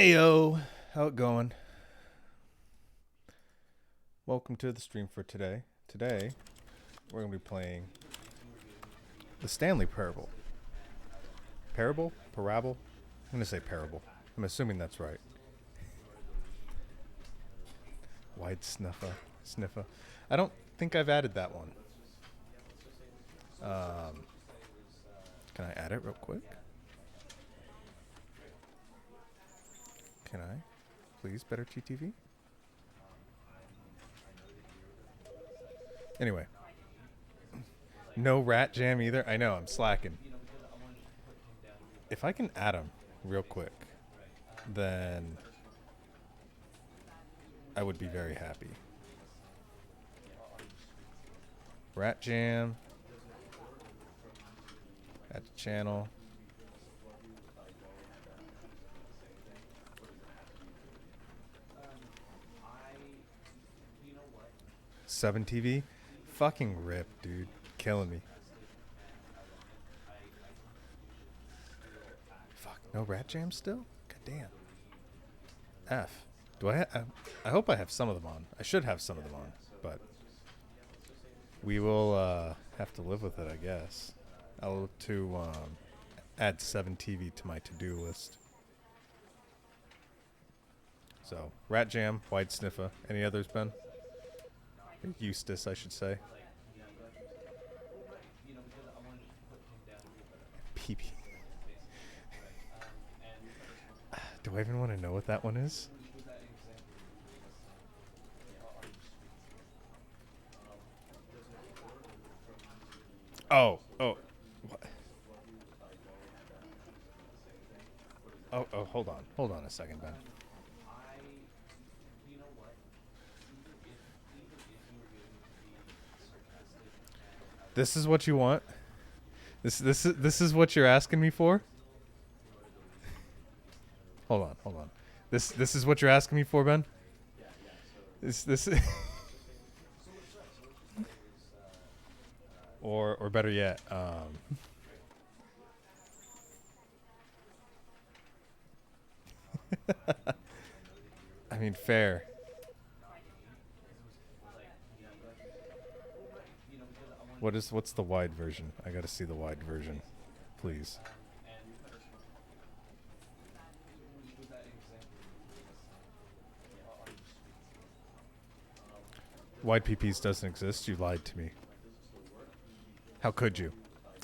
Ayo, how it going? Welcome to the stream for today. Today, we're going to be playing the Stanley Parable. Parable? Parable? I'm going to say parable. I'm assuming that's right. Wide sniffer. I don't think I've added that one. Can I add it real quick? Can I? Please, better TTV? Anyway. No rat jam either? I know, I'm slacking. If I can add them real quick, then I would be very happy. Rat jam. Add to channel. Seven TV? Fucking rip, dude. Killing me. Fuck, no rat jam still? God damn. F. Do I hope I have some of them on. I should have some of them on, but we will have to live with it, I guess. I'll look to add 7 TV to my to-do list. So, rat jam, wide sniffer. Any others, Ben? Eustace, I should say. PB. Do I even want to know what that one is? Oh. What? Oh, hold on. Hold on a second, Ben. This is what you want? This is what you're asking me for? Hold on. This is what you're asking me for, Ben? This or better yet, I mean, fair. What's the wide version? I gotta see the wide version, please. Wide PPs doesn't exist. You lied to me. How could you?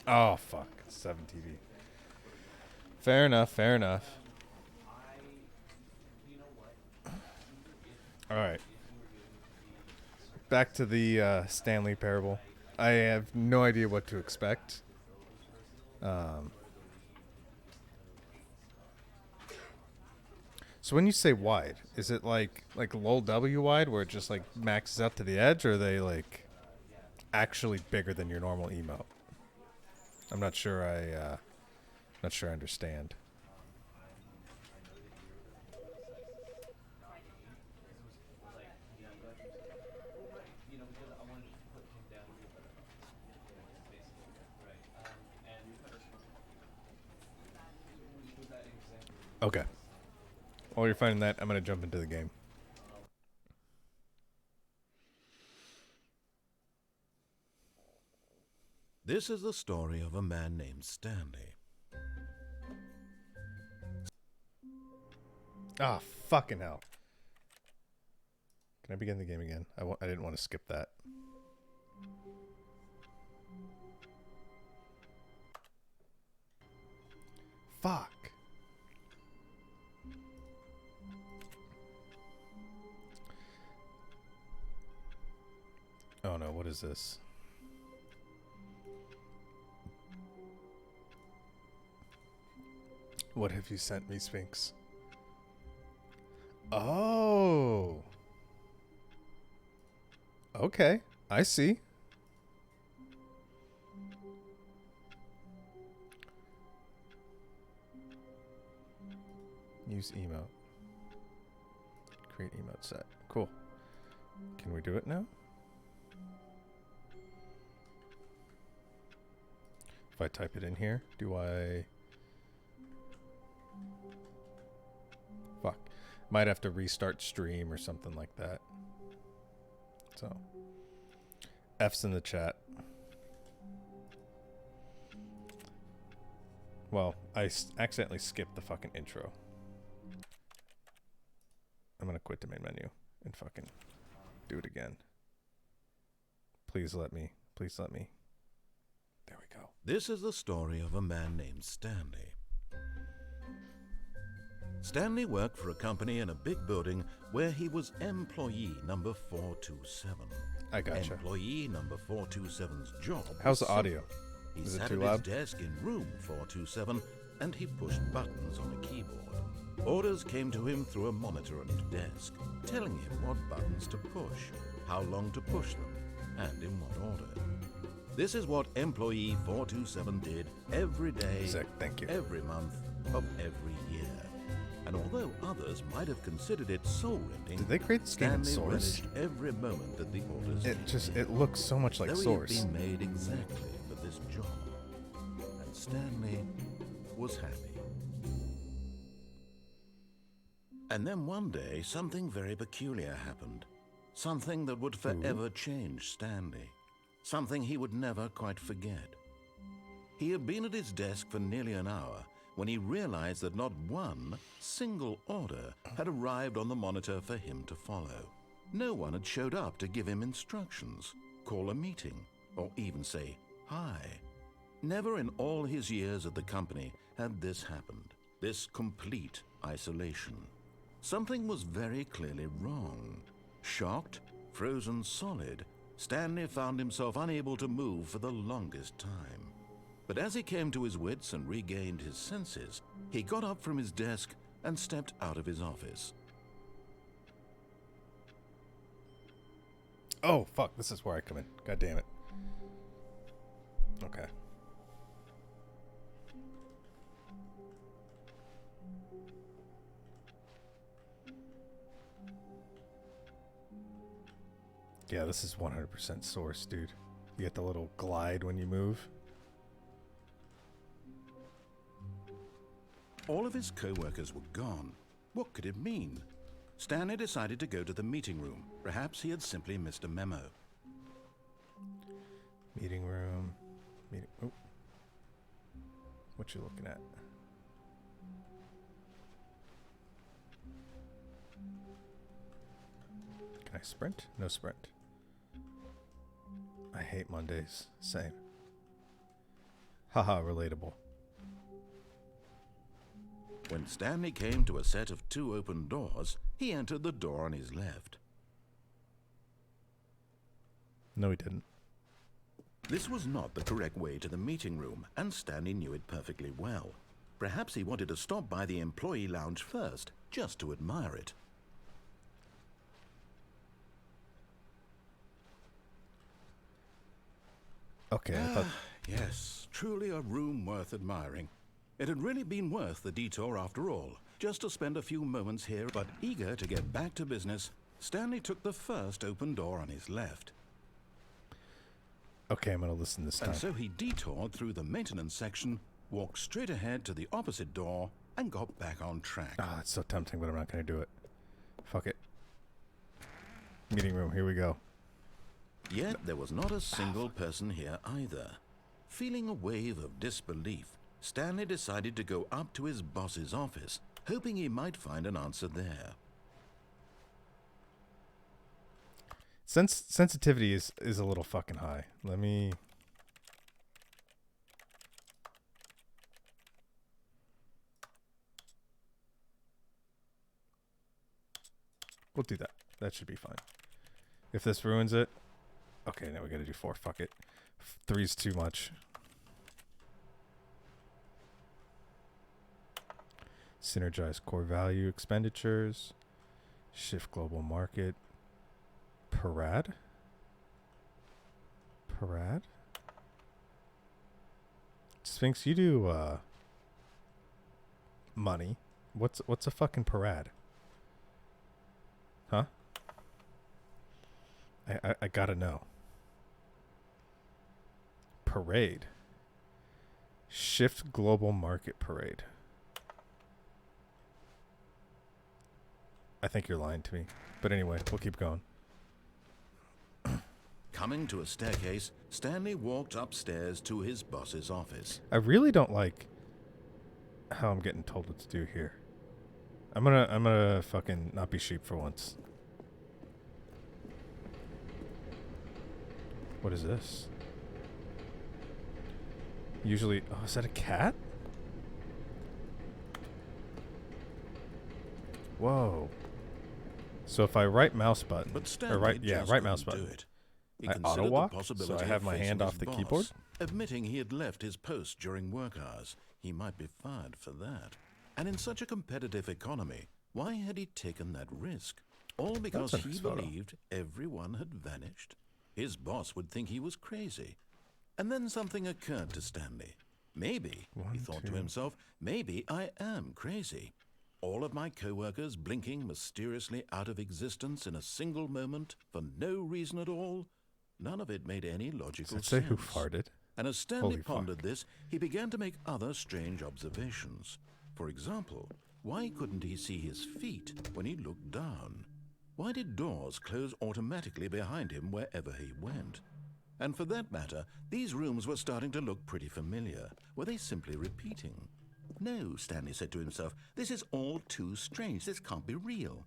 Oh fuck, 7 TV. Fair enough. All right. Back to the Stanley Parable. I have no idea what to expect. So when you say wide, is it like lol W wide, where it just like maxes out to the edge, or are they like actually bigger than your normal emote? I'm not sure. Not sure I understand. Okay. While you're finding that, I'm going to jump into the game. This is the story of a man named Stanley. Ah, fucking hell. Can I begin the game again? I didn't want to skip that. Fuck. Oh no, what is this? What have you sent me, Sphinx? Oh. Okay, I see. Use emote. Create emote set. Cool. Can we do it now? If I type it in here, do I... Fuck. Might have to restart stream or something like that. So. F's in the chat. Well, I accidentally skipped the fucking intro. I'm gonna quit the main menu and fucking do it again. Please let me. Please let me. There we go. This is the story of a man named Stanley. Stanley worked for a company in a big building where he was employee number 427. I gotcha. Employee number 427's job. How's the audio? He Is it sat too at loud? his desk in room 427 and he pushed buttons on a keyboard. Orders came to him through a monitor on his desk, telling him what buttons to push, how long to push them, and in what order. This is what employee 427 did every day, Sick, thank you. every month of every year. And although others might have considered it soul-rending, Did they create this game in Stanley Source? relished every moment that the orders It looks so much like though Source. he had been made exactly for this job. And Stanley was happy. And then one day, something very peculiar happened. Something that would forever change Stanley. Something he would never quite forget. He had been at his desk for nearly an hour when he realized that not one single order had arrived on the monitor for him to follow. No one had showed up to give him instructions, call a meeting, or even say hi. Never in all his years at the company had this happened, this complete isolation. Something was very clearly wrong. Shocked, frozen solid, Stanley found himself unable to move for the longest time. But as he came to his wits and regained his senses, he got up from his desk and stepped out of his office. Oh, fuck. This is where I come in. God damn it. Okay. Yeah, this is 100% Source, dude. You get the little glide when you move. All of his co-workers were gone. What could it mean? Stanley decided to go to the meeting room. Perhaps he had simply missed a memo. Meeting room. Oh. What you looking at? Can I sprint? No sprint. I hate Mondays. Same. Haha, relatable. When Stanley came to a set of 2 open doors, he entered the door on his left. No, he didn't. This was not the correct way to the meeting room, and Stanley knew it perfectly well. Perhaps he wanted to stop by the employee lounge first, just to admire it. Okay, I thought... Yes, truly a room worth admiring. It had really been worth the detour after all, just to spend a few moments here. But eager to get back to business, Stanley took the first open door on his left. Okay, I'm going to listen this time. And so he detoured through the maintenance section, walked straight ahead to the opposite door, and got back on track. Ah, that's so tempting, but I'm not going to do it. Fuck it. Meeting room, here we go. Yet there was not a single person here either. Feeling a wave of disbelief, Stanley decided to go up to his boss's office, hoping he might find an answer there. Sensitivity is a little fucking high. Let me... We'll do that. That should be fine. If this ruins it... Okay, now we gotta do 4. Fuck it. 3's too much. Synergize core value expenditures. Shift global market. Parade? Sphinx, you do money. What's a fucking parade? Huh? I gotta know. Parade. Shift global market parade. I think you're lying to me. But anyway, we'll keep going. Coming to a staircase, Stanley walked upstairs to his boss's office. I really don't like how I'm getting told what to do here. I'm gonna fucking not be sheep for once. What is this? Usually, oh, is that a cat? Whoa. So if I right mouse button, But Stanley right mouse couldn't do button. it. He I considered auto walk, the so possibility I have of my facing hand his off the boss, keyboard. admitting he had left his post during work hours. He might be fired for that. And in such a competitive economy, why had he taken that risk? All because That's a he nice photo. believed everyone had vanished. His boss would think he was crazy. And then something occurred to Stanley. Maybe, he thought to himself, maybe I am crazy. All of my co-workers blinking mysteriously out of existence in a single moment for no reason at all. None of it made any logical Does it say sense. who farted? And as Stanley Holy pondered fuck. this, he began to make other strange observations. For example, why couldn't he see his feet when he looked down? Why did doors close automatically behind him wherever he went? And for that matter, these rooms were starting to look pretty familiar. Were they simply repeating? No, Stanley said to himself, this is all too strange. This can't be real.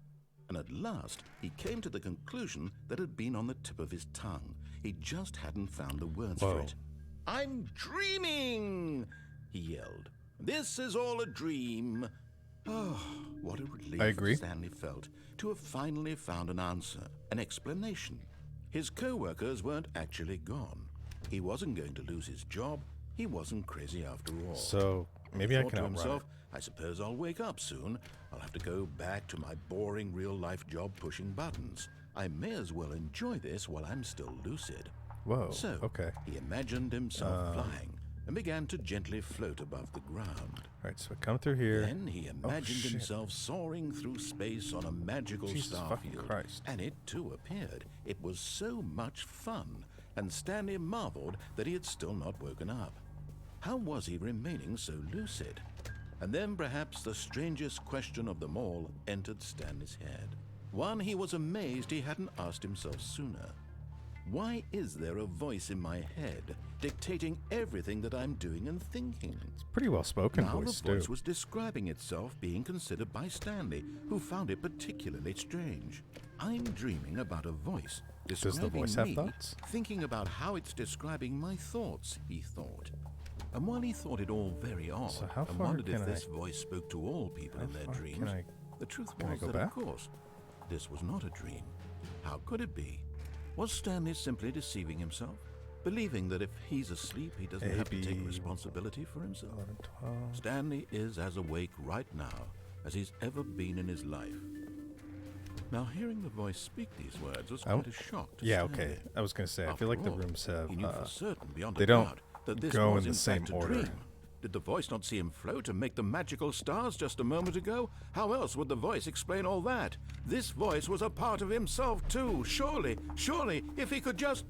And at last, he came to the conclusion that had been on the tip of his tongue. He just hadn't found the words for Whoa. it. I'm dreaming, he yelled. This is all a dream. Oh, what a relief I agree. Stanley felt to have finally found an answer, an explanation. His co-workers weren't actually gone. He wasn't going to lose his job. He wasn't crazy after all. So maybe He I thought can to outrun himself, it. I suppose I'll wake up soon. I'll have to go back to my boring real-life job pushing buttons. I may as well enjoy this while I'm still lucid. Whoa. So, Okay. he imagined himself flying and began to gently float above the ground. All right. So I come through here. Then he imagined shit. himself soaring through space on a magical Jesus fucking starfield. Christ. And it too appeared. It was so much fun, and Stanley marveled that he had still not woken up. How was he remaining so lucid? And then perhaps the strangest question of them all entered Stanley's head. One he was amazed he hadn't asked himself sooner. Why is there a voice in my head dictating everything that I'm doing and thinking? It's pretty well spoken Now voice the voice too. was describing itself being considered by Stanley, who found it particularly strange. I'm dreaming about a voice Does describing the voice have me, thoughts? thinking about how it's describing my thoughts, he thought. And while he thought it all very odd, So how and far wondered if can this I- voice spoke to all people How in their far dreams, can I- the truth can I was go that, back? of course, this was not a dream. How could it be? Was Stanley simply deceiving himself? Believing that if he's asleep, he doesn't have to take AB responsibility for himself? 11, 12. Stanley is as awake right now as he's ever been in his life. Now, hearing the voice speak these words was quite a shock to Yeah. Stanley. Okay. I was gonna say. I After feel like the all, rooms have. he knew for certain, beyond they a don't doubt, that this go was in the same fact a order. dream. Did the voice not see him float and make the magical stars just a moment ago? How else would the voice explain all that? This voice was a part of himself too. Surely, if he could just...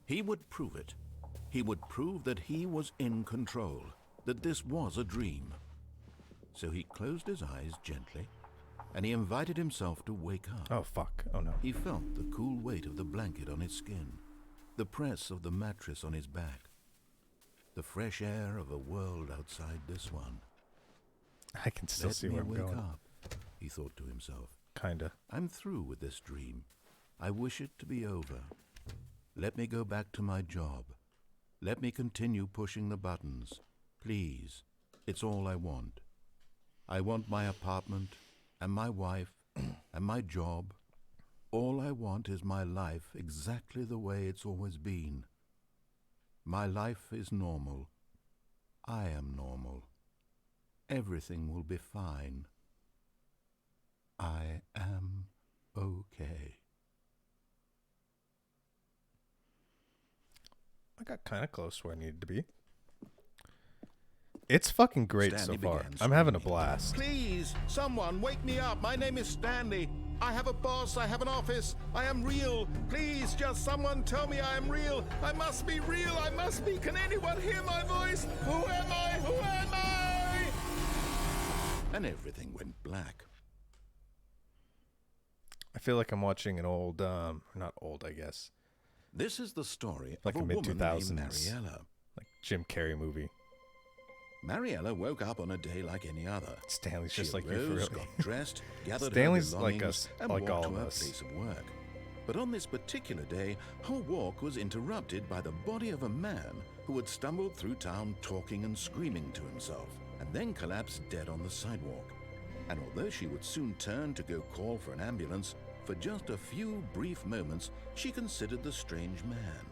He would prove it. He would prove that he was in control, that this was a dream. So he closed his eyes gently, and he invited himself to wake up. Oh fuck. Oh no. He felt the cool weight of the blanket on his skin, the press of the mattress on his back, the fresh air of a world outside this one. I can still Let see me where I'm wake going. up, he thought to himself. Kinda. I'm through with this dream. I wish it to be over. Let me go back to my job. Let me continue pushing the buttons. Please, it's all I want. I want my apartment and my wife and my job. All I want is my life exactly the way it's always been. My life is normal. I am normal. Everything will be fine. I am okay. I got kind of close where I needed to be. It's fucking great Stanley so far. began I'm having a screaming. blast. Please, someone, wake me up. My name is Stanley. I have a boss. I have an office. I am real. Please, just someone tell me I am real. I must be real. I must be. Can anyone hear my voice? Who am I? Who am I? And everything went black. I feel like I'm watching an old, not old, I guess, This is the story like of a a mid woman 2000s, named Mariella. like Jim Carrey movie. Mariella woke up on a day like any other. Stanley's She just like you for arose, real. got dressed, gathered Stanley's her like belongings, us, and like walked all to of her us. place of work. But on this particular day, her walk was interrupted by the body of a man who had stumbled through town talking and screaming to himself, and then collapsed dead on the sidewalk. And although she would soon turn to go call for an ambulance, for just a few brief moments she considered the strange man.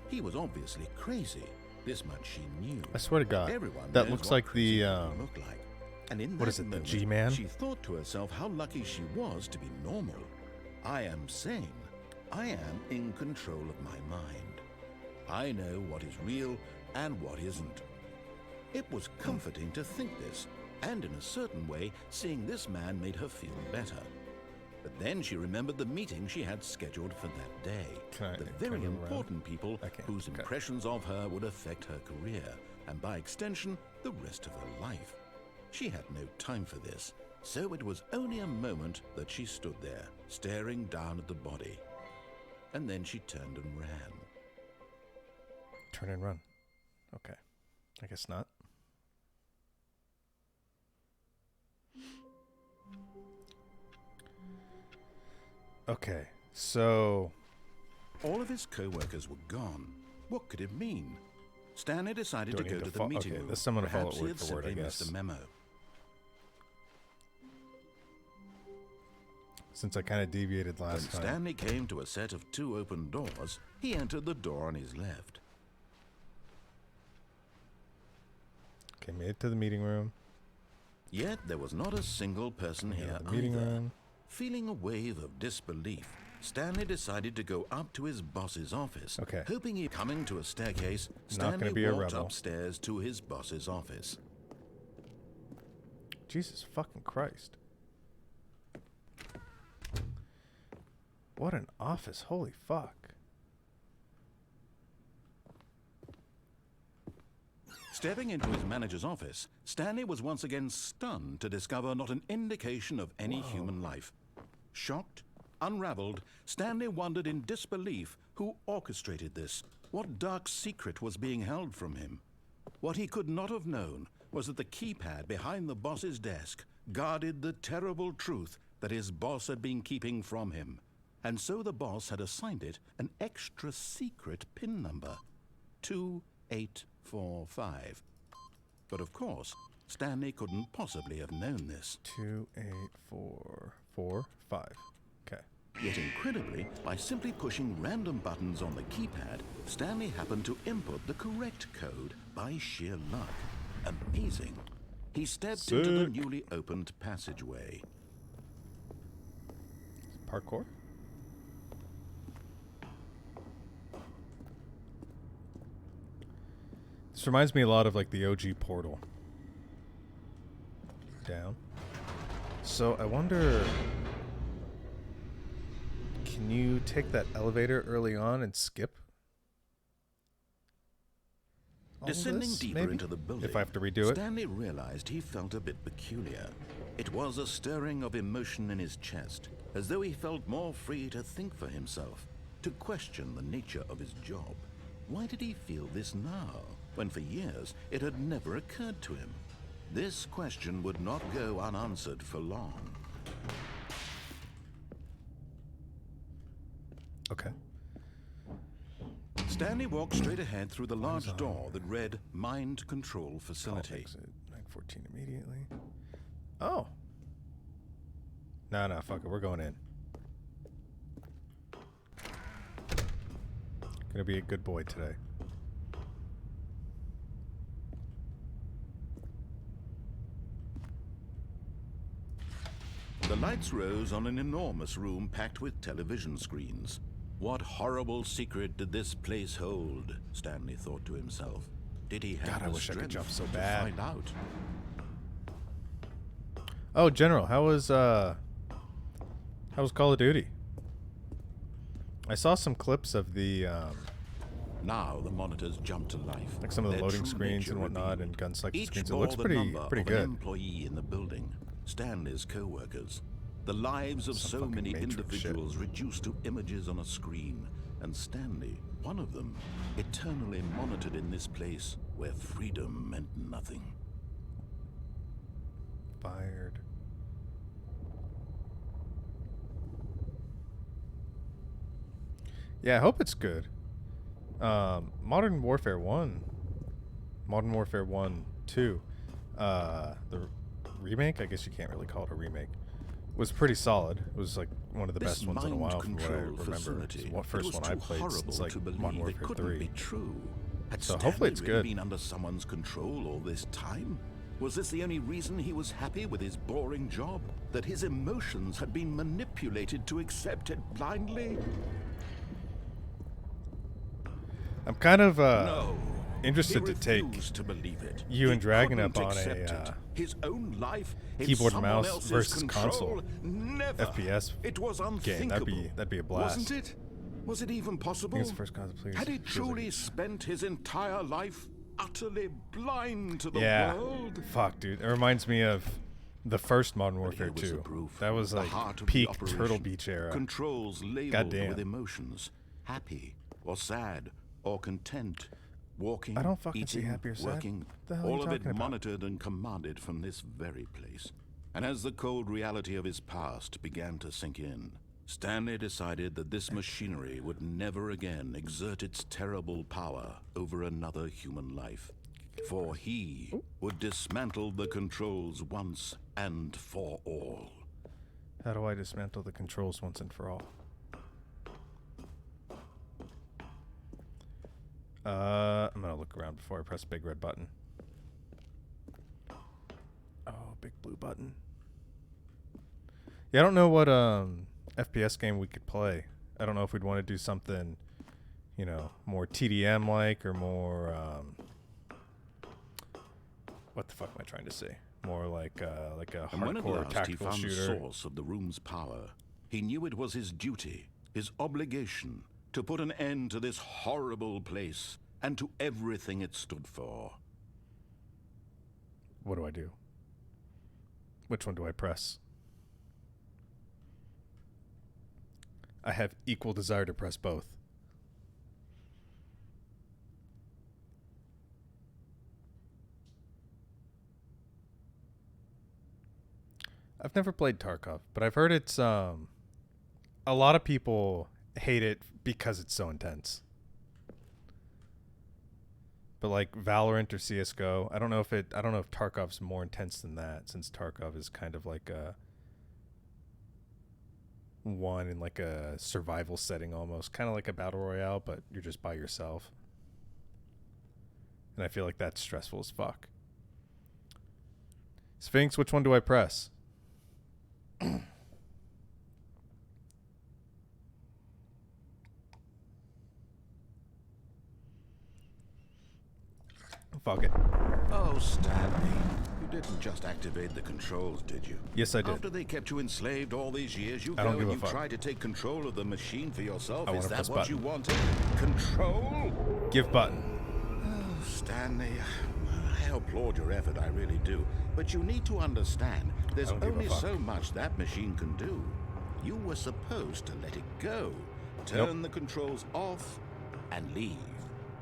He was obviously crazy. This much she knew. I swear to God, Everyone that knows looks what like crazy the, people look like. And in what that is it, the moment, G-Man? she thought to herself how lucky she was to be normal. I am sane. I am in control of my mind. I know what is real and what isn't. It was comforting to think this, and in a certain way, seeing this man made her feel better. But then she remembered the meeting she had scheduled for that day. The very important people whose impressions of her would affect her career, and by extension, the rest of her life. She had no time for this, so it was only a moment that she stood there, staring down at the body. And then she turned and ran. Turn and run. Okay. I guess not. Okay, so all of his co-workers were gone. What could it mean? Stanley decided to go to the meeting room. This I'm gonna follow Perhaps it he word had for word, I simply guess. missed a memo. Since I kind of deviated When last time. Stanley came to a set of 2 open doors, he entered the door on his left. Okay, made it to the meeting room. Yet there was not a single person here The meeting either. room. Feeling a wave of disbelief, Stanley decided to go up to his boss's office. Okay. Hoping he coming to a staircase, Not gonna Stanley be a walked rebel. upstairs to his boss's office. Jesus fucking Christ. What an office. Holy fuck. Stepping into his manager's office, Stanley was once again stunned to discover not an indication of any human life. Shocked, unraveled, Stanley wondered in disbelief who orchestrated this, what dark secret was being held from him. What he could not have known was that the keypad behind the boss's desk guarded the terrible truth that his boss had been keeping from him. And so the boss had assigned it an extra secret PIN number, 2845. But of course, Stanley couldn't possibly have known this. 28445. Okay. Yet incredibly, by simply pushing random buttons on the keypad, Stanley happened to input the correct code by sheer luck. Amazing. He stepped into the newly opened passageway. Parkour? This reminds me a lot of like the OG Portal. Down. So I wonder, can you take that elevator early on and skip all Descending this, deeper maybe? into the building, If I have to redo it. Stanley realized he felt a bit peculiar. It was a stirring of emotion in his chest, as though he felt more free to think for himself, to question the nature of his job. Why did he feel this now, when for years it had never occurred to him? This question would not go unanswered for long. Okay. Stanley walked straight ahead through the large door that read Mind Control Facility. Exit 914 immediately. Oh. No, fuck it. We're going in. Gonna be a good boy today. The lights rose on an enormous room packed with television screens. What horrible secret did this place hold? Stanley thought to himself. Did he have God, I the wish I could strength jump so to bad. find out? Oh, General, how was Call of Duty? I saw some clips of the Now the monitors jumped to life. like some of the Their loading true screens nature and whatnot revealed. and gun selector Each screens. It bore looks the pretty number of an good. employee in the building. Stanley's co-workers. The lives of Some so fucking many Matrix individuals reduced to images on a screen, and Stanley, one of them, eternally monitored in this place where freedom meant nothing. Fired. Yeah, I hope it's good. Modern Warfare 1. Modern Warfare 1, 2. The remake, I guess you can't really call it a remake, was pretty solid. It was like one of the best ones in a while from what I remember. It's the first one I played since like Modern Warfare 3. Be true. Had So Stanley hopefully it's really good. been under someone's control all this time? Was this the only reason he was happy with his boring job? That his emotions had been manipulated to accept it blindly? I'm kind of No. interested He to take refused to believe it. you He and Dragon couldn't up on accept a it. His own life in keyboard and someone mouse else's versus control? console Never. FPS It was game. unthinkable. That'd be a blast. Wasn't it? Was it even I possible? think it's the first console players. Had he Feels truly like spent his entire life utterly blind to the yeah. world? Fuck, dude. It reminds me of the first Modern Warfare Here was the 2. proof. That was The like heart of the peak operation. Turtle Beach era. Controls labeled Goddamn. with emotions, happy or sad or content, walking, I don't fucking eating, see happy or sad. working, The hell are you all of it talking about? monitored and commanded from this very place. And as the cold reality of his past began to sink in, Stanley decided that this machinery would never again exert its terrible power over another human life. For he would dismantle the controls once and for all. How do I dismantle the controls once and for all? I'm gonna look around before I press big red button. Oh, big blue button. Yeah, I don't know what FPS game we could play. I don't know if we'd want to do something, you know, more TDM like or more what the fuck am I trying to say? More like a And when at hardcore last he tactical found the shooter. source of the room's power, he knew it was his duty, his obligation, to put an end to this horrible place and to everything it stood for. What do I do? Which one do I press? I have equal desire to press both. I've never played Tarkov, but I've heard it's a lot of people hate it because it's so intense. But like Valorant or CS:GO, I don't know if Tarkov's more intense than that, since Tarkov is kind of like a one in like a survival setting almost, kind of like a battle royale, but you're just by yourself. And I feel like that's stressful as fuck. Sphinx, which one do I press? Fuck it. Oh, Stanley, you didn't just activate the controls, did you? Yes, I did. After they kept you enslaved all these years, you I go don't give and a you fuck. try to take control of the machine for yourself. I Is wanna that press what button. you wanted? Control? Give button. Oh, Stanley, I applaud your effort, I really do. But you need to understand, there's I don't give a only fuck. so much that machine can do. You were supposed to let it go. Turn the controls off and leave.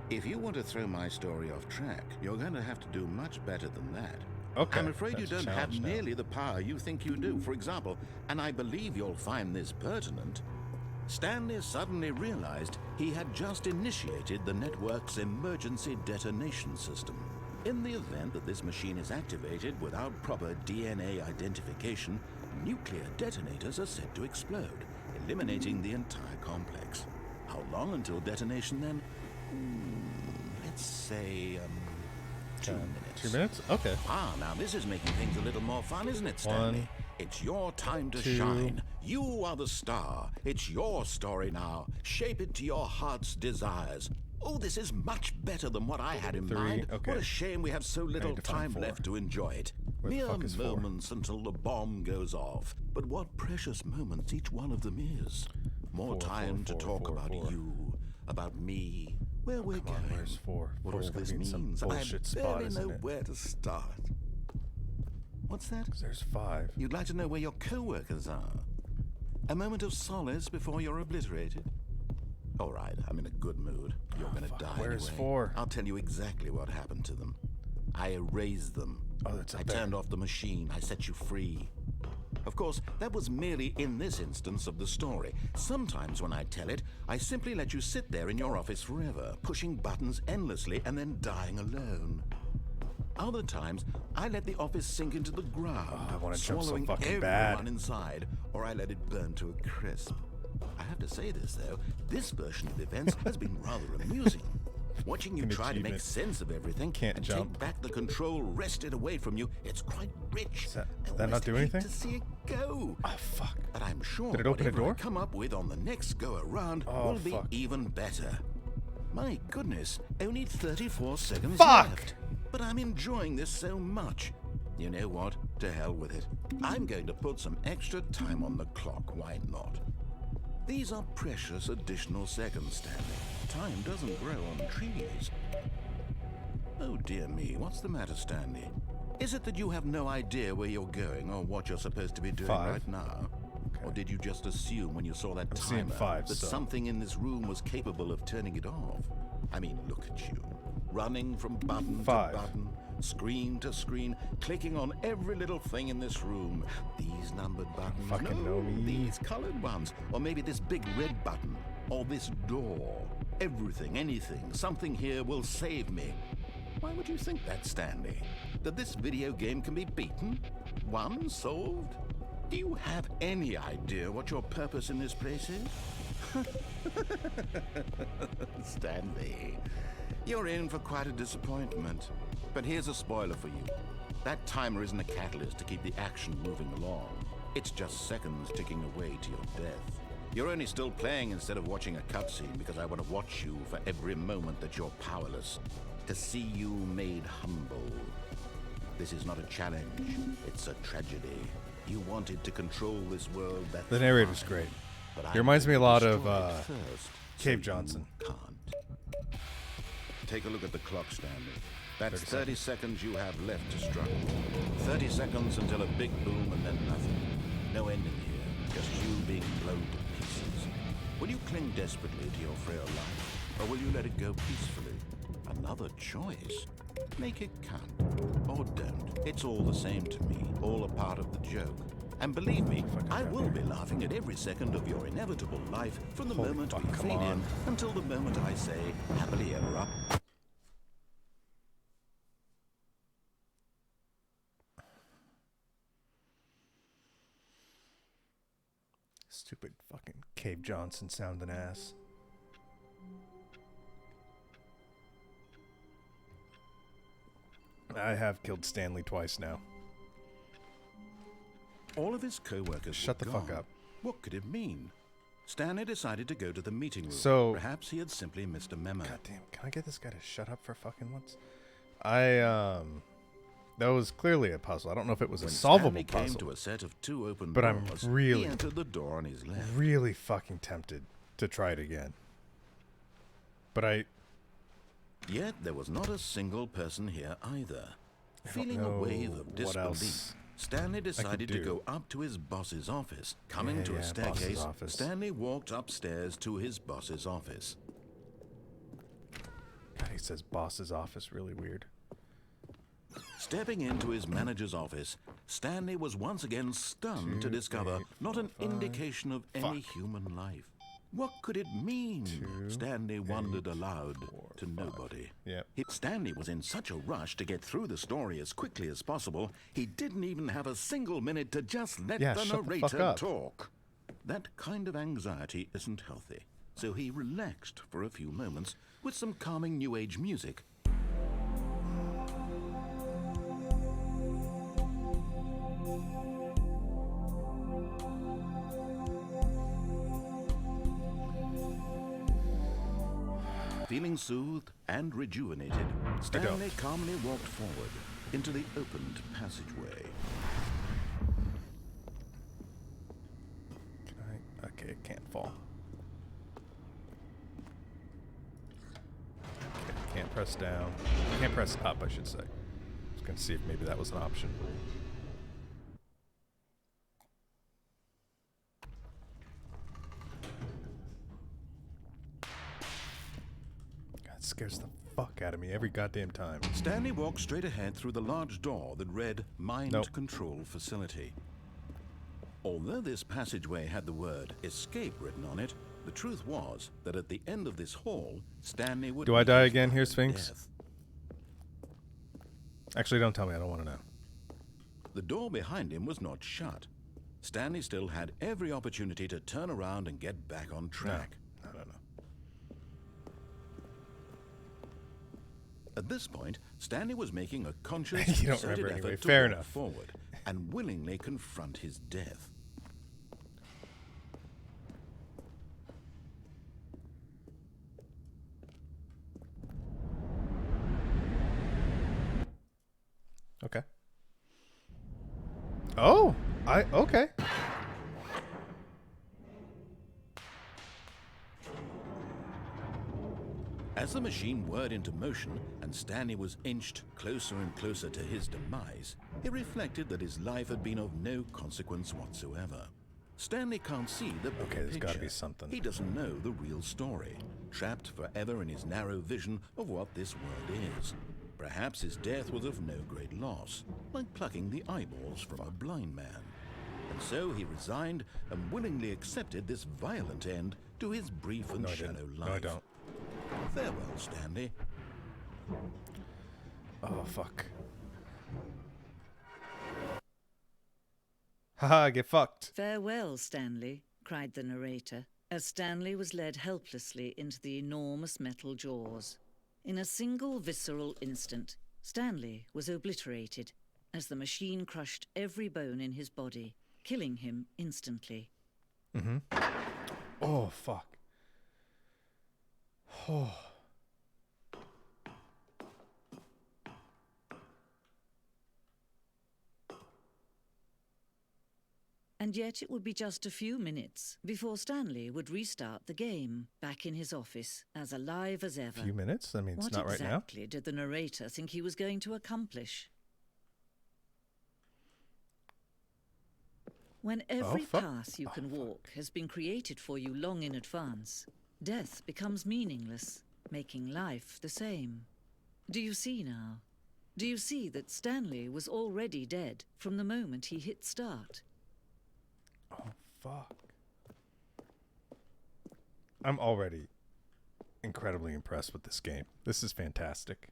If you want to throw my story off track, you're going to have to do much better than that. Okay, I'm afraid you that's a don't have challenge now. nearly the power you think you do. For example, and I believe you'll find this pertinent, Stanley suddenly realized he had just initiated the network's emergency detonation system. In the event that this machine is activated without proper DNA identification, nuclear detonators are set to explode, eliminating the entire complex. How long until detonation then? Let's say 2 minutes. 2 minutes? Okay. Ah, now this is making things a little more fun, isn't it, Stanley? 1, It's your time to 2. shine. You are the star. It's your story now. Shape it to your heart's desires. Oh, this is much better than what I had in 3, mind. okay. What a shame we have so little to find time 4. left to enjoy it. Where the Mere fuck is 4? moments until the bomb goes off. But what precious moments each one of them is. More 4, time 4, to talk 4, about 4. you, about me, where we're Come on, going, where's 4? what 4's all gonna this be in some means. bullshit I spot, barely isn't know it? where to start. What's that? 'Cause there's 5. You'd like to know where your co-workers are? A moment of solace before you're obliterated? All right, I'm in a good mood. You're gonna die Where's anyway. 4? I'll tell you exactly what happened to them. I erased them. Oh, that's up I there. turned off the machine. I set you free. Of course, that was merely in this instance of the story. Sometimes when I tell it, I simply let you sit there in your office forever, pushing buttons endlessly and then dying alone. Other times, I let the office sink into the ground, I wanna jump so swallowing fucking everyone bad. inside, or I let it burn to a crisp. I have to say this, though. This version of events has been rather amusing. Watching you An try to make achievement. sense of everything Can't and jump. take back the control wrested away from you, it's quite rich. Does that I not almost do hate anything? to see it go. Oh, fuck. But I'm sure Did it open a whatever I door? come up with on the next go around Oh, will be fuck. even better. My goodness, only 34 seconds Fuck! left. But I'm enjoying this so much. You know what? To hell with it. I'm going to put some extra time on the clock. Why not? These are precious additional seconds, Stanley. Time doesn't grow on trees. Oh dear me, what's the matter, Stanley? Is it that you have no idea where you're going or what you're supposed to be doing 5. right now? Or did you just assume when you saw that I'm seeing timer 5, that so- something in this room was capable of turning it off? I mean, look at you. Running from button 5. to button, screen to screen, clicking on every little thing in this room. These numbered buttons, Fucking no, know me. these colored ones, or maybe this big red button, or this door. Everything, anything, something here will save me. Why would you think that, Stanley? That this video game can be beaten? Won? Solved? Do you have any idea what your purpose in this place is? Stanley, you're in for quite a disappointment. But here's a spoiler for you. That timer isn't a catalyst to keep the action moving along. It's just seconds ticking away to your death. You're only still playing instead of watching a cutscene because I want to watch you for every moment that you're powerless. To see you made humble. This is not a challenge. It's a tragedy. You wanted to control this world. That's The narrator's fine. great. But He I'm reminds me a going to lot of, destroy it first, Cave so Johnson. You can't. Take a look at the clock, Stanley. That's 30 seconds you have left to struggle. 30 seconds until a big boom and then nothing. No ending here, just you being blown to pieces. Will you cling desperately to your frail life, or will you let it go peacefully? Another choice. Make it count, or don't. It's all the same to me, all a part of the joke. And believe me, I will be laughing at every second of your inevitable life from the Holy moment fuck, we come fade in on. until the moment I say, happily ever up. Stupid fucking Cave Johnson sounding ass. I have killed Stanley twice now. All of his co-workers Shut were the fuck gone. up. What could it mean? Stanley decided to go to the meeting room. So- Perhaps he had simply missed a memo. God damn, can I get this guy to shut up for fucking once? That was clearly a puzzle. I don't know if it was a When solvable Stanley came puzzle. to a set of 2 open But I'm doors, really- he entered the door on his left. Really fucking tempted to try it again. But Yet there was not a single person here either. don't Feeling a know wave of what disbelief, else Stanley decided to do. go up to his boss's office. Coming Yeah, to a boss's staircase, office. Stanley walked upstairs to his boss's office. God, he says boss's office really weird. Stepping into his manager's office, Stanley was once again stunned to 2, discover 8, not an 5. indication of any human life. What could it mean? 2, Stanley wondered aloud 4, to 5. nobody. Yep. Stanley was in such a rush to get through the story as quickly as possible, he didn't even have a single minute to just let Yeah, the shut the fuck narrator up. talk. That kind of anxiety isn't healthy, so he relaxed for a few moments with some calming New Age music. Feeling soothed and rejuvenated, Stanley calmly walked forward into the opened passageway. Can I? Okay, it can't fall. Okay, can't press down. Can't press up, I should say. I was gonna see if maybe that was an option. That scares the fuck out of me every goddamn time. Stanley walked straight ahead through the large door that read Mind Nope. Control Facility. Although this passageway had the word escape written on it, the truth was that at the end of this hall, Stanley would... Do I die meet again here, Sphinx? death. Actually, don't tell me. I don't want to know. The door behind him was not shut. Stanley still had every opportunity to turn around and get back on track. No. At this point, Stanley was making a conscious, You don't concerted remember anyway. effort to Fair walk enough. forward and willingly confront his death. Okay. Oh, okay. As the machine whirred into motion and Stanley was inched closer and closer to his demise, he reflected that his life had been of no consequence whatsoever. Stanley can't see the bigger Okay, there's picture. gotta be something. He doesn't know the real story, trapped forever in his narrow vision of what this world is. Perhaps his death was of no great loss, like plucking the eyeballs from a blind man. And so he resigned and willingly accepted this violent end to his brief and shallow life. No, I don't. Farewell, Stanley. Oh, fuck. Haha, get fucked. "Farewell, Stanley," cried the narrator, as Stanley was led helplessly into the enormous metal jaws. In a single visceral instant, Stanley was obliterated as the machine crushed every bone in his body, killing him instantly. Oh, fuck. Oh. And yet it would be just a few minutes before Stanley would restart the game, back in his office, as alive as ever. A few minutes? I mean, it's What not right now. exactly did the narrator think he was going to accomplish? When every fuck. path you Oh, can fuck. walk has been created for you long in advance, death becomes meaningless, making life the same. Do you see now? Do you see that Stanley was already dead from the moment he hit start? Oh, fuck. I'm already incredibly impressed with this game. This is fantastic.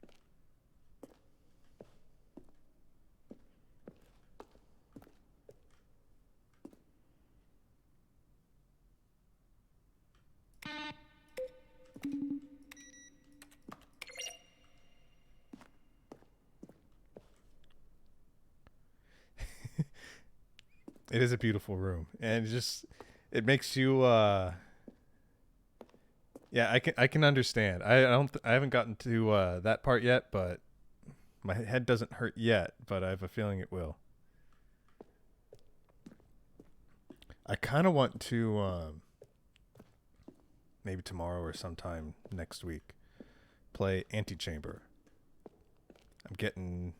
It is a beautiful room, and it makes you yeah, I can understand. I haven't gotten to that part yet, but my head doesn't hurt yet, but I have a feeling it will. I kind of want to maybe tomorrow or sometime next week play Antechamber. I'm getting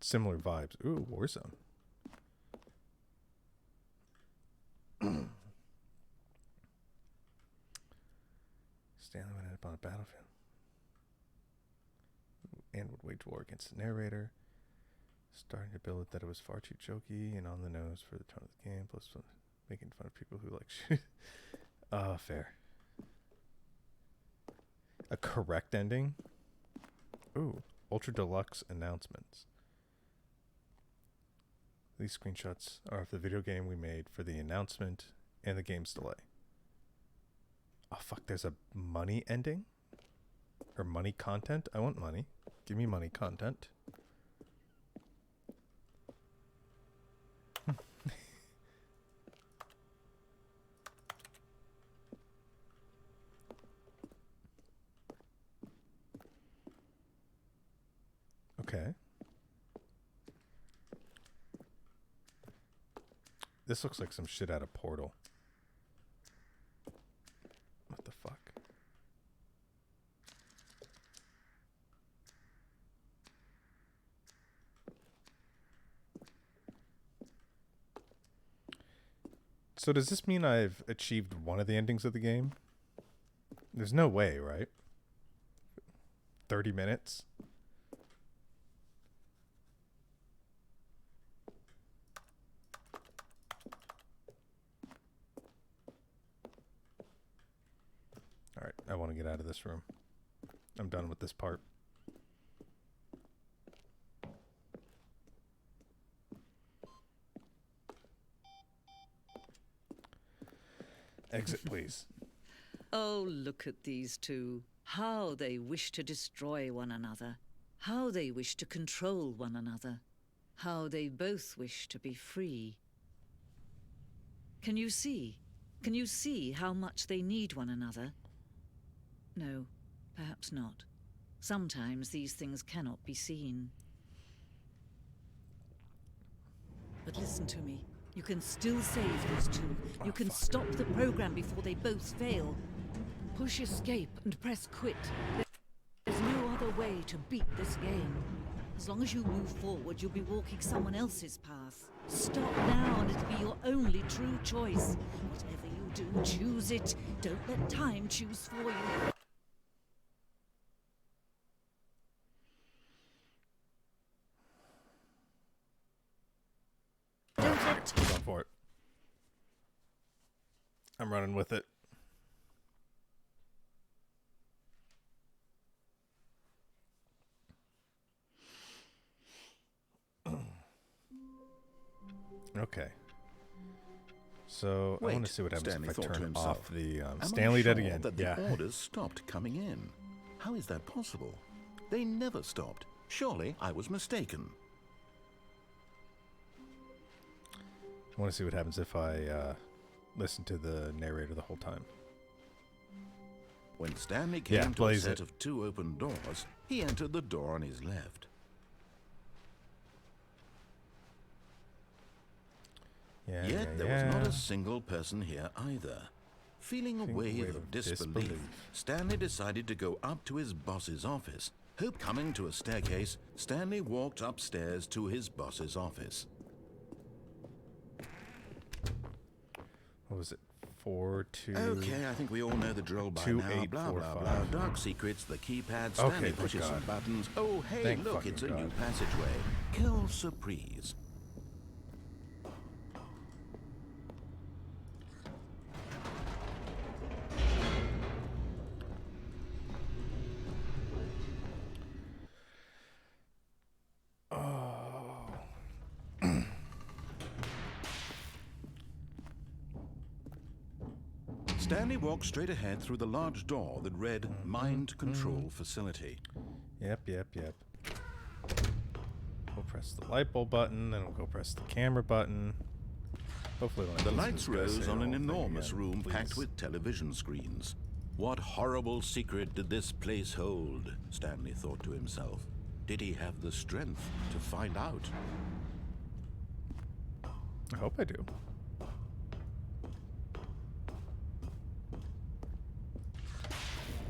similar vibes. Ooh, Warzone. Stanley went up on a battlefield and would wage war against the narrator, starting to build it that it was far too jokey and on the nose for the tone of the game, plus making fun of people who like shoot. Fair. A correct ending? Ooh, ultra deluxe announcements. These screenshots are of the video game we made for the announcement and the game's delay. Oh, fuck, there's a money ending? Or money content? I want money. Give me money content. Okay. This looks like some shit out of Portal. What the fuck? So does this mean I've achieved one of the endings of the game? There's no way, right? 30 minutes. All right, I want to get out of this room. I'm done with this part. Exit, please. Oh, look at these two. How they wish to destroy one another. How they wish to control one another. How they both wish to be free. Can you see? Can you see how much they need one another? No, perhaps not. Sometimes these things cannot be seen. But listen to me. You can still save these two. You can stop the program before they both fail. Push escape and press quit. There's no other way to beat this game. As long as you move forward, you'll be walking someone else's path. Stop now and it'll be your only true choice. Whatever you do, choose it. Don't let time choose for you. Don't let I'm going for it. I'm running with it. Okay. So I want to see what happens Stanley if I thought to turn himself. off the Am I Stanley dead sure again. that Yeah. the orders stopped coming in? How is that possible? They never stopped. Surely I was mistaken. I want to see what happens if I listen to the narrator the whole time. When Stanley came to a blaze set it. of two open doors, he entered the door on his left. Yeah, Yet there was not a single person here either. Feeling a wave of disbelief, Stanley decided to go up to his boss's office. Coming to a staircase, Stanley walked upstairs to his boss's office. What was it? 4, 2... Okay, I think we all know the drill by 2, now. 8, Blah, 4, blah, 5. blah. Dark secrets, the keypad. Okay, Stanley thank pushes some God. buttons. Oh, hey, Thank look, fucking it's a God. new passageway. Quelle surprise. Stanley walked straight ahead through the large door that read Mind Control Facility. Yep. We'll press the light bulb button, then we'll go press the camera button. Hopefully when I The listen to lights this guy rose say on the an whole thing enormous again, room please. packed with television screens. What horrible secret did this place hold? Stanley thought to himself. Did he have the strength to find out? I hope I do.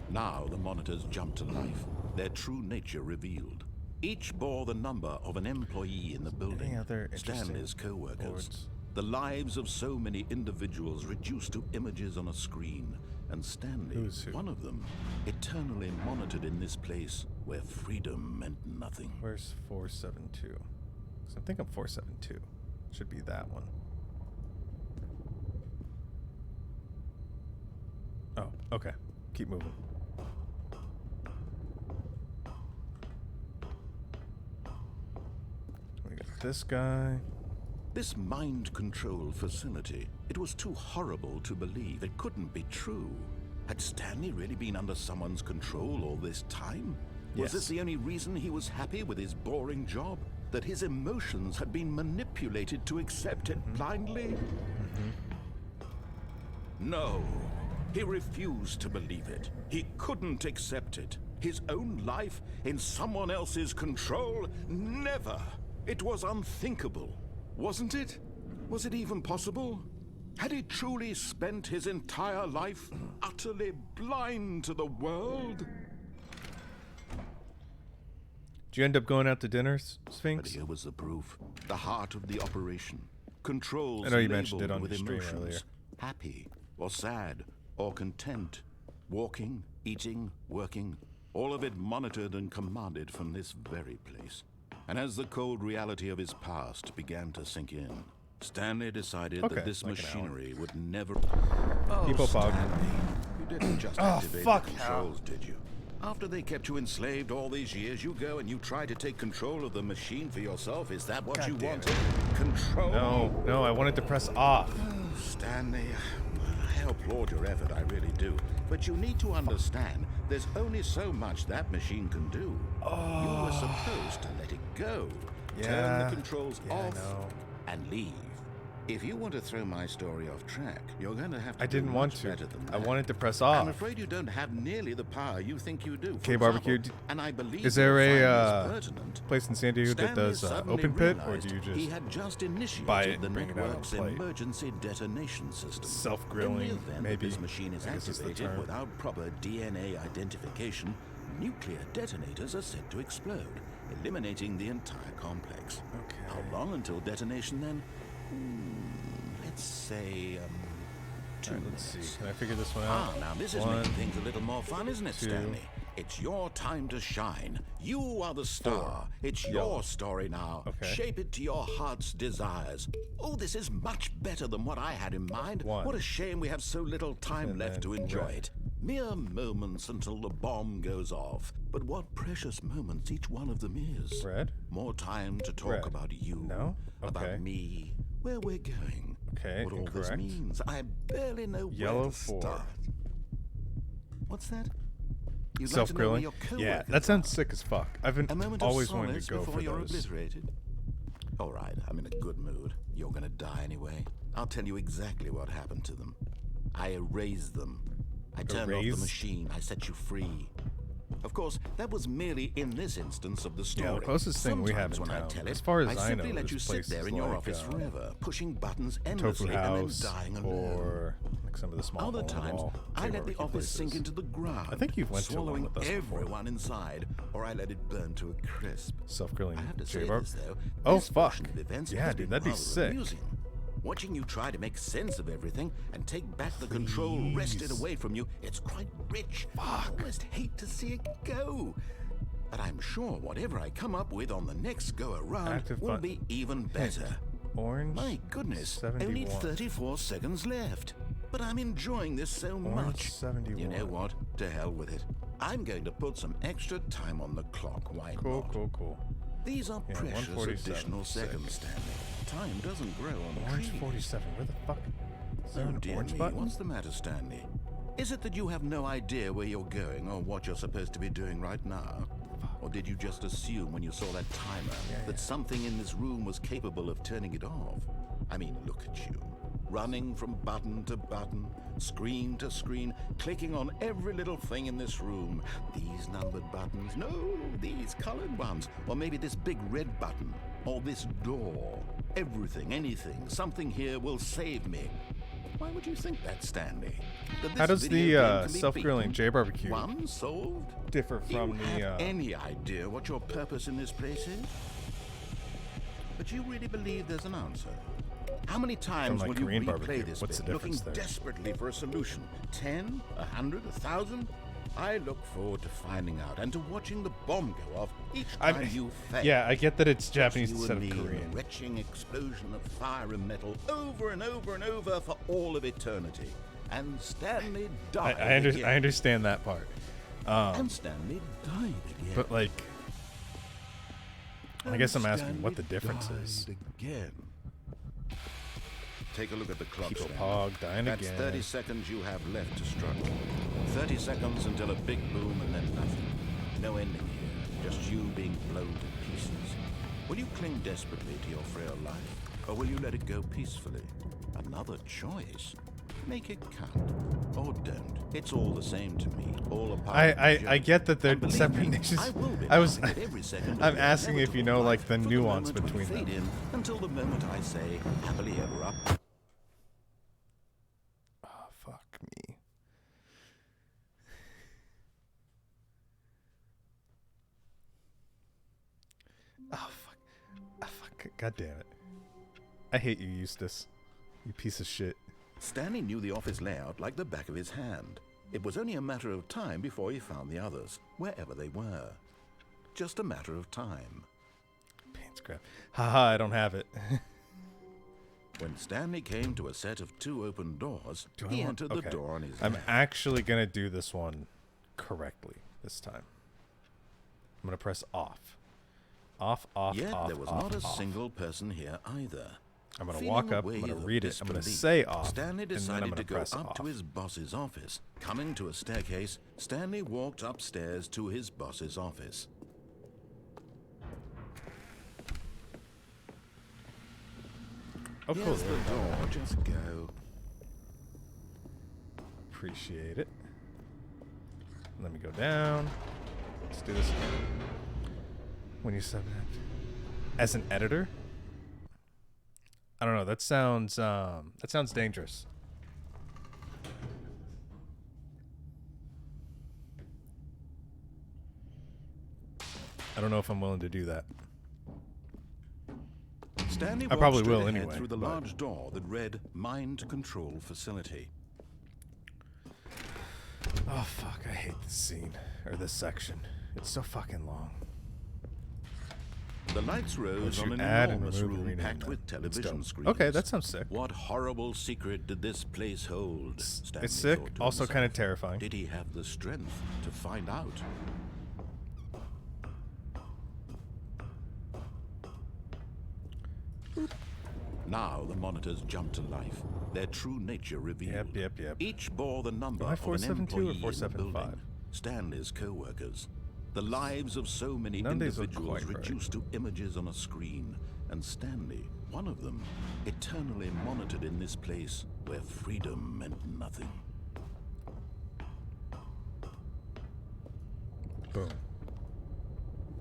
Now the monitors jumped to life, their true nature revealed. Each bore the number of an employee in the building, Any other interesting Stanley's co-workers. boards? The lives of so many individuals reduced to images on a screen, and Stanley, Who's who? one of them, eternally monitored in this place where freedom meant nothing. Where's 472? 'Cause I think I'm 472. Should be that one. Oh, okay. Keep moving. We got this guy. This mind control facility, it was too horrible to believe. It couldn't be true. Had Stanley really been under someone's control all this time? Was Yes. this the only reason he was happy with his boring job? That his emotions had been manipulated to accept it blindly? No. He refused to believe it. He couldn't accept it. His own life in someone else's control? Never. It was unthinkable. Wasn't it? Was it even possible? Had he truly spent his entire life utterly blind to the world? Did you end up going out to dinner, But Sphinx? here was the proof. The heart of the operation. Controls I know you mentioned it labeled on with your stream emotions. earlier. Happy or sad or content. Walking, eating, working. All of it monitored and commanded from this very place. And as the cold reality of his past began to sink in, Stanley decided Okay, that this like an hour. machinery would never... People bug. Stanley, you didn't just Oh, activate fuck. the controls, did you? After they kept you enslaved all these years, you go and you try to take control of the machine for yourself? Is that what God you damn wanted? Control? No, I wanted to press off. Oh, Stanley, I applaud your effort, I really do. But you need to understand, there's only so much that machine can do. You were supposed to let it go. Turn Yeah. the controls Yeah, I off know. and leave. If you want to throw my story off track, you're going to have to I didn't do want much to. better than I that. wanted to press I'm off. afraid you don't have nearly the power you think you do. Okay, For Barbecue, example, and I believe Is there you'll find a this pertinent. place in San Diego that Stanley does suddenly open pit, or realized do you he just had just initiated buy it the and bring it out on network's plate? emergency detonation system. In self-grilling? the event Maybe. this machine is I guess is the activated term. without proper DNA identification, nuclear detonators are set to explode, eliminating the entire complex. Okay. How long until detonation then? Let's say 2 Alright, let's minutes. see. Can I figure this one out? Now this is One, making things a little more fun, isn't it, two. Stanley? It's your time to shine. You are the star. It's Yellow. your story now. Okay. Shape it to your heart's desires. Oh, this is much better than what I had in mind. One. What a shame we have so little time And left then to enjoy red. it. Mere moments until the bomb goes off. But what precious moments each one of them is. Red? More time to talk Red. about you. No? Okay. About me. Where we're going. Okay, What all this incorrect. means. I barely know Yellow where to 4. start. What's that? You'd like to know where Self-grilling? your Yeah, coworkers that sounds are. sick as fuck. I've been A moment always of wanted solace to go before for you're those. obliterated. All right, I'm in a good mood. You're gonna die anyway. I'll tell you exactly what happened to them. I erased them. I turned off Erased? the machine. I set you free. Of course, that was merely in this instance of the story. Yeah, the closest thing we have Sometimes in when I town, tell it, as far as I simply know, let this you sit place there is in your like, office forever, pushing buttons Tofu endlessly and House then dying alone. or like some of the small Other times, I let the office sink into the ground. I think you've went to one swallowing with us before. everyone inside, or I let it burn to a crisp. Self-grilling I have to say J-Bar. this, though. Oh, this fuck. portion of events Yeah, has dude, been that'd be rather sick. amusing. Watching you try to make sense of everything and take back the control wrested Please. away from you, it's quite rich. I almost hate to see it go. But I'm sure whatever I come up with on the next go around Active will button. be even better. Orange. My goodness, only 71. 34 seconds left. But I'm enjoying this so Orange much. 71. You know what? To hell with it. I'm going to put some extra time on the clock. Why Cool, not? cool. These are Yeah, precious 147. additional Sick. seconds, Stanley. Time doesn't grow on Orange trees. 47. Where the fuck? Is there Oh an dear orange me, button? what's the matter, Stanley? Is it that you have no idea where you're going or what you're supposed to be doing right now? Or did you just assume when you saw that timer that something in this room was capable of turning it off? I mean, look at you. Running from button to button, screen to screen, clicking on every little thing in this room. These numbered buttons, no, these colored ones. Or maybe this big red button, or this door. Everything, anything, something here will save me. Why would you think that, Stanley? That How this does video game the can be self-grilling beaten? J-Barbecue One solved? differ Do from you the have any idea what your purpose in this place is? But you really believe there's an answer? How many times like will you Korean replay barbecue? this What's bit, the looking difference there? desperately for a solution? 10, 100, 1,000? I look forward to finding out and to watching the bomb go off each time you fail. Yeah, I get that it's Japanese You instead and of me in Korean. a retching explosion of fire and metal over and over and over for all of eternity. And Stanley died again. I understand that part. And Stanley died again. But like, I guess I'm And asking what the Stanley difference is. died again. Take a look at the clock, People Stanley. hog dying That's again. 30 seconds you have left to struggle. 30 seconds until a big boom and then nothing. No ending here, just you being blown to pieces. Will you cling desperately to your frail life, or will you let it go peacefully? Another choice. Make it count, or don't. It's all the same to me. All a part of the I journey. get that they're And believe separate me, niches. I will be I was laughing at every second of I'm your asking if you know inevitable like the life for nuance moment we between fade them. in until the moment I say happily ever after. Oh, fuck me. Oh fuck. Oh, fuck. God damn it. I hate you, Eustace. You piece of shit. Stanley knew the office layout like the back of his hand. It was only a matter of time before he found the others, wherever they were. Just a matter of time. Paint scrap. Haha, I don't have it. When Stanley came to a set of 2 open doors, he entered the door on his I'm left. actually going to do this one correctly this time. I'm going to press off. Off, Yet off, there was off, not a off. single person here either. I'm going to Feeling walk a up, I'm wave going to of read it, I'm going to disbelief, say off, Stanley and then I'm decided going to to go press up off. to his boss's office. Coming to a staircase, Stanley walked upstairs to his boss's office. Oh, cool. Here's the door, just go. Appreciate it. Let me go down. Let's do this again. When you sub it as an editor, I don't know. That sounds dangerous. I don't know if I'm willing to do that. Stanley I walked probably straight will ahead anyway, through the but- large door that read Mind Control Facility. Oh fuck! I hate this scene or this section. It's so fucking long. The lights rose on you an add and enormous remove and room rename packed them. with It's television dope. screens. Okay, that sounds sick. What horrible secret did this place hold? Stanley It's sick. thought to Also himself. kind of terrifying. Did he have the strength to find out? Now the monitors jumped to life, their true nature revealed. Yep. Each bore the number Am I of an 472 or employee in the 475? building, Stanley's co-workers. The lives of so many None of these look individuals quite right. reduced to images on a screen, and Stanley, one of them, eternally monitored in this place where freedom meant nothing. Boom.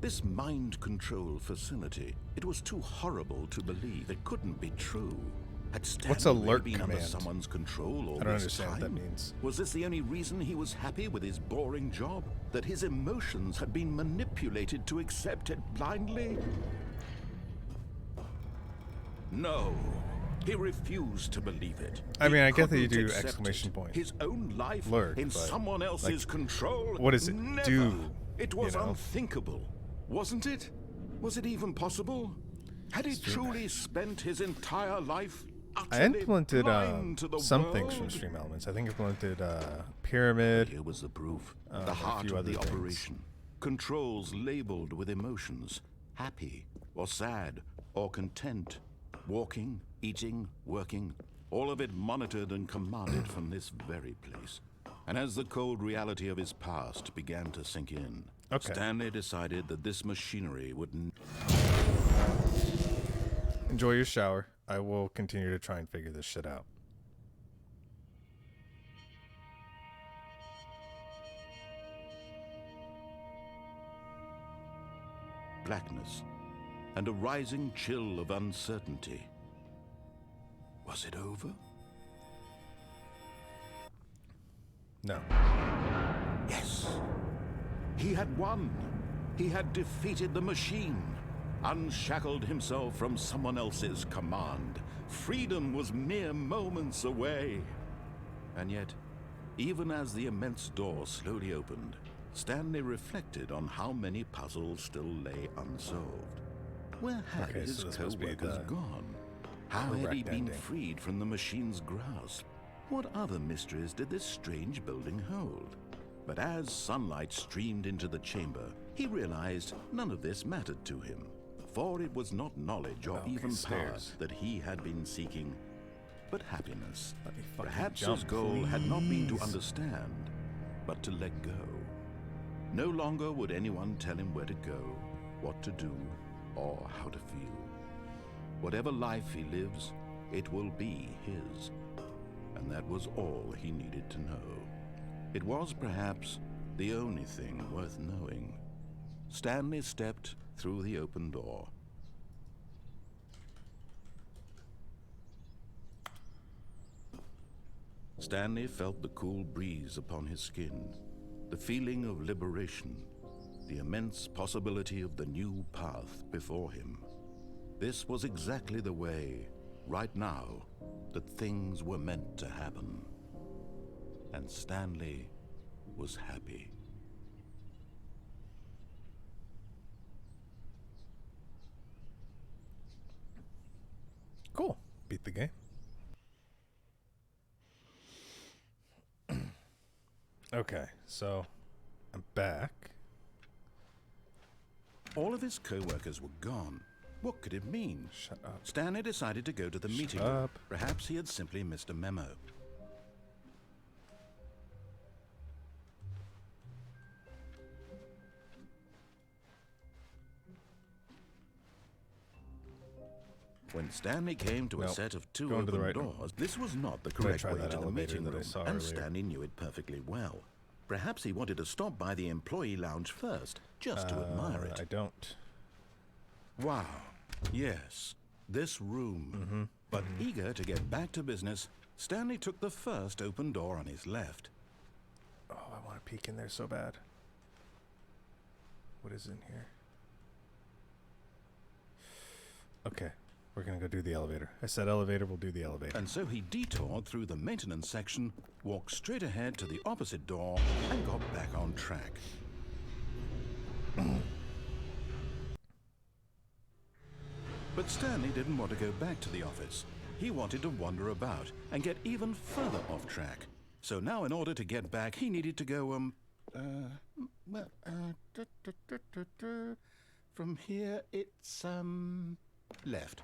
This mind control facility, it was too horrible to believe. It couldn't be true. Had Stanley What's alert been under command? someone's control all I don't this understand what that time? means. Was this the only reason he was happy with his boring job? That his emotions had been manipulated to accept it blindly? No. He refused to believe it. I mean, I get that you couldn't do accept exclamation it. point. His own life Lurk, in but, someone else's like, control. what does it Never. do, It was you know? unthinkable, wasn't it? Was it even possible? Had he truly spent his entire life I utterly implemented blind to the some things from world? Stream Elements. I think I implemented Pyramid. Here was the proof, and the a heart few of the other things. operation. Controls labeled with emotions, happy or sad or content, walking, eating, working, all of it monitored and commanded from this very place. And as the cold reality of his past began to sink in, Okay. Stanley decided that this machinery would Enjoy your shower. I will continue to try and figure this shit out. blackness and a rising chill of uncertainty. Was it over? No. Yes. He had won. He had defeated the machine, unshackled himself from someone else's command. Freedom was mere moments away. And yet, even as the immense door slowly opened, Stanley reflected on how many puzzles still lay unsolved. Where had Okay, his so this must be co-workers the gone? How had he correct been ending. freed from the machine's grasp? What other mysteries did this strange building hold? But as sunlight streamed into the chamber, he realized none of this mattered to him, for it was not knowledge or Okay, even power stairs. that he had been seeking, but happiness. Let me fucking Perhaps jump, his goal had not been to please. understand, but to let go. No longer would anyone tell him where to go, what to do, or how to feel. Whatever life he lives, it will be his. And that was all he needed to know. It was perhaps the only thing worth knowing. Stanley stepped through the open door. Stanley felt the cool breeze upon his skin, the feeling of liberation, the immense possibility of the new path before him. This was exactly the way, right now, that things were meant to happen. And Stanley was happy. Cool. Beat the game. Okay, so I'm back. All of his co-workers were gone. What could it mean? Shut up. Stanley decided to go to the meeting room. up. Perhaps he had simply missed a memo. When Stanley came to a Nope. set of two Going to the open right. doors, this was not the I'm gonna correct try way that to the elevator meeting that I room, saw and earlier. Stanley knew it perfectly well. Perhaps he wanted to stop by the employee lounge first, just to admire it. I don't. Wow. Yes, this room. But eager to get back to business, Stanley took the first open door on his left. Oh, I want to peek in there so bad. What is in here? Okay, we're gonna go do the elevator. I said elevator, we'll do the elevator. And so he detoured through the maintenance section, walked straight ahead to the opposite door, and got back on track. But Stanley didn't want to go back to the office. He wanted to wander about and get even further off track. So now in order to get back, he needed to go, from here it's, left.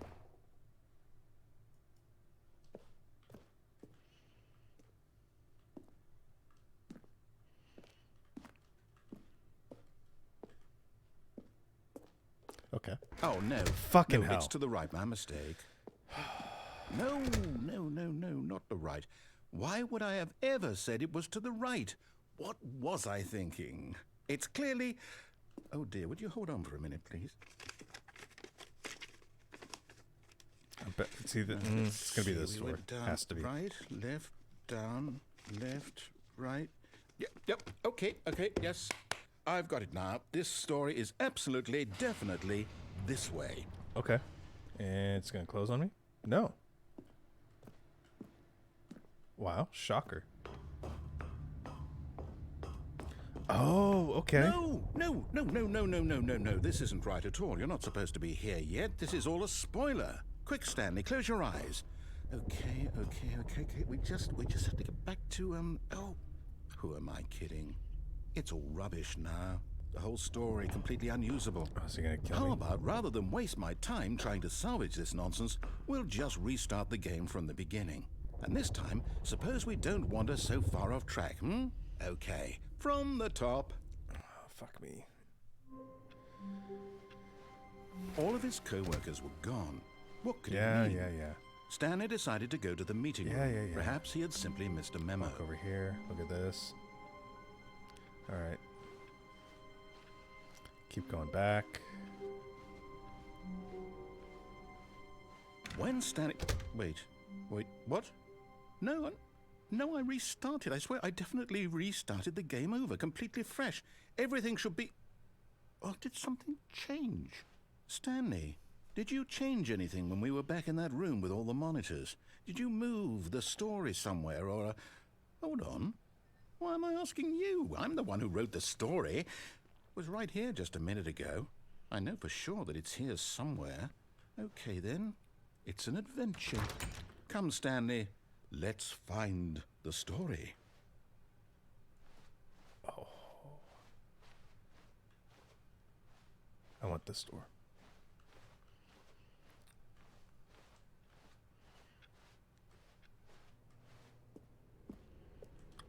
Okay. Oh, no. Fucking no, hell. It's to the right. My mistake. No, not the right. Why would I have ever said it was to the right? What was I thinking? It's clearly... Oh, dear. Would you hold on for a minute, please? I bet it's either. It's gonna be this We door. went down, Has to be. Right, left, down, left, right. Yep. Okay, yes. I've got it now. This story is absolutely, definitely this way. Okay. And it's gonna close on me? No. Wow, shocker. Oh, okay. No. This isn't right at all. You're not supposed to be here yet. This is all a spoiler. Quick, Stanley, close your eyes. Okay. We just have to get back to, oh, who am I kidding? It's all rubbish now. The whole story completely unusable. Oh, is he gonna kill How me? about, rather than waste my time trying to salvage this nonsense, we'll just restart the game from the beginning. And this time, suppose we don't wander so far off track, Okay, from the top. Oh, fuck me. All of his co-workers were gone. What could it Yeah. mean? Stanley decided to go to the meeting room. Yeah. Perhaps he had simply missed a memo. Look over here. Look at this. All right. Keep going back. When Stanley... Wait, what? No, I restarted. I swear, I definitely restarted the game over, completely fresh. Everything should be... Oh, did something change? Stanley, did you change anything when we were back in that room with all the monitors? Did you move the story somewhere, or... Hold on. Why am I asking you? I'm the one who wrote the story. It was right here just a minute ago. I know for sure that it's here somewhere. Okay, then. It's an adventure. Come, Stanley. Let's find the story. Oh. I want this door.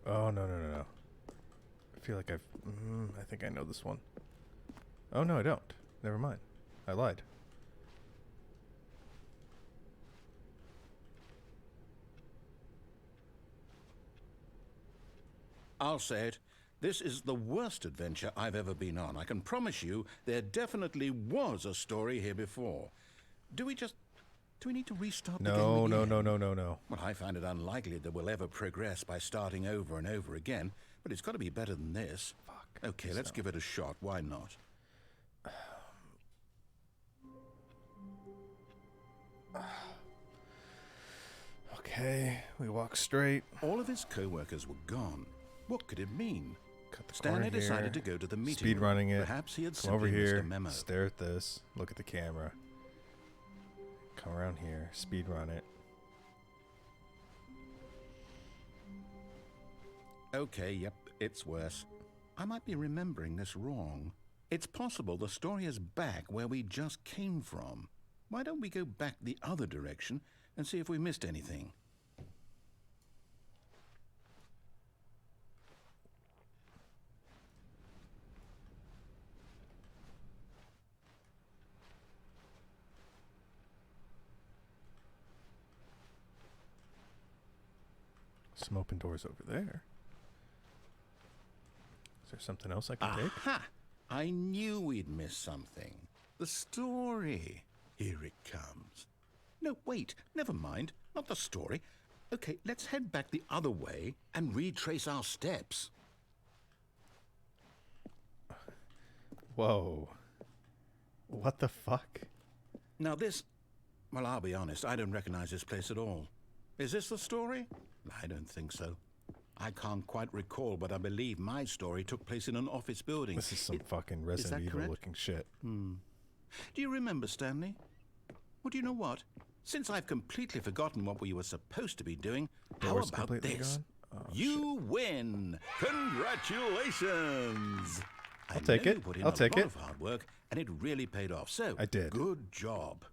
Oh, no. I feel like I think I know this one. Oh, no, I don't. Never mind. I lied. I'll say it. This is the worst adventure I've ever been on. I can promise you there definitely was a story here before. Do we need to restart the game No. again? Well, I find it unlikely that we'll ever progress by starting over and over again, but it's got to be better than this. Fuck. Okay, let's give it a shot. Why not? Okay, we walk straight. All of his co-workers were gone. What could it mean? Cut the Stanley corner decided to here. go to the meeting Speed room. running it. Perhaps he had Come over simply missed here. a memo. Stare at this. Look at the camera. Come around here. Speed run it. Okay, yep, it's worse. I might be remembering this wrong. It's possible the story is back where we just came from. Why don't we go back the other direction and see if we missed anything? Some open doors over there. Is there something else I can take? Aha! I knew we'd miss something. The story. Here it comes. No, wait, never mind. Not the story. Okay, let's head back the other way and retrace our steps. Whoa. What the fuck? Now this... Well, I'll be honest, I don't recognize this place at all. Is this the story? I don't think so. I can't quite recall, but I believe my story took place in an office building. This is some fucking Resident Evil looking shit. Do you remember, Stanley? Well, do you know what? Since I've completely forgotten what we were supposed to be doing, Doors how about completely this? gone? Oh, You win! Congratulations! I'll take it. You put in I'll a take lot it. of hard work, and it really paid off. So I did. Good job.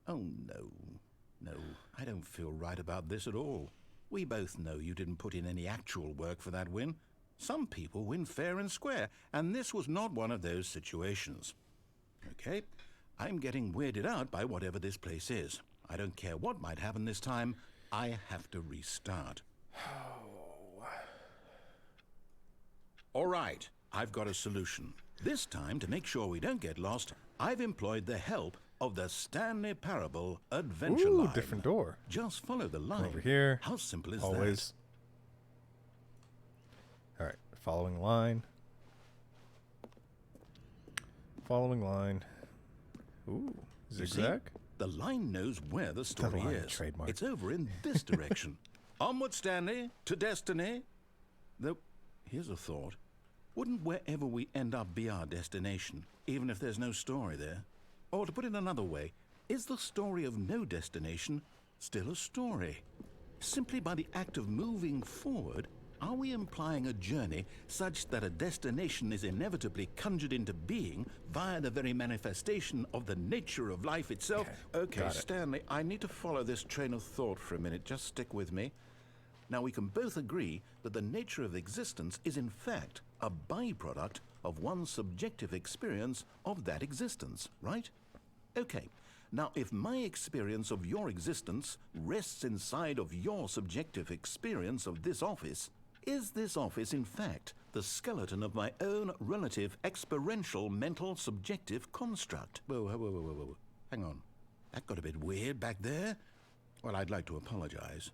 Oh no, no, I don't feel right about this at all. We both know you didn't put in any actual work for that win. Some people win fair and square, and this was not one of those situations. Okay, I'm getting weirded out by whatever this place is. I don't care what might happen this time. I have to restart. All right, I've got a solution. This time, to make sure we don't get lost, I've employed the help of the Stanley Parable Adventure Ooh, Line. different door. Just follow the line. Over here. How simple is that? Always. All right, following line. Following line. Ooh, You see, zigzag. the line knows where the story line is. trademark. It's over in this direction. Onward, Stanley, to destiny. Though, here's a thought. Wouldn't wherever we end up be our destination, even if there's no story there? Or to put it another way, is the story of no destination still a story? Simply by the act of moving forward, are we implying a journey such that a destination is inevitably conjured into being via the very manifestation of the nature of life itself? Okay, got it. Stanley, I need to follow this train of thought for a minute. Just stick with me. Now, we can both agree that the nature of existence is in fact a byproduct of one's subjective experience of that existence, right? Okay, now if my experience of your existence rests inside of your subjective experience of this office, is this office in fact the skeleton of my own relative experiential mental subjective construct? Whoa. Hang on. That got a bit weird back there. Well, I'd like to apologize.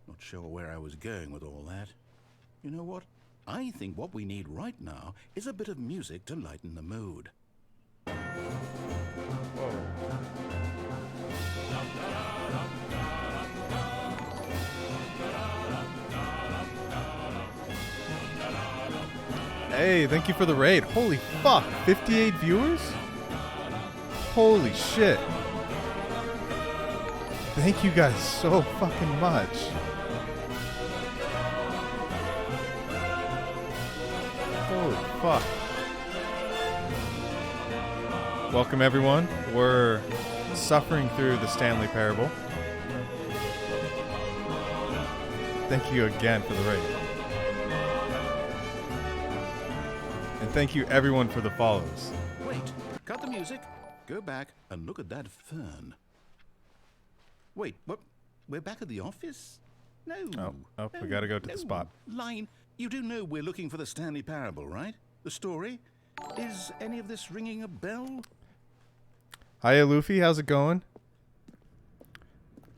Not sure where I was going with all that. You know what? I think what we need right now is a bit of music to lighten the mood. Hey, thank you for the raid. Holy fuck, 58 viewers? Holy shit. Thank you guys so fucking much. Holy fuck. Welcome everyone. We're suffering through the Stanley Parable. Thank you again for the raid. And thank you everyone for the follows. Wait, cut the music. Go back and look at that fern. Wait, what? We're back at the office? No. Oh, we gotta go to the spot. Line, you do know we're looking for the Stanley Parable, right? The story? Is any of this ringing a bell? Hiya Luffy, how's it going?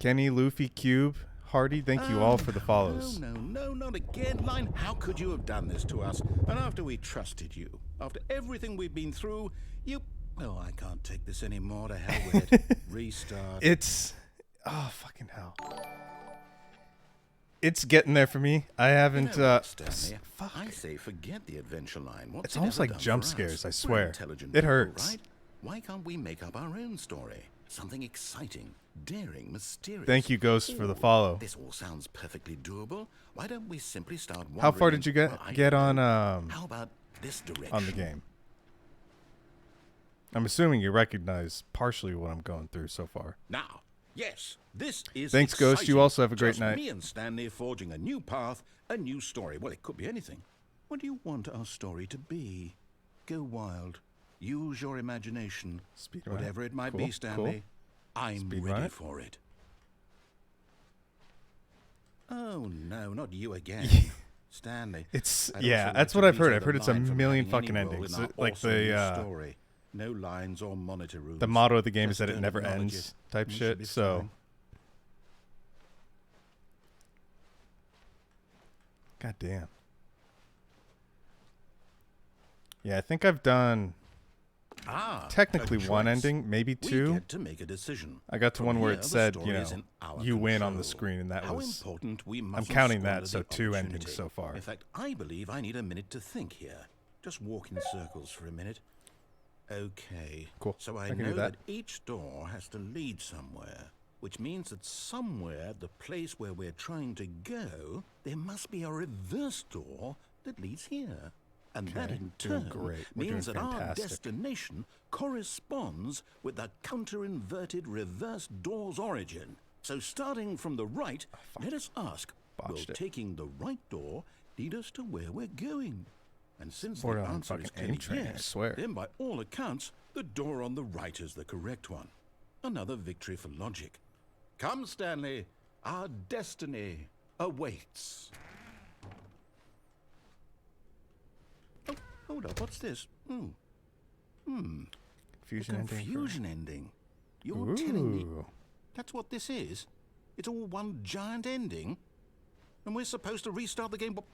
Kenny, Luffy, Cube, Hardy, thank you all for the follows. No, not again. Line, how could you have done this to us? And after we trusted you, after everything we've been through, you... Oh, I can't take this anymore. To hell with it. Restart. It's... Oh, fucking hell. it's getting there for me. I haven't. Stanley, I say forget the adventure line. What's It's it almost ever like done jump for us? scares, I We're swear. intelligent It people, hurts. right? Why can't we make up our own story? Something exciting, daring, mysterious. Thank you, Ghost, for the follow. This all sounds perfectly doable. Why don't we simply start wandering? How far did you get on How about this direction? on the game? I'm assuming you recognize partially what I'm going through so far. Now, yes, this is Thanks, Ghost. You exciting. also have a great Just night. Me and Stanley forging a new path, a new story. Well, it could be anything. What do you want our story to be? Go wild. Use your imagination. Speed run it. Whatever it might Cool, be, Stanley. cool. I'm Speed run ready it. for it. Oh no, not you again. I'd Stanley. also I'd like that's to what I've heard. veto I've heard the it's a line from million having any fucking role endings. in our Like awesome the new story. No lines or monitor rooms. the motto of the game is Just that it don't never acknowledge ends it. type You should shit. be So fine. God damn. Yeah, I think I've done technically a one choice. ending, maybe We two. get to make a decision. I got to From one where here, it the said, story you is know, in our you win on the control. screen, and that How was. important we I'm mustn't counting that, squander so the 2 endings opportunity. so far. In fact, I believe I need a minute to think here. Just walk in circles for a minute. Okay. Cool. So I I can do know that. that each door has to lead somewhere, which means that somewhere, the place where we're trying to go, there must be a reverse door that leads here. And that Okay, in doing turn great. We're means doing that our fantastic. destination corresponds with the counter-inverted reverse door's origin. So starting from the right, let us ask, will Botched it. taking the right door lead us to where we're going? And since the Borderline answer is fucking clearly aim training, I yes, swear. then by all accounts, the door on the right is the correct one. Another victory for logic. Come, Stanley, our destiny awaits. Oh, hold up, what's this? Confusion ending. for- Confusion ending. You're telling me Ooh. that's what this is? It's all one giant ending? And we're supposed to restart the game, what,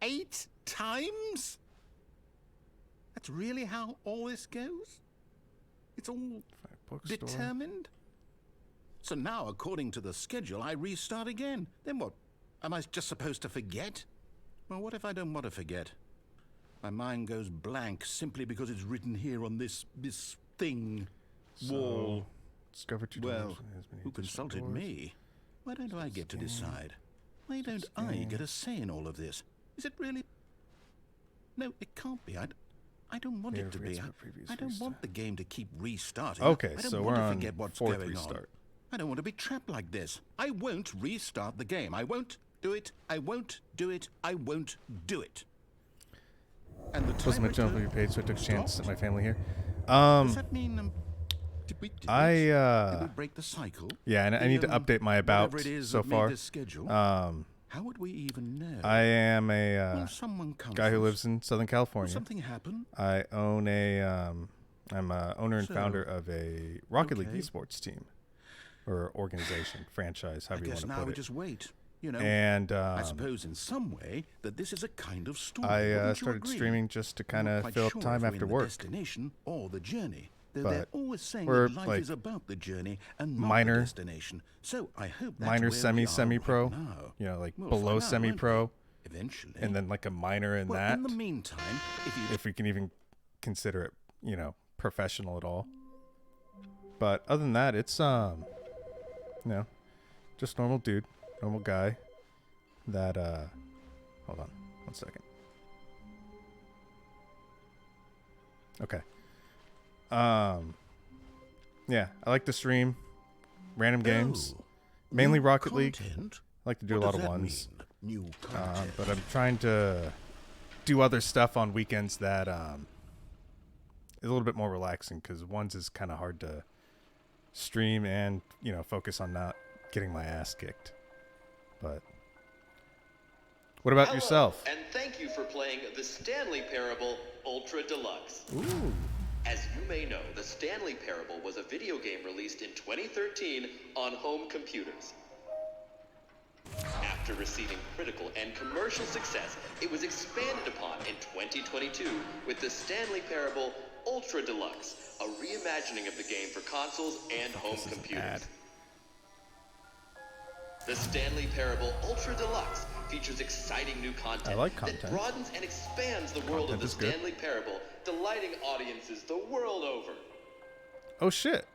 eight times? That's really how all this goes? It's all Bookstore. determined? So now, according to the schedule, I restart again. Then what? Am I just supposed to forget? Well, what if I don't want to forget? My mind goes blank simply because it's written here on this thing. Wall. Discover 2 Well, doors. Has many who additional consulted doors. me? Why don't I get to decide? Why don't I get a say in all of this? Is it really? No, it can't be. I don't want Yeah, it to forgets be. about previous I don't restart. want the game to keep restarting. Okay, I don't so want we're to on forget what's 4th going restart. on. I don't want to be trapped like this. I won't restart the game. I won't do it. I won't do it. I won't do it. And the Supposed to timer mention on turned- your page, so I took a chance stopped. at my family here. Does that mean did we did we break the cycle? Yeah, and I The, need to update my about whatever it is so that made far. this schedule? How would we even know? I am a Will someone come guy who for us? lives in Southern Will California. something happen? I own a I'm a owner and So, founder of a Rocket League okay. esports team or organization, franchise, I however you guess want now to we put it. just wait. You know, And I suppose in some way that this is a kind of story. I wouldn't you started agree? streaming just to I'm kind not of quite fill up sure time if we're after in the work. destination or the journey. Though But they're always saying we're, that life like, is about the journey and not minor- the destination. So I hope that's Minor, where we are semi-pro, right now. you know, like We'll below find out, won't we? semi-pro, Eventually. and then like a minor in well, that, in the meantime, if we can even consider it, you know, professional at all. But other than that, it's you know, just normal dude, normal guy that hold on 1 second. Okay. Yeah, I like to stream random games, mainly new Rocket League. content? I like to do What a lot does of that ones. mean, new content. But I'm trying to do other stuff on weekends that is a little bit more relaxing, because ones is kind of hard to stream and, you know, focus on not getting my ass kicked. But what about Hello, yourself? And thank you for playing the Stanley Parable Ultra Deluxe. Ooh. As you may know, the Stanley Parable was a video game released in 2013 on home computers. After receiving critical and commercial success, it was expanded upon in 2022 with the Stanley Parable Ultra Deluxe, a reimagining of the game for consoles and home This is an computers. ad. The Stanley Parable Ultra Deluxe features exciting new content, I like content. that broadens and expands the world of Content the is good. Stanley Parable, delighting audiences the world over. Oh shit.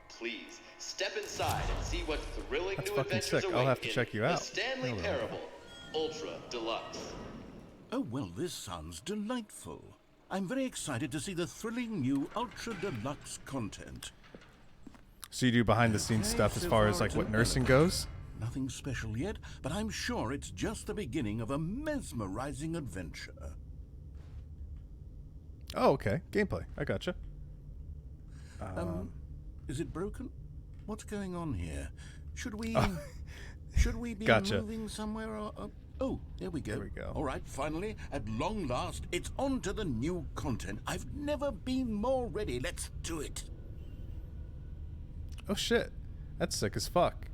Please step inside and see what thrilling That's new fucking adventures sick. await I'll have to in check you the out. Stanley Hello. Parable Ultra Deluxe. Oh, well, this sounds delightful. I'm very excited to see the thrilling new Ultra Deluxe content. So you do behind the scenes Okay, stuff as so far far as like it's what an nursing elevator. goes? Nothing special yet, but I'm sure it's just the beginning of a mesmerizing adventure. Oh, okay. Gameplay. I gotcha. Is it broken? What's going on here? Should we... Oh. Should we be Gotcha. moving somewhere or... oh, there we go. There we go. All right, finally, at long last, it's on to the new content. I've never been more ready. Let's do it. Oh shit. That's sick as fuck.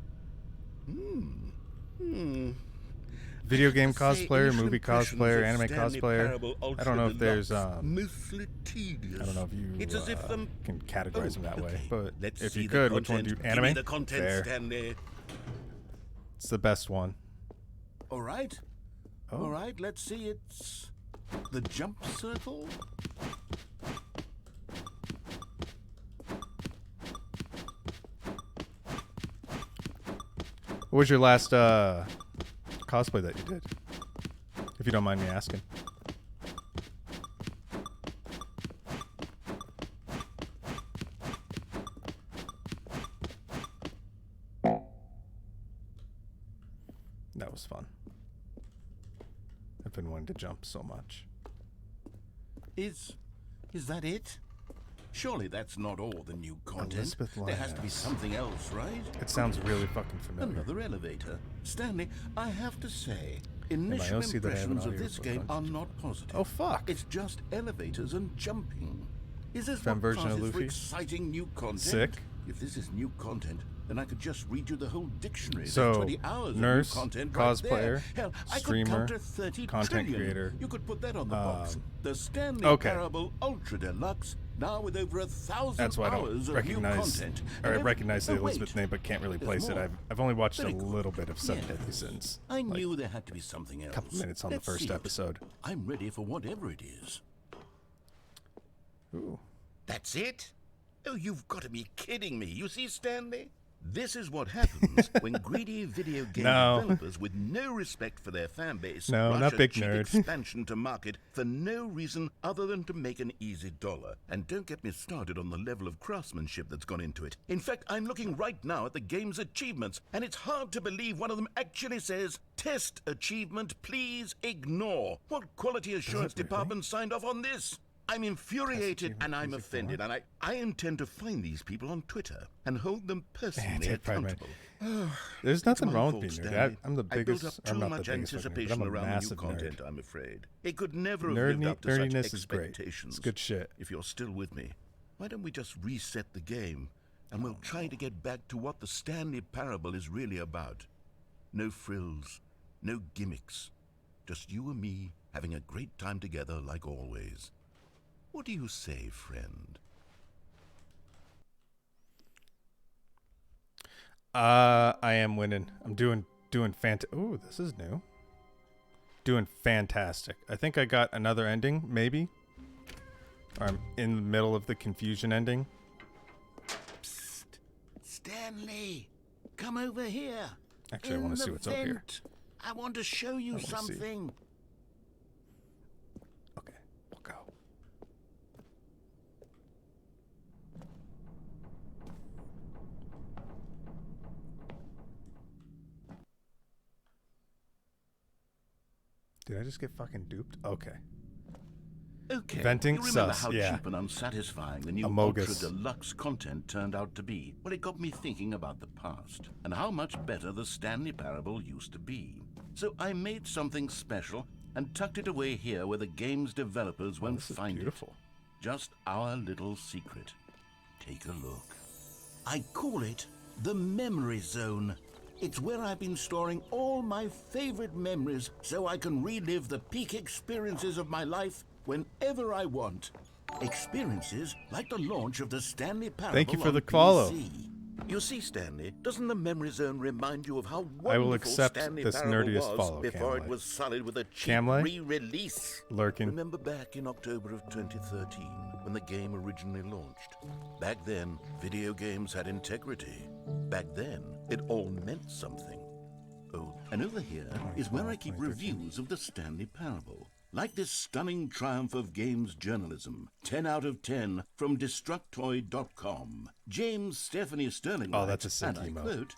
Video game cosplayer, movie cosplayer, anime cosplayer. I don't know if there's mostly tedious. I don't know if you It's as if them... can categorize them that way, okay. but Let's if see you the could, which one content. do Give me anime? the content, Fair. Stanley. It's the best one. All right. Oh. All right, let's see. It's the jump circle. What was your last cosplay that you did? If you don't mind me asking. That was fun. I've been wanting to jump so much. Is that it? Surely that's not all the new content. Elizabeth There has to be Lyons. something else, right? It sounds really fucking familiar. Another elevator. Stanley, I have to say, I initial also that I have an impressions of audio this book game on. are not positive. Oh fuck! It's just elevators and jumping. Is this Femme what version of passes for Luffy? exciting new content? Sick. If this is new content, then I could just read you the whole dictionary. There's So, 20 hours nurse, of new content cosplayer, right there. Hell, I streamer, could counter 30 content trillion. creator, You could put that on the box. The Stanley okay. Parable Ultra Deluxe, now with over 1,000 That's why I hours don't of new recognize. content. Or I And recognize the oh, wait. Elizabeth name, but can't really There's place it. more. I've only watched Very a cool. little bit of Seven Yeah. Deadly Sins. I like, knew there had to be something else. a couple minutes on Let's the first see it. episode. I'm ready for whatever it is. Ooh. That's it? Oh, you've got to be kidding me. You see, Stanley? This is what happens when greedy video game No. developers with no respect for their fan base No, rush not a big cheap nerd. expansion to market for no reason other than to make an easy dollar. And don't get me started on the level of craftsmanship that's gone into it. In fact, I'm looking right now at the game's achievements, and it's hard to believe one of them actually says, "Test achievement, please ignore." What quality assurance really? department signed off on this? I'm infuriated and I'm offended, and I intend to find these people on Twitter and hold them personally Take pride, man. accountable. There's nothing My wrong fault, with being nerd. Stanley. I'm the I built biggest. up I'm too not the much biggest fucking nerd, but anticipation I'm a around the new massive content, nerd. I'm afraid. It could never have lived up to such Nerdiness is great. expectations. It's good shit. If you're still with me, why don't we just reset the game, and we'll try to get back to what the Stanley Parable is really about. No frills, no gimmicks. Just you and me having a great time together like always. What do you say, friend? I am winning. I'm doing Ooh, this is new. Doing fantastic. I think I got another ending, maybe. Or I'm in the middle of the confusion ending. Psst. Stanley, come over here. Actually, I want to see what's over here. vent. I want to show you wanna see. something. Okay, we'll go. Did I just get fucking duped? Okay. Okay. Venting you remember sus, how yeah. cheap and unsatisfying the new Amogus. Ultra Deluxe content turned out to be? Well, it got me thinking about the past and how much better the Stanley Parable used to be. So I made something special and tucked it away here where the game's developers won't This is find beautiful. it. Just our little secret. Take a look. I call it the Memory Zone. It's where I've been storing all my favorite memories so I can relive the peak experiences of my life whenever I want. Experiences like the launch of the Stanley Parable Thank you for on the follow. PC. You see, Stanley, doesn't the memory zone remind you of how wonderful I will accept Stanley this Parable nerdiest was follow, before Camley. it was sullied with a cheap Camley? re-release? Lurking. Remember back in October of 2013, when the game originally launched? Back then, video games had integrity. Back then, it all meant something. Oh, and over here is where I keep reviews of the Stanley Parable. Like this stunning triumph of games journalism. 10 out of 10 from Destructoid.com. James Stephanie Sterling Oh, writes, that's a sick and I emo. quote,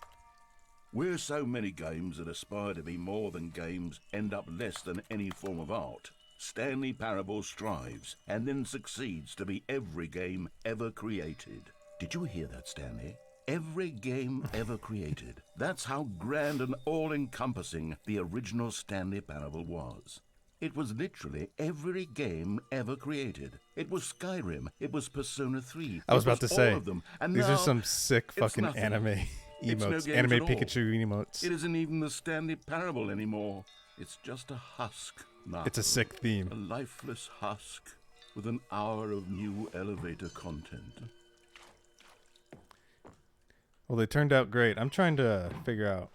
"Where so many games that aspire to be more than games end up less than any form of art, Stanley Parable strives and then succeeds to be every game ever created." Did you hear that, Stanley? Every game ever created. That's how grand and all-encompassing the original Stanley Parable was. It was literally every game ever created. It was Skyrim. It was Persona 3. I was about to say, all of them. And these now, are some sick it's fucking nothing. anime It's no emotes. games Anime at all. Pikachu emotes. It isn't even the Stanley Parable anymore. It's just a husk now. It's a sick A theme. lifeless husk with an hour of new elevator content. Well, they turned out great. I'm trying to figure out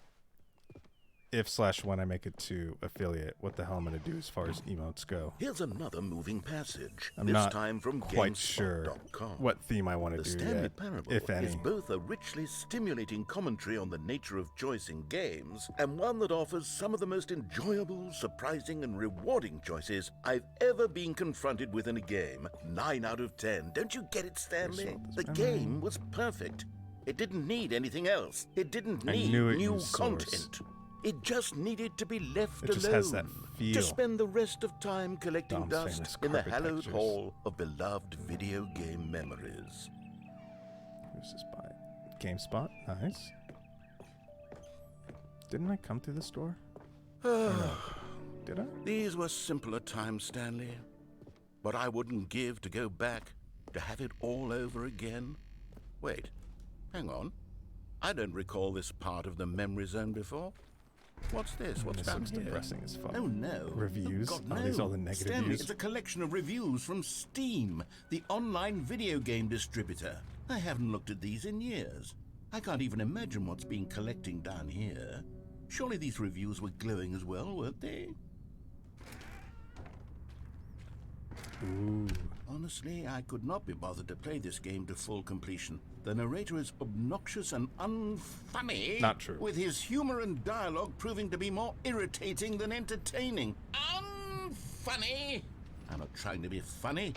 if/when I make it to affiliate, what the hell I'm going to do as far as emotes go. Here's another moving passage. I'm this not time from quite sure GameSpot.com. what theme I want to The do Stanley yet, Parable if any. is both a richly stimulating commentary on the nature of choice in games and one that offers some of the most enjoyable, surprising, and rewarding choices I've ever been confronted with in a game. 9 out of 10. Don't you get it, Stanley? Result is The memory. game was perfect. It didn't need anything else. It didn't I need knew it new used Source. content. It just needed to be left It alone. just has that feel. To spend the rest of time collecting Dom's dust famous in the carpet hallowed textures. hall of beloved video game memories. Who's this by? GameSpot? Nice. Didn't I come through the store? Or no? Did I? These were simpler times, Stanley. But I wouldn't give to go back, to have it all over again. Wait, hang on. I don't recall this part of the memory zone before. What's this? What's This down looks here? depressing as fuck. Oh no. Reviews? Oh, God, Are no. these all the negative Stanley, views? it's a collection of reviews from Steam, the online video game distributor. I haven't looked at these in years. I can't even imagine what's been collecting down here. Surely these reviews were glowing as well, weren't they? Ooh. Honestly, I could not be bothered to play this game to full completion. The narrator is obnoxious and unfunny. Not true. With his humor and dialogue proving to be more irritating than entertaining. Unfunny! I'm not trying to be funny.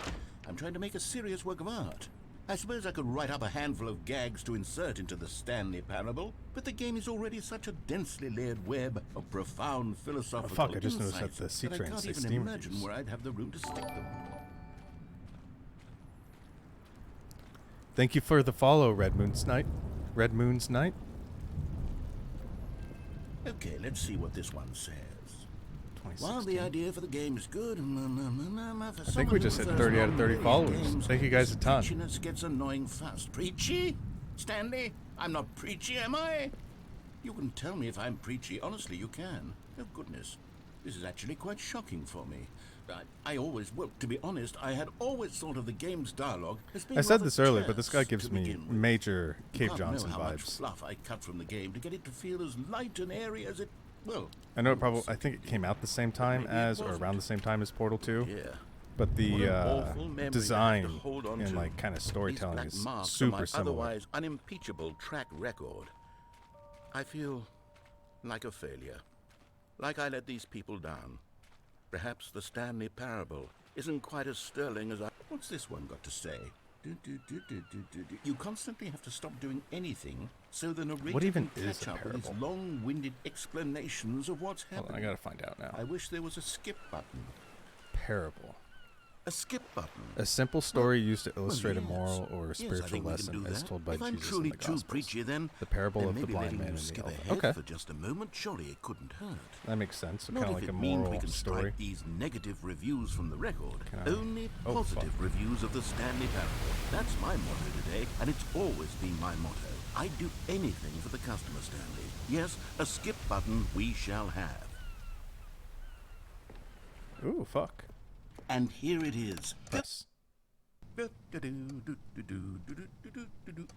I'm trying to make a serious work of art. I suppose I could write up a handful of gags to insert into the Stanley Parable, but the game is already such a densely layered web of profound philosophical fuck, I just noticed that the insights C-Train I can't say even Steam imagine reviews. where I'd have the room to stick them. Thank you for the follow, Red Moon's Night. Red Moon's Night. Okay, let's see what this one says. While 2016. the idea for the game is good, I think we just hit 30 out of 30 followers. Thank you guys a ton. Preachiness gets annoying fast. Preachy? Stanley? I'm not preachy, am I? You can tell me if I'm preachy. Honestly, you can. Oh, goodness. This is actually quite shocking for me. I always, well, to be honest, I had always thought of the game's dialogue as being I said rather this earlier, but this guy terse gives to me begin with. major You Cave can't Johnson know how much vibes. fluff I cut from the game to get it to feel as light and airy as it, well... I know it probably. I think it came out the same time maybe it as, or wasn't. around the same time as Portal 2. Yeah. But What the an awful memory to have to design hold on and to. like kind of These storytelling black is marks are super my similar. otherwise unimpeachable track record. I feel like a failure. Like I let these people down. Perhaps the Stanley Parable isn't quite as sterling as I... What's this one got to say? You constantly have to stop doing anything so the narrator What even can is catch a up with his parable? long-winded explanations of what's Hold on, I happening. gotta find out now. I wish there was a skip button. Parable. A skip button. A simple story used to illustrate a yes. moral or a Yes, I spiritual think we can lesson do as that. told by if I'm Jesus truly in the too Gospels. preachy, then The parable then of the maybe blind letting man you and the skip elephant. ahead Okay, for just a moment, surely it couldn't hurt. that makes sense. So Not kind of if like a it means we moral can story. strike these negative reviews from the record. Can I- Only Oh, positive fuck. reviews of the Stanley Parable. That's my motto today, and it's always been my motto. I'd do anything for the customer, Stanley. Yes, a skip button we shall have. Ooh, fuck. And here it is. Press.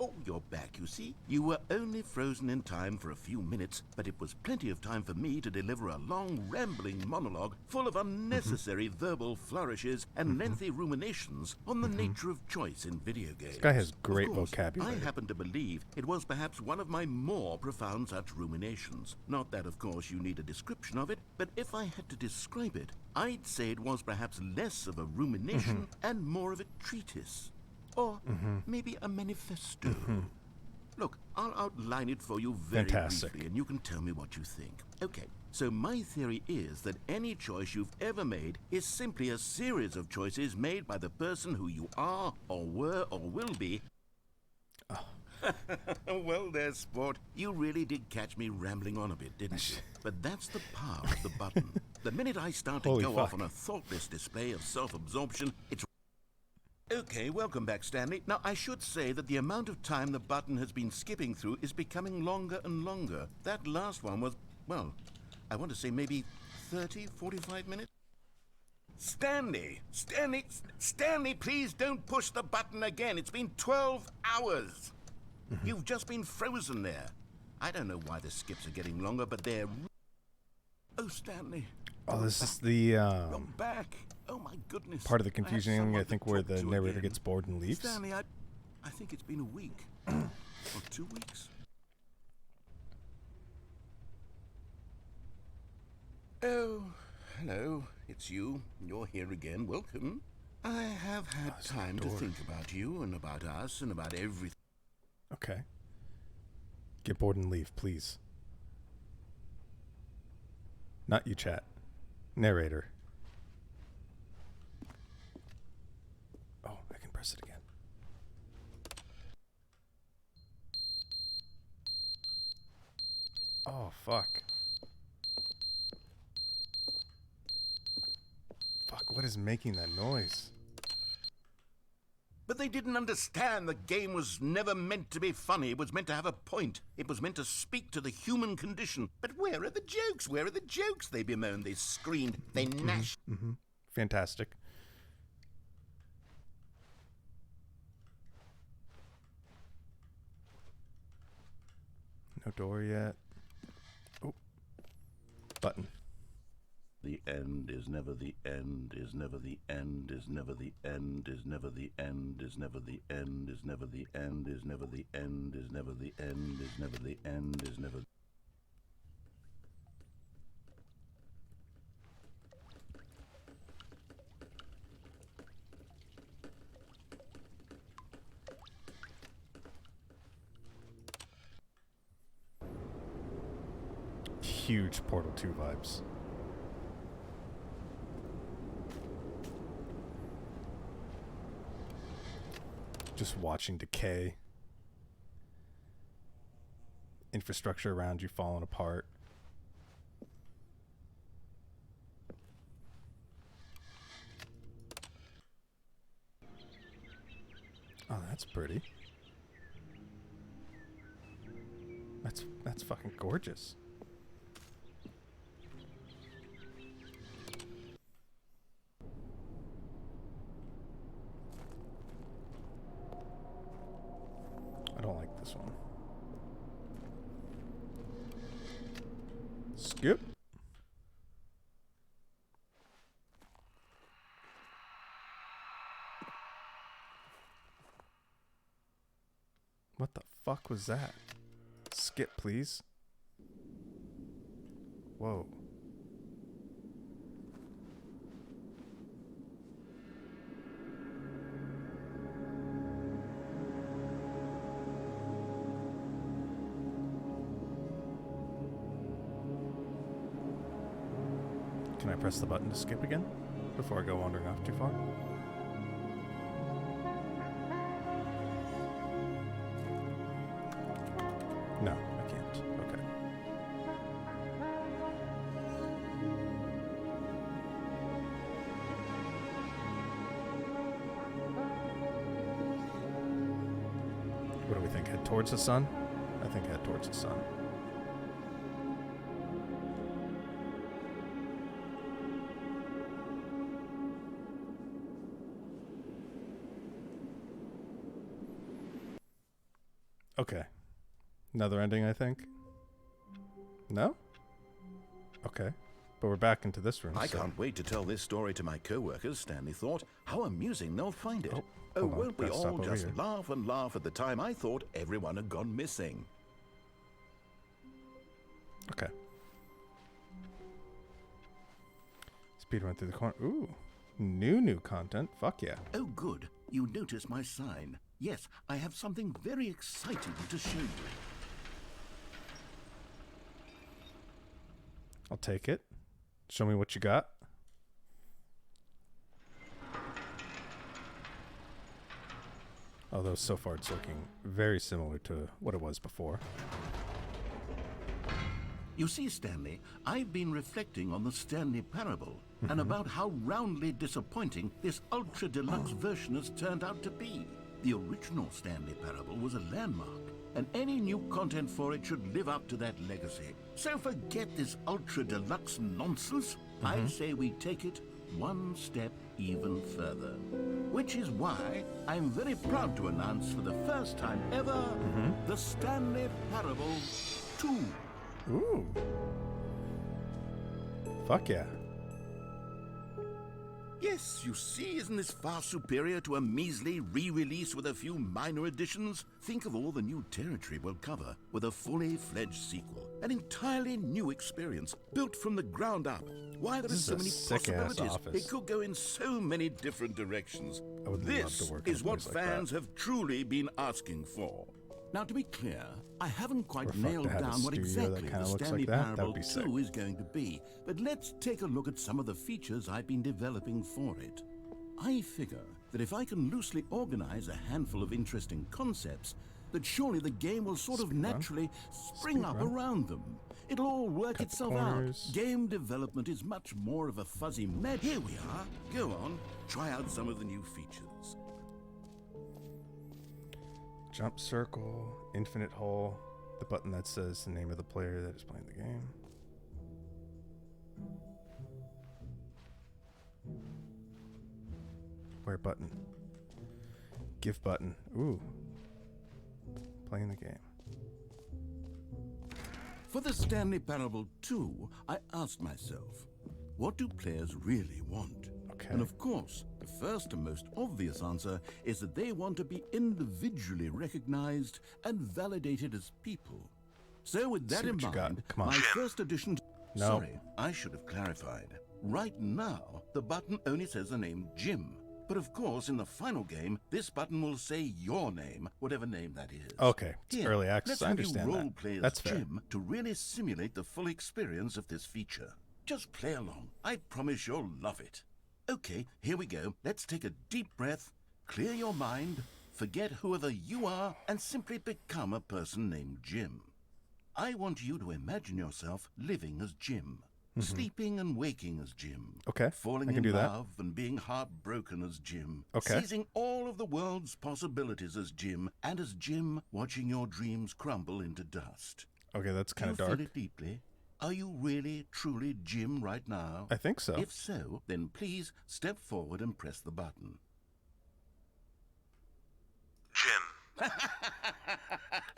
Oh, you're back, you see. You were only frozen in time for a few minutes, but it was plenty of time for me to deliver a long, rambling monologue full of unnecessary verbal flourishes and lengthy ruminations on the nature of choice in video games. This guy has great Of course, vocabulary. I happen to believe it was perhaps one of my more profound such ruminations. Not that, of course, you need a description of it, but if I had to describe it, I'd say it was perhaps less of a rumination and more of a treatise. Or maybe a manifesto. Look, I'll outline it for you very Fantastic. briefly, and you can tell me what you think. Okay, so my theory is that any choice you've ever made is simply a series of choices made by the person who you are, or were, or will be. Well there, sport. You really did catch me rambling on a bit, didn't you? But that's the power of the button. The minute I start to Holy go off fuck. on a thoughtless display of self-absorption, it's... Okay, welcome back, Stanley. Now, I should say that the amount of time the button has been skipping through is becoming longer and longer. That last one was, well, I want to say maybe 30, 45 minutes? Stanley, please don't push the button again. It's been 12 hours. You've just been frozen there. I don't know why the skips are getting longer, but they're... Oh, Stanley. Oh, this is the You're back. Oh, my goodness. part of the I have confusing, someone I to think, where talk the to narrator again. gets bored and leaves. Stanley, I think it's been a week. Or 2 weeks. Oh, hello. It's you. You're here again. Welcome. I have had time to think about you and about us and about everything. Okay. Get bored and leave, please. Not you, chat. Narrator. Oh, I can press it again. Oh, fuck. Fuck, what is making that noise? But they didn't understand the game was never meant to be funny. It was meant to have a point. It was meant to speak to the human condition. But where are the jokes? Where are the jokes? They bemoaned, they screamed, they gnashed. Fantastic. No door yet. Oh. Button. The end is never the end, is never the end, is never the end, is never the end, is never the end, is never the end, is never the end, is never the end, is never the end, is never... Huge Portal 2 vibes. Just watching decay. Infrastructure around you falling apart. Oh, that's pretty. That's fucking gorgeous. I don't like this one. Skip. What the fuck was that? Skip, please. Whoa. Can I press the button to skip again before I go wandering off too far? No, I can't. Okay. What do we think? Head towards the sun? I think head towards the sun. Okay. Another ending, I think. No? Okay. But we're back into this room. I so- can't wait to tell this story to my co-workers, Stanley thought. How amusing they'll find it. Oh, Oh, hold on. won't we Gotta stop all over just here. laugh and laugh at the time I thought everyone had gone missing. Okay. Speed run through the corner. Ooh. New content. Fuck yeah. Oh, good. You notice my sign. Yes, I have something very exciting to show you. I'll take it. Show me what you got. Although so far it's looking very similar to what it was before. You see, Stanley, I've been reflecting on the Stanley Parable and about how roundly disappointing this ultra-deluxe version has turned out to be. The original Stanley Parable was a landmark, and any new content for it should live up to that legacy. So forget this ultra-deluxe nonsense. I say we take it one step even further. Which is why I'm very proud to announce for the first time ever, the Stanley Parable 2. Ooh. Fuck yeah. Yes, you see, isn't this far superior to a measly re-release with a few minor additions? Think of all the new territory we'll cover with a fully fledged sequel. An entirely new experience, built from the ground up. Why there are This is so a many sick-ass possibilities. office. It could go in so many different directions. I would love This to work in a is what place like fans that. have truly been asking for. Now, to be clear, I haven't quite Or fuck, nailed to have a down what studio that exactly kinda the looks Stanley like that, that Parable would be 2 sick. is going to be, but let's take a look at some of the features I've been developing for it. I figure that if I can loosely organize a handful of interesting concepts, that surely the game will sort of Speed run. naturally spring up run. around them. It'll all work Cut the itself corners. out. Game development is much more of a fuzzy med. Here we are. Go on, try out some of the new features. Jump circle, infinite hole, the button that says the name of the player that is playing the game. Where button? Give button. Ooh. Playing the game. For the Stanley Parable 2, I asked myself, what do players really want? Okay. And of course, the first and most obvious answer is that they want to be individually recognized and validated as people. So with that See in what you got. mind, Come on. my first addition... No. Sorry, I should have clarified. Right now, the button only says the name Jim. But of course, in the final game, this button will say your name, whatever name that is. Okay, it's Here, early access. let's I have you understand role that. play as That's fair. Jim to really simulate the full experience of this feature. Just play along. I promise you'll love it. Okay, here we go. Let's take a deep breath, clear your mind, forget whoever you are, and simply become a person named Jim. I want you to imagine yourself living as Jim. Sleeping and waking as Jim. Okay, Falling I can in do that. love and being heartbroken as Jim. Okay. Seizing all of the world's possibilities as Jim, and as Jim, watching your dreams crumble into dust. Okay, that's Do kind you of dark. feel it deeply? Are you really, truly Jim right now? I think so. If so, then please step forward and press the button. Jim.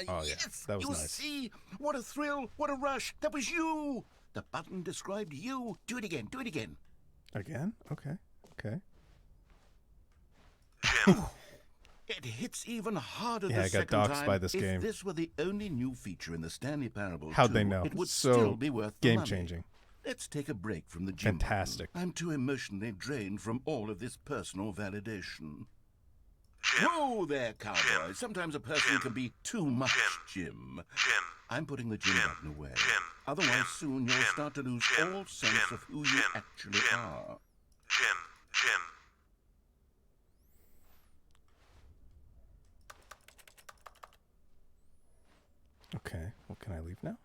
Oh, yeah, Yes, that was you nice. see? What a thrill, what a rush. That was you. The button described you. Do it again, do it again. Again? Okay. Okay. Jim. It hits even harder Yeah, the I got second doxxed time. by this if game. this were the only new feature in the Stanley Parable How'd 2, they know? it would So still be worth the money. game-changing. Let's take a break from the gym. Fantastic. I'm too emotionally drained from all of this personal validation. Jim. Whoa there, cowboy. Jim. Sometimes a person Jim. can be too much, Jim. Jim. I'm putting the gym Jim. button away. Jim. Otherwise, Jim. soon you'll Jim. start to lose Jim. all sense Jim. of who you Jim. actually Jim. are. Jim. Jim. Okay. Well, can I leave now?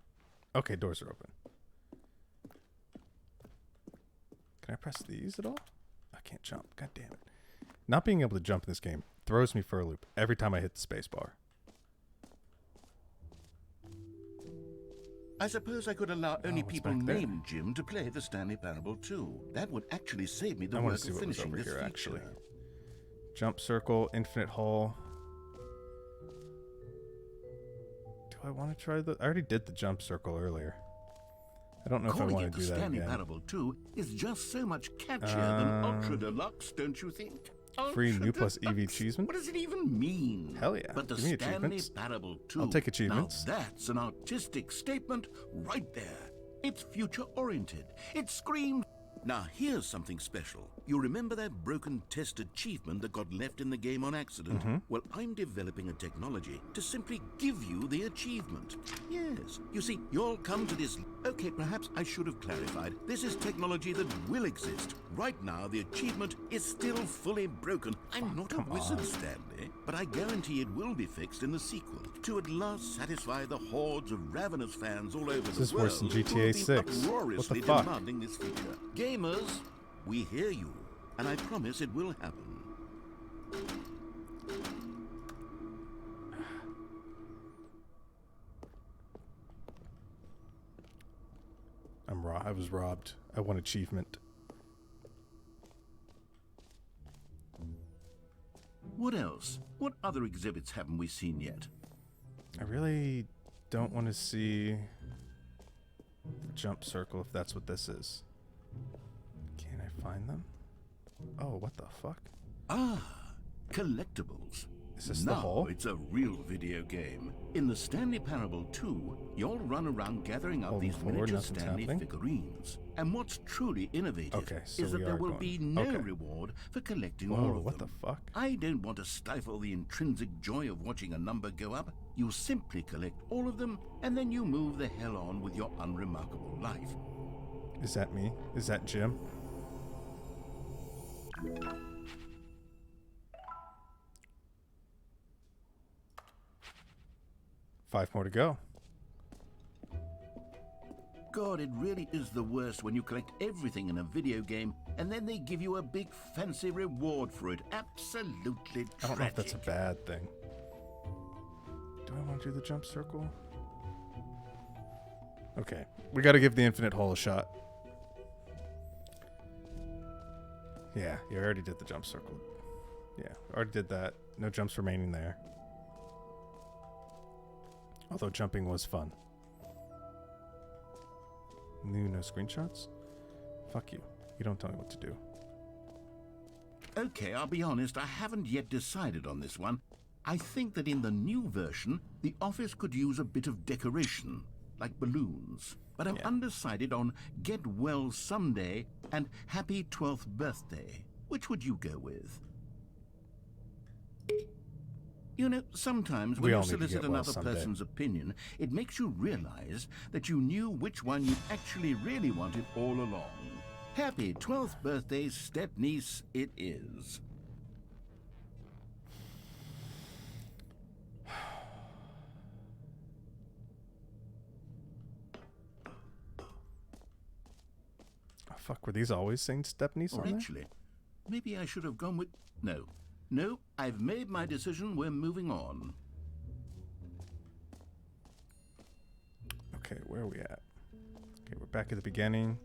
Okay, doors are open. Can I press these at all? I can't jump. God damn it. Not being able to jump in this game throws me for a loop every time I hit the space bar. I suppose I could allow only what's people back there? named Jim to play the Stanley Parable 2. That would actually save me the I want work to see of what was finishing over this here, feature. actually. Jump circle, infinite hole. I want to try the... I already did the jump circle earlier. I don't know if I Calling want it to the do that Stanley again. Parable 2 is just so much catchier than Ultra Deluxe, don't you think? Free Ultra new plus EV Deluxe? achievement? What does it even mean? Hell yeah. But the Give me Stanley achievements. Parable 2. I'll take achievements. Now that's an artistic statement right there. It's future-oriented. It screams... Now, here's something special. You remember that broken test achievement that got left in the game on accident? Well, I'm developing a technology to simply give you the achievement. Yes. You see, you'll come to this... Okay, perhaps I should have clarified. This is technology that will exist. Right now, the achievement is still fully broken. I'm not a wizard, Stanley, but I guarantee it will be fixed in the sequel to at last satisfy the hordes of ravenous fans all over the world. This is worse than who have GTA been 6. What the uproariously fuck? demanding this feature. Gamers, we hear you, and I promise it will happen. I was robbed. I want achievement. What else? What other exhibits haven't we seen yet? I really don't want to see the jump circle if that's what this is. Can I find them? Oh, what the fuck? Ah, collectibles. Is this now the hole? It's a real video game. In the Stanley Parable 2, you'll run around gathering up Holding these forward, miniature nothing's Stanley happening. figurines. And what's truly innovative Okay, so is that we there are will going. be no Okay. reward for collecting Whoa, all of what them. the fuck? I don't want to stifle the intrinsic joy of watching a number go up. You simply collect all of them, and then you move the hell on with your unremarkable life. Is that me? Is that Jim? Five more to go. God, it really is the worst when you collect everything in a video game and then they give you a big fancy reward for it. Absolutely tragic. I don't know if that's a bad thing. Do I want to do the jump circle? Okay. We got to give the infinite hole a shot. Yeah, you already did the jump circle. Yeah, already did that. No jumps remaining there. Although jumping was fun. No screenshots? Fuck you. You don't tell me what to do. Okay, I'll be honest, I haven't yet decided on this one. I think that in the new version, the office could use a bit of decoration, like balloons. But I'm undecided on Get Well Someday and Happy 12th Birthday. Which would you go with? You know, sometimes when We you all need to solicit get well another someday. person's opinion, it makes you realize that you knew which one you actually really wanted all along. Happy 12th birthday, step-niece, it is. Oh, fuck, were these always saying step-niece Or on there? actually, maybe I should have gone with... No, I've made my decision. We're moving on. Okay, where are we at? Okay, we're back at the beginning.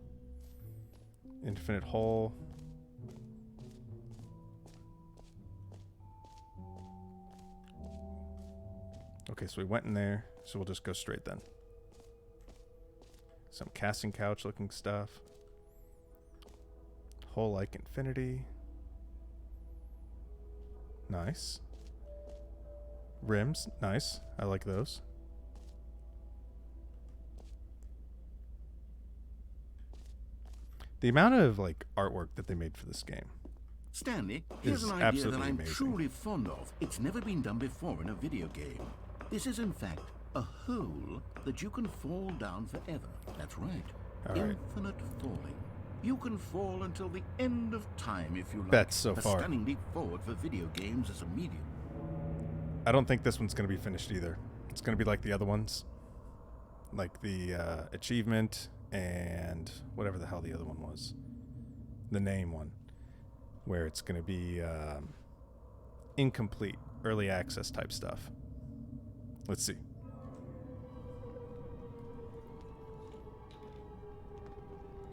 Infinite hole. Okay, so we went in there, so we'll just go straight then. Some casting couch looking stuff. Hole like infinity. Nice. Rims, nice. I like those. The amount of like artwork that they made for this game. Stanley, here's Is an idea that absolutely I'm amazing. truly fond of. It's never been done before in a video game. This is, in fact, a hole that you can fall down forever. That's right. All right. Infinite falling. You can fall until the end of time if you like. Bets so a far. stunning leap forward for video games as a medium. I don't think this one's going to be finished either. It's going to be like the other ones. Like the achievement and whatever the hell the other one was. The name one. Where it's going to be incomplete, early access type stuff. Let's see.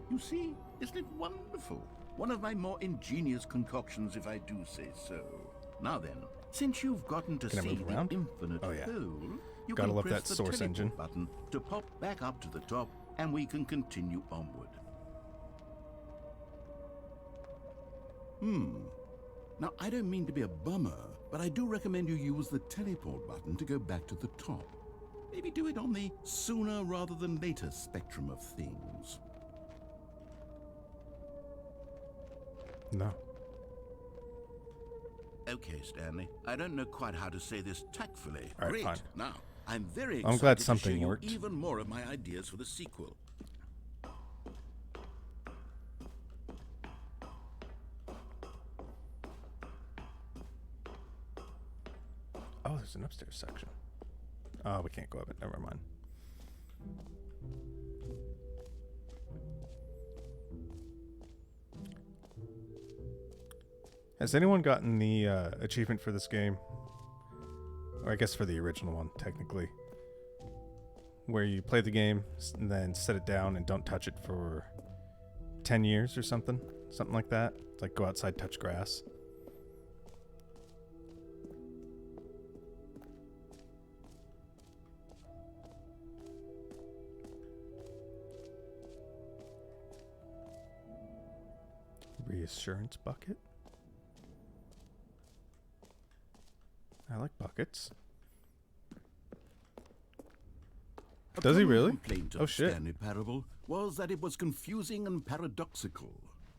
You see, isn't it wonderful? One of my more ingenious concoctions, if I do say so. Now then, since you've gotten to Can I see move the around? infinite Oh, yeah. hole, You Gotta can love press that the source teleport engine. button to pop back up to the top, and we can continue onward. Now, I don't mean to be a bummer, but I do recommend you use the teleport button to go back to the top. Maybe do it on the sooner rather than later spectrum of things. No. Okay, Stanley. I don't know quite how to say this tactfully. All right, Great. fine. Now, I'm very I'm excited glad to something show you worked. even more of my ideas for the sequel. Oh, there's an upstairs section. Oh, we can't go up it. Never mind. Has anyone gotten the achievement for this game? Or I guess for the original one, technically. Where you play the game and then set it down and don't touch it for 10 years or something? Something like that. It's like go outside, touch grass. Reassurance bucket? I like buckets. Does he A common really? complaint of Oh, shit. Stanley Parable was that it was confusing and paradoxical,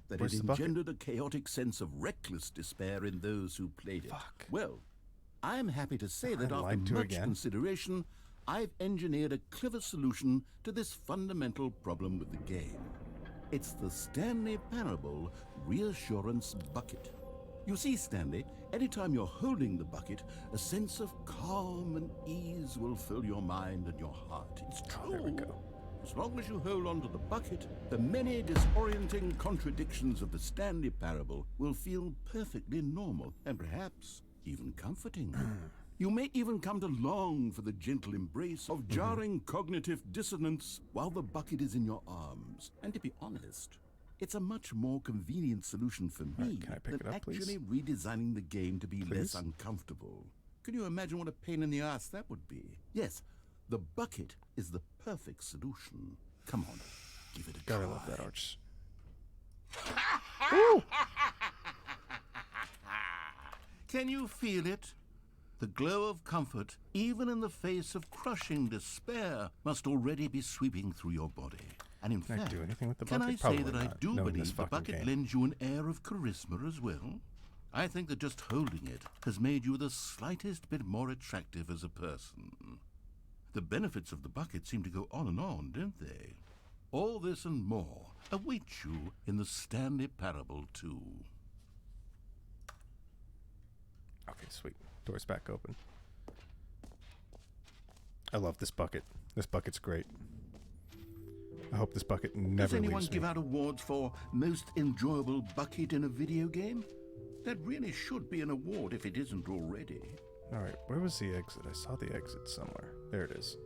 that Where's it the bucket? engendered a chaotic sense of reckless despair in those who played it. Fuck. Well, I'm happy to say that I after lied to much again. consideration, I've engineered a clever solution to this fundamental problem with the game. It's the Stanley Parable Reassurance Bucket. You see, Stanley, anytime you're holding the bucket, a sense of calm and ease will fill your mind and your heart. It's true. Oh, there we go. As long as you hold on to the bucket, the many disorienting contradictions of the Stanley Parable will feel perfectly normal and perhaps even comforting. You may even come to long for the gentle embrace of jarring cognitive dissonance while the bucket is in your arms. And to be honest, it's a much more convenient solution for me Right, can I pick than it up, please? actually redesigning the game to be less Please? uncomfortable. Can you imagine what a pain in the ass that would be? Yes, the bucket is the perfect solution. Come on, give it a Gotta try. love that arch. Can you feel it? The glow of comfort, even in the face of crushing despair, must already be sweeping through your body. And in Can I fact, do anything with the can bucket? I say Probably that I not, do knowing this believe the fucking bucket game. lends you an air of charisma as well? I think that just holding it has made you the slightest bit more attractive as a person. The benefits of the bucket seem to go on, don't they? All this and more await you in the Stanley Parable 2. Okay, sweet. Door's back open. I love this bucket. This bucket's great. I hope this bucket Does never anyone leaves me. give out awards for most enjoyable bucket in a video game? That really should be an award if it isn't already. Alright, where was the exit? I saw the exit somewhere. There it is.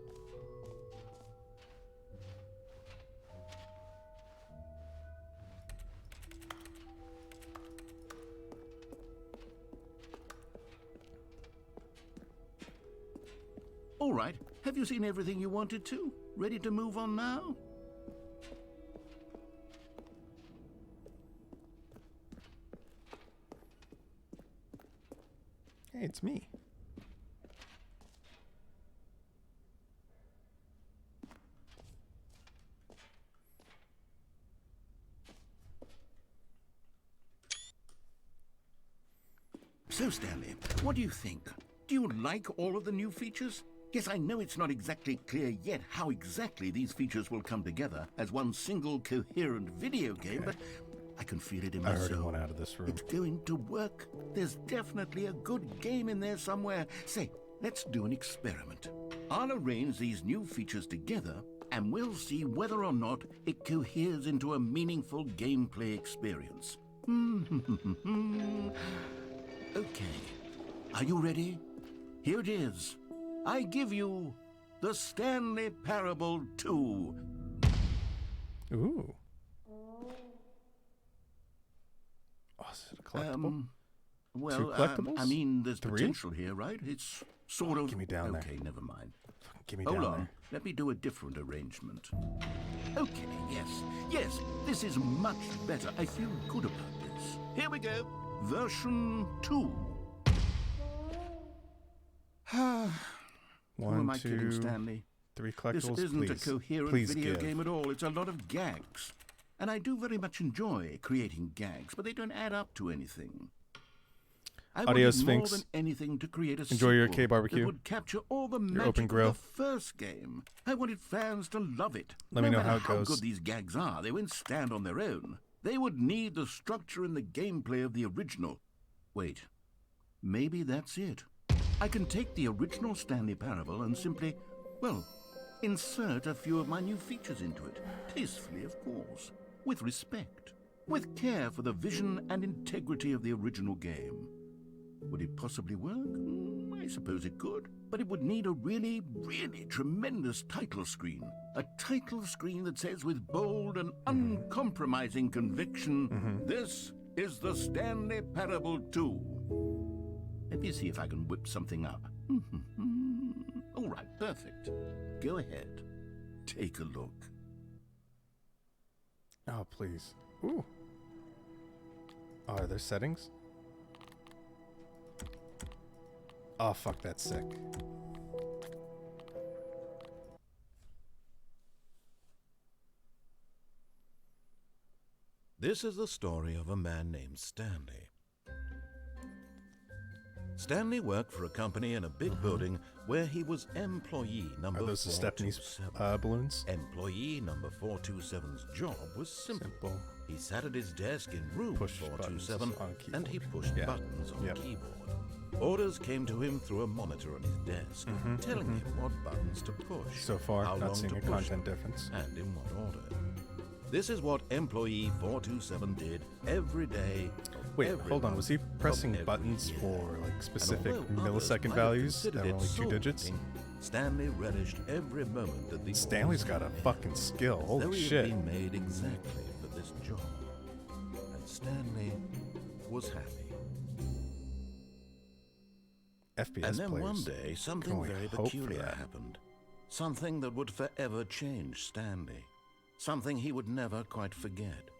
All right, have you seen everything you wanted to? Ready to move on now? Hey, it's me. So, Stanley, what do you think? Do you like all of the new features? Yes, I know it's not exactly clear yet how exactly these features will come together as one single coherent video game, but I can feel it in my I already soul. want out of this room. It's going to work. There's definitely a good game in there somewhere. Say, let's do an experiment. I'll arrange these new features together, and we'll see whether or not it coheres into a meaningful gameplay experience. Okay, are you ready? Here it is. I give you the Stanley Parable 2. Ooh. Oh, is it a collectible? Well, collectibles? I mean, there's 3? potential here, right? It's sort of... get me down there. Okay, never mind. Get me Hold down on. there. Let me do a different arrangement. Okay, yes, this is much better. I feel good about this. Here we go. Version 2. Who am One, I kidding, two, Stanley? 3 This collectibles, isn't please. a coherent Please video give. game at all. It's a lot of gags. And I do very much enjoy creating gags, but they don't add up to anything. I Audio wanted more Sphinx. than anything to create a Enjoy your sequel K-barbecue. that would capture all the Your magic open grill. of the first game. I wanted fans to love it. Let me know matter how it goes. good these gags are, they won't stand on their own. They would need the structure and the gameplay of the original. Wait, maybe that's it. I can take the original Stanley Parable and simply, well, insert a few of my new features into it. Tastefully, of course. With respect. With care for the vision and integrity of the original game. Would it possibly work? I suppose it could. But it would need a really, really tremendous title screen. A title screen that says with bold and uncompromising conviction, this is the Stanley Parable 2. Let me see if I can whip something up. All right, perfect. Go ahead. Take a look. Oh, please. Ooh. Oh, are there settings? Oh, fuck, that's sick. This is the story of a man named Stanley. Stanley worked for a company in a big building where he was employee number Are those the Stephanie's 427. balloons? Employee number 427's job was simple. Simple. He sat at his desk in room Push 427 buttons on a and he keyboard. pushed Yeah. buttons on Yep. a keyboard. Orders came to him through a monitor on his desk, telling him what buttons to push, So far, how not long seeing to a push content them, difference. and in what order. This is what employee 427 did every day. of Wait, every hold on. month Was he of pressing every buttons year. for like And specific although others millisecond might have values that considered are it only 2 digits? soul-making, Stanley relished every moment that the Stanley's orders got a came in, fucking skill. as though Holy he had shit. been made exactly for this job. And Stanley was happy. FPS And then players. one day, something only very hope for peculiar that. happened. Something that would forever change Stanley. Something he would never quite forget.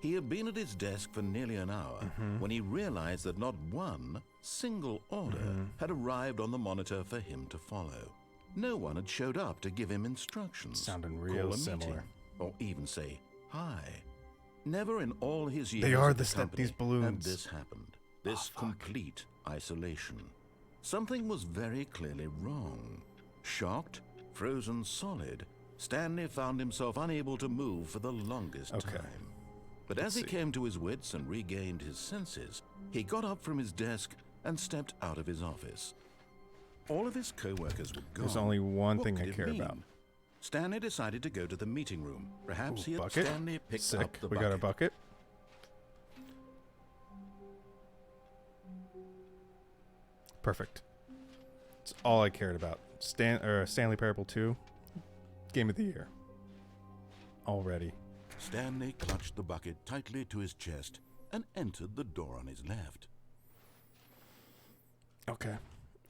He had been at his desk for nearly an hour when he realized that not one single order had arrived on the monitor for him to follow. No one had showed up to give him instructions, Sounding call real a similar. meeting, or even say hi. Never in all his years They are at the company Stephanie's balloons. had this happened. This complete isolation. Something was very clearly wrong. Shocked, frozen solid, Stanley found himself unable to move for the longest Okay. time. But as he came to his wits and regained his senses, he got up from his desk and stepped out of his office. All of his co-workers were gone. There's only one What thing could I it care mean? about. Stanley decided to go to the meeting room. Perhaps Ooh, he had bucket? Stanley picked Sick. up the We bucket. got a bucket. Perfect. That's all I cared about. Stanley Parable 2, Game of the Year. Already. Stanley clutched the bucket tightly to his chest and entered the door on his left. Okay.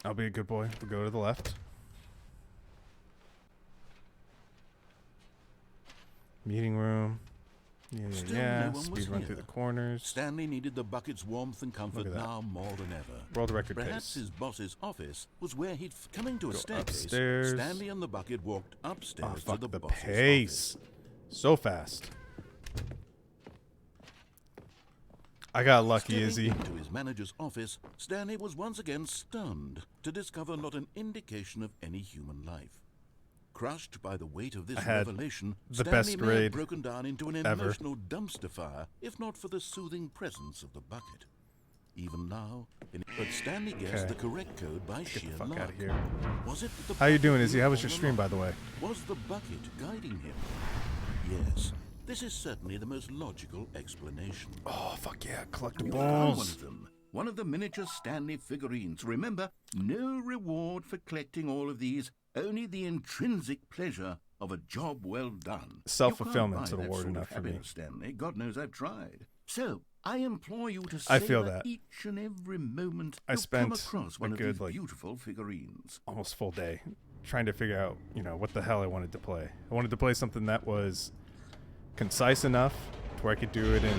I'll be a good boy. We'll go to the left. Meeting room. Still Yeah. no one was Speed run here. through the corners. Stanley needed the bucket's warmth and comfort Look at that. now more than ever. World record Perhaps pace. his boss's office was where he'd coming to a Go staircase. upstairs. Stanley and the bucket walked Oh, upstairs to fuck the the boss's pace. office. So fast. I got lucky, Stepping Izzy. into his manager's office, Stanley was once again stunned to discover not an indication of any human life. Crushed by the weight of this I had revelation, the Stanley best may grade have broken down into an ever. emotional dumpster fire, if not for the soothing presence of the bucket. Even now, but Stanley guessed Okay. the correct code by Get sheer the fuck luck. out of here. Was it the How you bucket doing, he Izzy? How was all your stream, by along? the way? Was the bucket guiding him? Yes, this is certainly the most logical explanation. Oh, fuck yeah. You found one Collectibles. of them. One of the miniature Stanley figurines. Remember, no reward for collecting all of these, only the intrinsic pleasure of a job well done. Self-fulfillment's You can't buy an that award sort of enough for me. happiness, Stanley. God knows I've tried. So, I implore you to I savor feel that. each and every moment I you come spent across a one of good, these like, beautiful figurines. Almost full day trying to figure out, what the hell I wanted to play. I wanted to play something that was concise enough to where I could do it in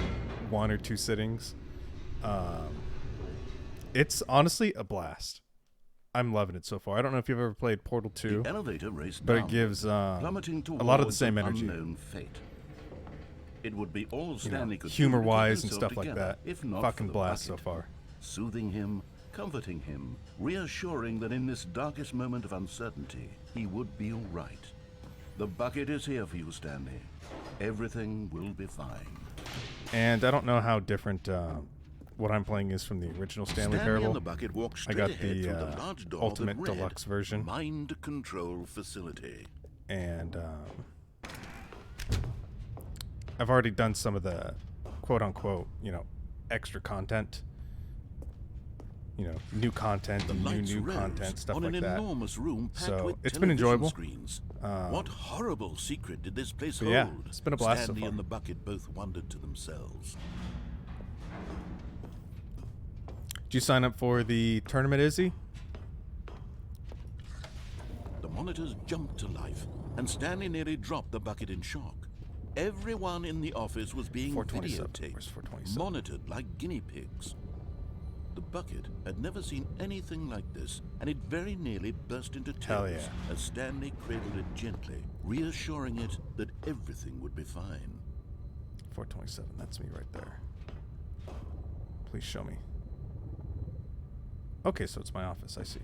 1 or 2 sittings. It's honestly a blast. I'm loving it so far. I don't know if you've ever played Portal 2, The elevator raced but it down, gives a plummeting lot of the towards same an energy. unknown fate. It would be all Stanley could do to humor-wise keep and himself stuff like together, that. if not Fucking for the blast so bucket. far. Soothing him, comforting him, reassuring that in this darkest moment of uncertainty, he would be all right. The bucket is here for you, Stanley. Everything will be fine. And I don't know how different what I'm playing is from the original Stanley Parable. And the bucket walked I straight got ahead the through the large door Ultimate that read, Deluxe version. Mind Control Facility. And I've already done some of the quote-unquote, extra content. New content, The and lights new rose content, stuff on like an that. enormous room packed So with it's been television enjoyable. Screens. What horrible secret did this place But hold? yeah, it's been a blast so Stanley far. and the bucket both wondered to themselves. Did you sign up for the tournament, Izzy? The monitors jumped to life, and Stanley nearly dropped the bucket in shock. Everyone in the office was being 427. Where's videotaped, 427? monitored like guinea pigs. The bucket had never seen anything like this, and it very nearly burst into Hell tears yeah. as Stanley cradled it gently, reassuring it that everything would be fine. 427. That's me right there. Please show me. Okay, so it's my office. I see.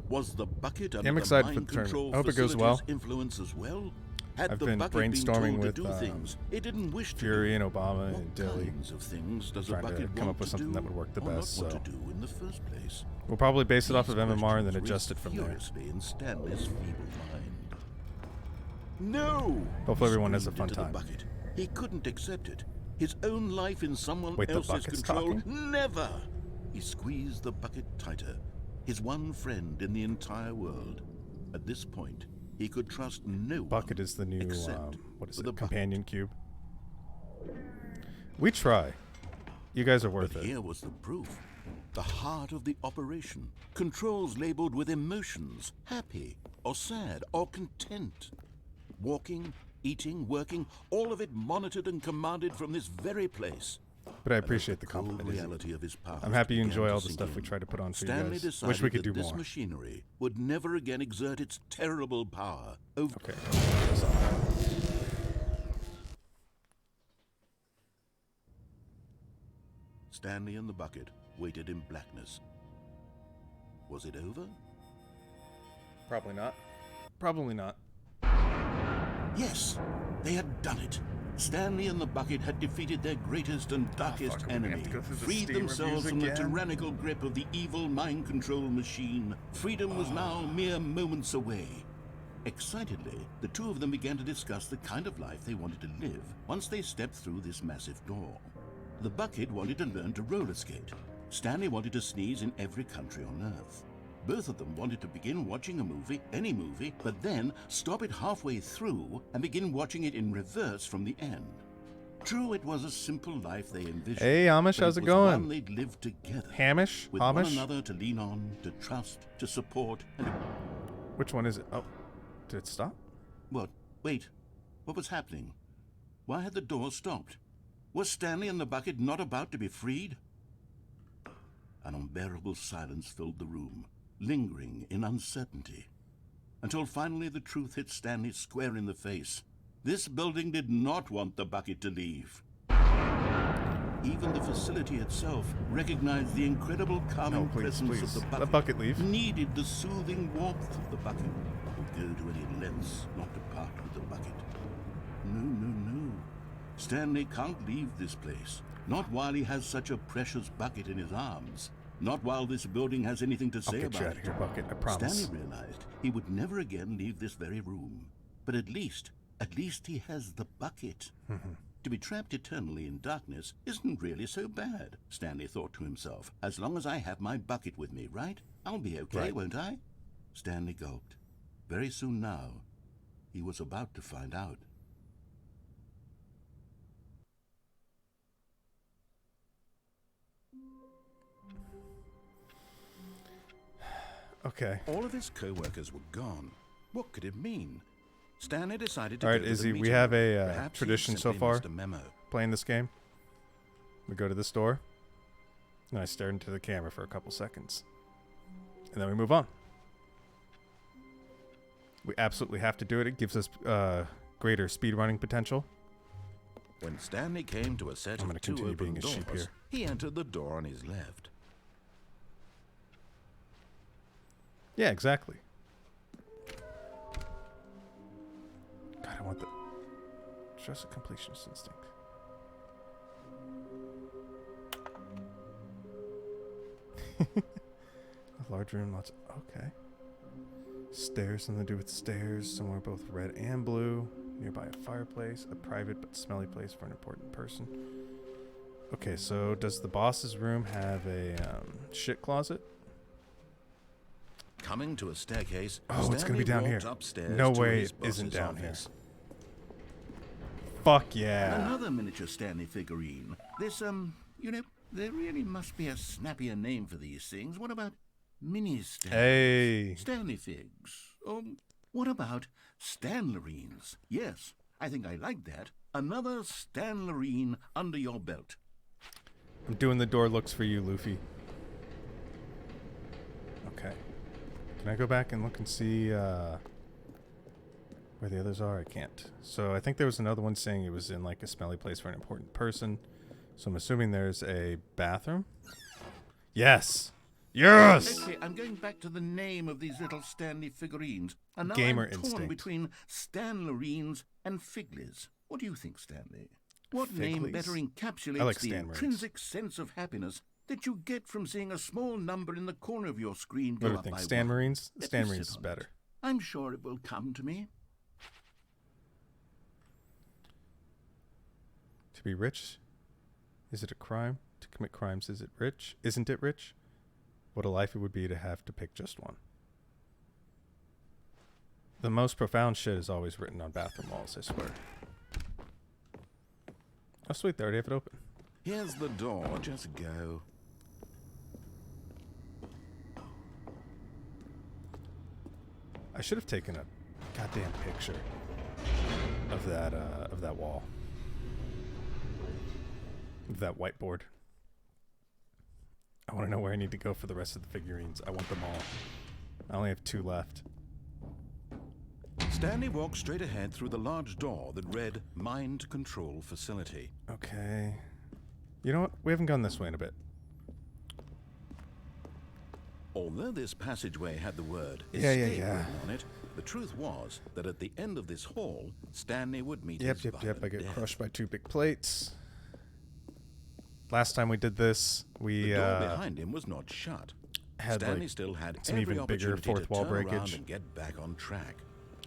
Was the bucket under I'm the excited for mind the tournament. control I hope it goes well. facility's influence as well? Had I've the been bucket brainstorming been told with to do things it didn't wish to Fury do? and Obama What and Dilly. kinds of things does a Trying to bucket come want up with to something do that would work the or best, not so- want to do in the first place? We'll probably base it off of These MMR and then questions adjust it raced from there. furiously in Stanley's feeble mind. No! Hopefully everyone has a Screamed fun into the time. bucket. He couldn't accept it. His own life in someone Wait, the else's bucket's control. talking? Never! He squeezed the bucket tighter. His one friend in the entire world. At this point, he could trust no one. Bucket is the new, except what is for it, the bucket. companion cube. We try. You guys are worth But it. here was the proof. The heart of the operation. Controls labeled with emotions. Happy, or sad, or content. Walking, eating, working, all of it monitored and commanded from this very place. But I appreciate the Cold compliment. Izzy. reality of his past I'm happy you began enjoy to all the sink stuff we in. try to put on for Stanley you guys. decided Wish we could that do this more. machinery would never again exert its terrible power over. Okay. Stanley and the bucket waited in blackness. Was it over? Probably not. Probably not. Yes, they had done it. Stanley and the bucket had defeated their greatest and darkest fuck, are we gonna enemy, have to go through the freed Steam themselves reviews from the again? tyrannical grip of the evil mind control machine. Freedom was now mere moments away. Excitedly, the two of them began to discuss the kind of life they wanted to live once they stepped through this massive door. The bucket wanted to learn to roller skate. Stanley wanted to sneeze in every country on Earth. Both of them wanted to begin watching a movie, any movie, but then stop it halfway through and begin watching it in reverse from the end. True, it was a simple life they envisioned. Hey, Amish, but how's it was going? One they'd lived together, Hamish? with one Amish? another to lean on, to trust, to support, and Which one is it? Oh, did it stop? What? Wait. What was happening? Why had the door stopped? Was Stanley and the bucket not about to be freed? An unbearable silence filled the room, lingering in uncertainty, until finally the truth hit Stanley square in the face. This building did not want the bucket to leave. Even the facility itself recognized the incredible calming please, presence please. of the bucket. Let bucket leave. Needed the soothing warmth of the bucket. Would go to any lengths not to part with the bucket. No. Stanley can't leave this place. Not while he has such a precious bucket in his arms. Not while this building has anything to I'll say get about you out it. of here, Bucket. I promise. Stanley realized he would never again leave this very room. But at least he has the bucket. To be trapped eternally in darkness isn't really so bad, Stanley thought to himself. As long as I have my bucket with me, right? I'll be okay, Right. won't I? Stanley gulped. Very soon now, he was about to find out. Okay. All of his co-workers were gone. What could it mean? Stanley decided to All right, go to the Izzy, we meeting have room. a Perhaps he'd tradition so simply far missed a memo. playing this game. We go to the store, and I stare into the camera for a couple seconds. And then we move on. We absolutely have to do it. It gives us greater speedrunning potential. When Stanley came to a set I'm of gonna two continue open being a sheep doors, here. he entered the door on his left. Yeah, exactly. God, I want the... Trust a completionist instinct. A large room, lots of... Okay. Stairs, something to do with stairs. Somewhere both red and blue. Nearby a fireplace. A private but smelly place for an important person. Okay, so does the boss's room have a shit closet? Coming to a staircase, Oh, it's gonna be Stanley down walked here. upstairs No to way his it isn't boss's down here. office. Fuck yeah. Another miniature Stanley figurine. This, you know, there really must be a snappier name for these things. What about mini Stanley? Hey. Stanley figs. What about Stanlerines? Yes, I think I like that. Another Stanlerine under your belt. I'm doing the door looks for you, Luffy. Okay. Can I go back and look and see where the others are? I can't. So I think there was another one saying it was in like a smelly place for an important person. So I'm assuming there's a bathroom. Yes. Yes. Okay, I'm going back to the name of these little Stanley figurines. And now Gamer I'm torn instinct. between Stanlerines and Figlies. What do you think, Stanley? What name Figlies? better encapsulates I like the Stanmarines. intrinsic sense of happiness that you get from seeing a small number in the corner of your screen go What do you up think? by Stan one? Marines? Let Stan me Marines sit is on better. it. I'm sure it will come to me. To be rich? Is it a crime? To commit crimes, is it rich? Isn't it rich? What a life it would be to have to pick just one. The most profound shit is always written on bathroom walls, I swear. Oh, sweet. They already have it open. Here's the door. Just go. I should have taken a goddamn picture of that wall. Of that whiteboard. I want to know where I need to go for the rest of the figurines. I want them all. I only have 2 left. Stanley walked straight ahead through the large door that read Mind Control Facility. Okay. You know what? We haven't gone this way in a bit. Although this passageway had the word Yeah. escape written on it, the truth was that at the end of this hall, Stanley would meet his Yep. I violent get death. crushed by 2 big plates. Last time we did this, we The door behind him was not shut. had Stanley like still had some every even bigger opportunity fourth to wall turn around breakage. and get back on track.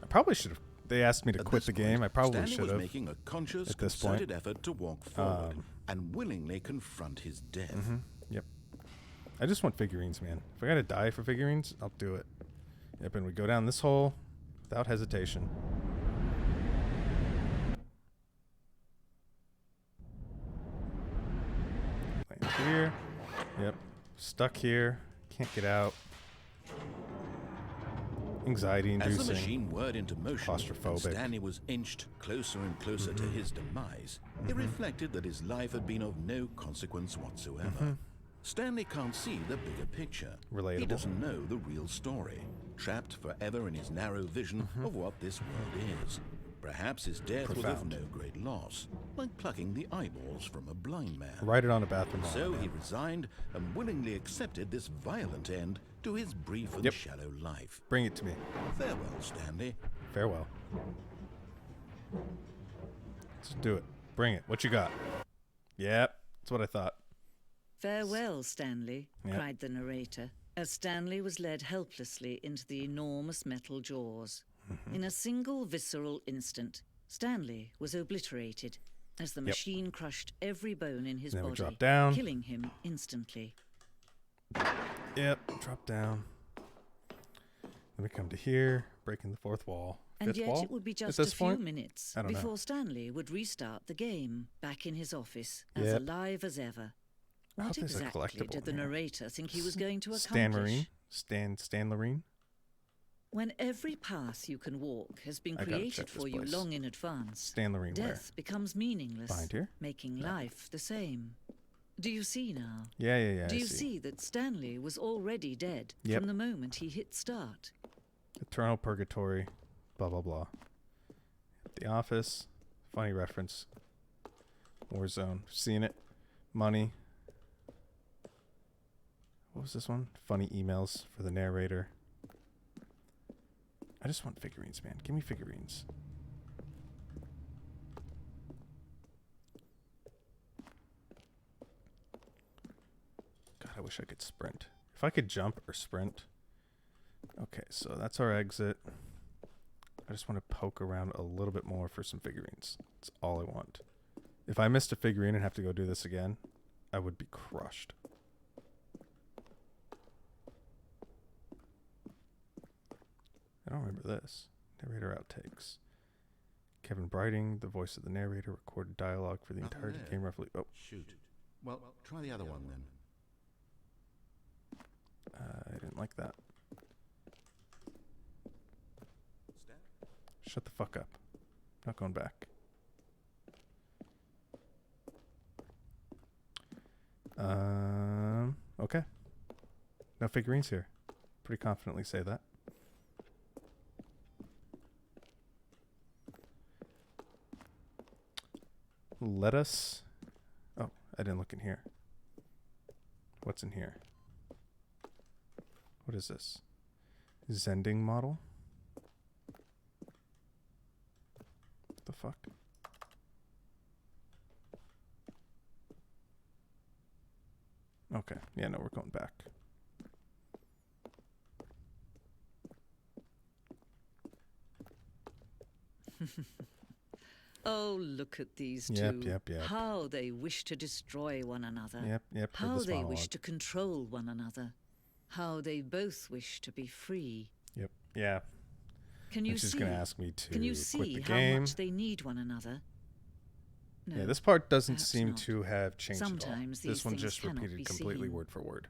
I probably should have. They asked me to At quit this the game. point, I probably Stanley should was have. making a conscious, at this point. concerted effort to walk forward and willingly confront his death. Yep. I just want figurines, man. If I gotta die for figurines, I'll do it. Yep, and we go down this hole without hesitation. Land here. Yep. Stuck here. Can't get out. Anxiety As the inducing. machine whirred into motion, and Claustrophobic. Stanley was inched closer and closer to his demise. It reflected that his life had been of no consequence whatsoever. Stanley can't see the bigger picture. He Relatable. doesn't know the real story, trapped forever in his narrow vision of what this world is. Perhaps his death was of Profound. no great loss, like plucking the eyeballs from a blind man. Right it on a bathroom wall. So man. he resigned and willingly accepted this violent end to his brief and Yep. shallow life. Bring it to me. Farewell, Stanley. Farewell. Let's do it. Bring it. What you got? Yep. That's what I thought. Farewell, Stanley, Yep. cried the narrator, as Stanley was led helplessly into the enormous metal jaws. In a single visceral instant, Stanley was obliterated as the machine crushed every bone in his Then we body, drop down. killing him instantly. Yep. Drop down. Then we come to here, breaking the 4th wall. And 5th yet wall it would be at just a this few point? minutes I don't know. before Stanley would restart the game, back in his office, as Yep. alive as ever. I hope What there's a exactly collectible did the in here. narrator think he was going to Stan accomplish? Marine. Stan Loreen? When every path you can walk has been I gotta created check this for you place. long in advance, Stan Loreen where? death becomes meaningless, Behind here? making life the same. Do you see now? Yeah. Do I you see. see that Stanley was already dead Yep. from the moment he hit start? Eternal Purgatory. Blah, blah, blah. The Office. Funny reference. Warzone. Seen it. Money. What was this one? Funny emails for the narrator. I just want figurines, man. Give me figurines. God, I wish I could sprint. If I could jump or sprint. Okay, so that's our exit. I just want to poke around a little bit more for some figurines. That's all I want. If I missed a figurine and have to go do this again, I would be crushed. I don't remember this. Narrator outtakes. Kevin Brighting, the voice of the narrator, recorded dialogue for the Nothing entirety there. game roughly. Oh, Shoot. Well, try the other one then. I didn't like that. Shut the fuck up. Not going back. Okay. No figurines here. Pretty confidently say that. Let us... Oh, I didn't look in here. What's in here? What is this? Zending model? What the fuck? Okay. Yeah, no, we're going back. Oh, look at these Yep, two. yep, yep. How they wish to destroy one another. Yep. heard How this they monologue. wish to control one another. How they both wish to be free. Yep. Yeah. Can you And she's see? going to ask me to Can you quit see the how game. much they need one another? No. Yeah, this part doesn't perhaps seem not. to have changed Sometimes at all. This these one things just cannot repeated be completely seen. word for word.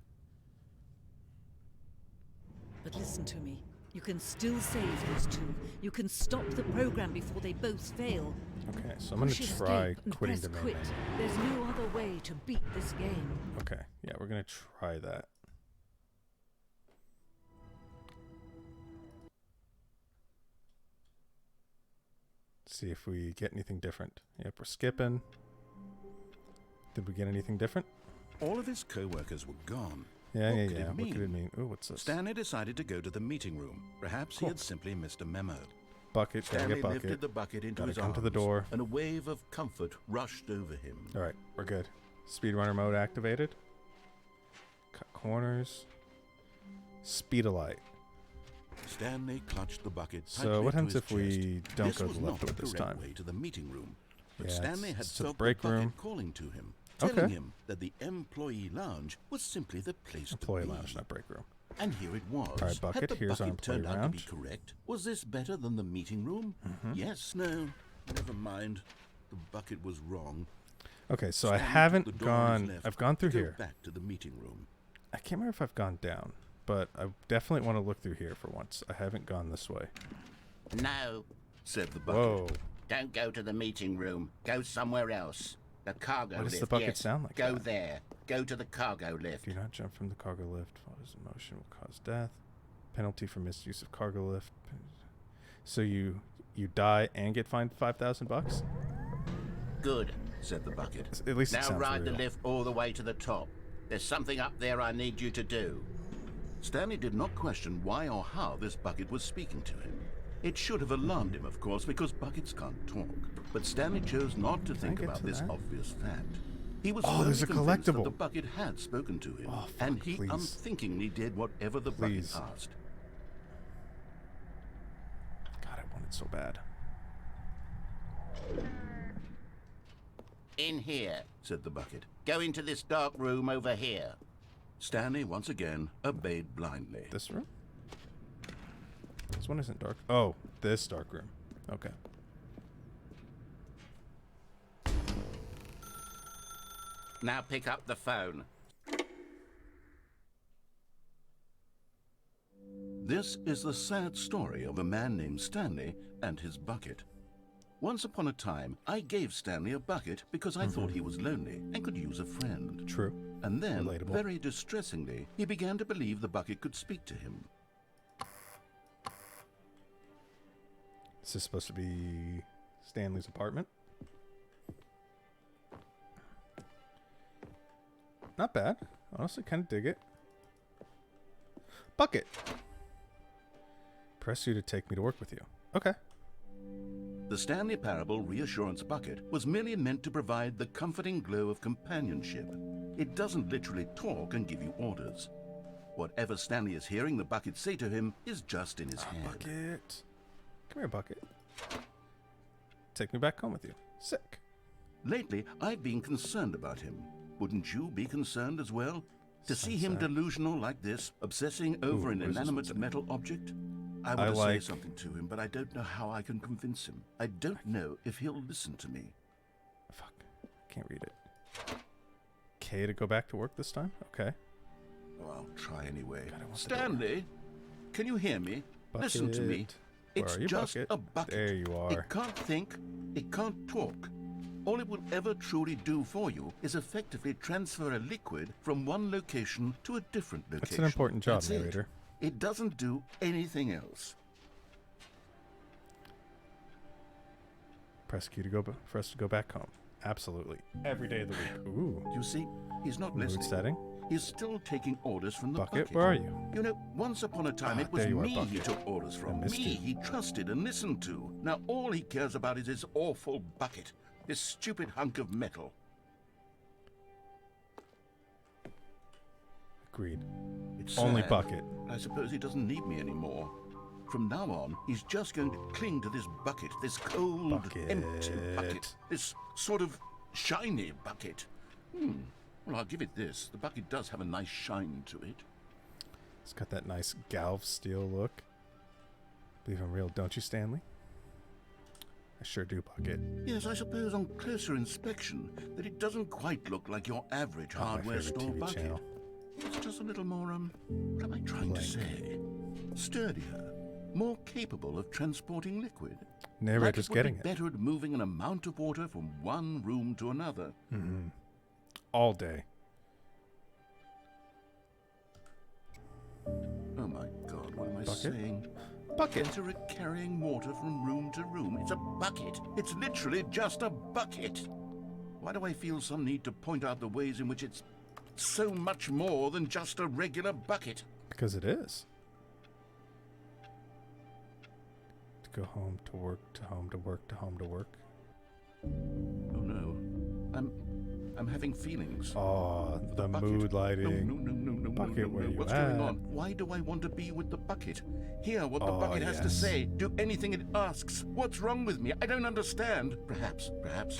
But listen to me. You can still save these two. You can stop the program before they both fail. Okay, so I'm going Push to try escape and quitting press the main quit. menu. There's no other way to beat this game. Okay, yeah, we're going to try that. See if we get anything different. Yep, we're skipping. Did we get anything different? All of his co-workers were gone. Yeah. What could it What could it mean? mean? Ooh, what's this? Stanley decided to go to the meeting room. Perhaps Cool. he had simply missed a memo. Bucket, gotta Stanley get bucket. lifted the bucket into Gotta his come arms, to the door. and a wave of comfort rushed over him. All right, we're good. Speedrunner mode activated. Cut corners. Speedolite. Stanley clutched the bucket So tightly what to happens his if we chest. don't This go was the left not with the this correct time? way to the meeting room, but Yeah, Stanley had it's to the felt break the bucket room. calling to him, Okay. telling him that the employee lounge was simply the place Employee to be. lounge, not break room. And here it was. All right, bucket, Had the here's our bucket turned employee out to be lounge. correct? Was this better than the meeting room? Yes, no, never mind. The bucket was wrong. Okay, so I Stanley took haven't the door on his gone. left I've gone through to go here. back to the meeting room. I can't remember if I've gone down, but I definitely want to look through here for once. I haven't gone this way. No, Said the bucket. Whoa. don't go to the meeting room. Go somewhere else. The cargo Why lift. does the bucket yes. sound like Go that? there. Go to the cargo lift. Do not jump from the cargo lift. Falls in motion will cause death. Penalty for misuse of cargo lift. So you die and get fined $5,000? Good. Said the bucket. At least it Now sounds ride real. the lift all the way to the top. There's something up there I need you to do. Stanley did not question why or how this bucket was speaking to him. It should have alarmed him, of course, because buckets can't talk. But Stanley chose not to think get about to this that? obvious fact. He was Oh, there's firmly a convinced that collectible. the bucket had spoken to him, Oh, fuck, and he please. unthinkingly did whatever the Please. bucket asked. God, I want it so bad. In here. Said the bucket. Go into this dark room over here. Stanley once again obeyed blindly. This room? This one isn't dark. Oh, this dark room. Okay. Now pick up the phone. This is the sad story of a man named Stanley and his bucket. Once upon a time, I gave Stanley a bucket because I thought he was lonely and could use a friend. True. And then, Relatable. very distressingly, he began to believe the bucket could speak to him. Is this supposed to be Stanley's apartment? Not bad. Honestly, kind of dig it. Bucket. Press you to take me to work with you. Okay. The Stanley Parable Reassurance Bucket was merely meant to provide the comforting glow of companionship. It doesn't literally talk and give you orders. Whatever Stanley is hearing the bucket say to him is just in his head. Bucket. Come here, Bucket. Take me back home with you. Sick. Lately, I've been concerned about him. Wouldn't you be concerned as well? To see him Sunset. delusional like this, obsessing over an what is this inanimate sunset? metal object? I want I to like- say something to him, but I don't know how I can convince him. I don't know if he'll listen to me. Fuck. Can't read it. K to go back to work this time? Okay. Oh, I'll try anyway. God, I want the Stanley, can you hear me? Listen to me. Bucket. Where It's are you, just Bucket? a bucket. There you are. It can't think. It can't talk. All it will ever truly do for you is effectively transfer a liquid from one location to a different location. That's an important job, That's it. narrator. It doesn't do anything else. Press Q to go for us to go back home. Absolutely. Every day of the week. Ooh. You see, he's not Mood listening. setting. He's still taking orders from the Bucket, bucket. where are you? You know, once upon a time, Ah, it was there you are, me he Bucket. took orders I from. missed Me you. he trusted and listened to. Now all he cares about is his awful bucket. This stupid hunk of metal. Agreed. It's Only sad. Bucket. I suppose he doesn't need me anymore. From now on, he's just going to cling to this bucket, this cold, Bucket. empty bucket, this sort of shiny bucket. Well, I'll give it this. The bucket does have a nice shine to it. It's got that nice galv steel look. Believe I'm real, don't you, Stanley? I sure do, Bucket. Yes, I suppose on closer inspection that it doesn't quite look like your average Oh, my hardware favorite store TV bucket. channel. It's just a little more, what am I trying to Blank. say? Sturdier, more capable of transporting liquid. Narrator's like getting would be it. better at moving an amount of water from one room to another. All day. Oh my God, what am I Bucket? saying? Bucket. Better at carrying water from room to room. It's a bucket. It's literally just a bucket. Why do I feel some need to point out the ways in which it's so much more than just a regular bucket? Because it is. To go home to work, to home to work, to home to work. Oh no, I'm having feelings. Oh, For the bucket. mood lighting. No, Bucket, where you What's at? going on? Why do I want to be with the bucket? Hear what the Oh, bucket has to yes. say. Do anything it asks. What's wrong with me? I don't understand. Perhaps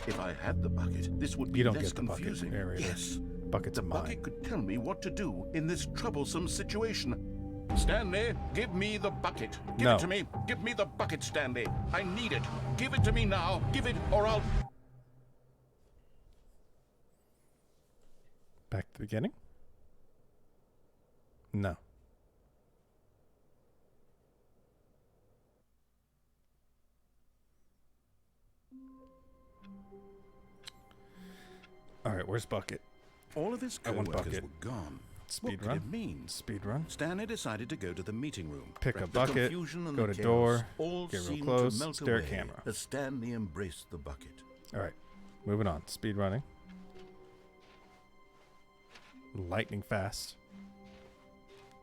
if I had the bucket, this would be You don't less get the bucket, confusing. narrator. Yes, Bucket's the mine. bucket could tell me what to do in this troublesome situation. Stanley, give me the bucket. Give No. it to me. Give me the bucket, Stanley. I need it. Give it to me now. Give it, or I'll... Back to the beginning? No. All right, where's Bucket? All of his I want co-workers bucket. were gone. Speed what could run? it mean? Speed run. Stanley decided to go to the meeting room. Pick a The bucket, confusion and go the to chaos door, all get real seemed close, to melt stare at away camera. as Stanley embraced the bucket. All right, moving on. Speed running. Lightning fast.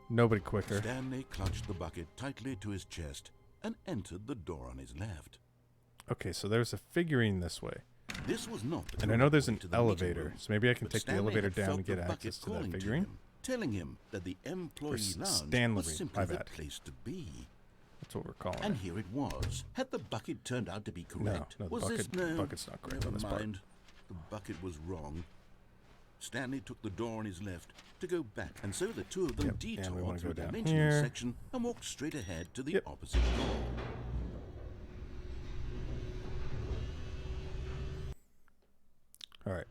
Nobody quicker. Stanley clutched the bucket tightly to his chest and entered the door on his left. Okay, so there's a figurine this way. This was not the And I know there's an doorway to the meeting elevator, room, so maybe I can but take Stanley the elevator had down felt and the get bucket access to calling that figurine. him, telling him that the employee lounge Stanley, was simply my the bad. place to be. That's what we're calling And it. here it was. Had the bucket turned out to be correct? no, the was bucket- this no? bucket's not correct Never on this part. mind. The bucket was wrong. Stanley took the door on his left to go back, and so the two of them Yep, and we detoured wanna through go the down maintenance here. section and walked straight ahead to the Yep. opposite door. All right.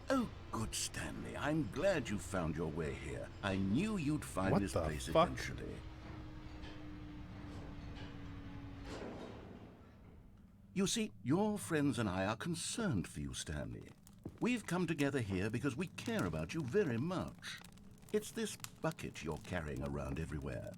Oh, good Stanley. I'm glad you found your way here. I knew you'd find What this the place fuck? eventually. You see, your friends and I are concerned for you, Stanley. We've come together here because we care about you very much. It's this bucket you're carrying around everywhere.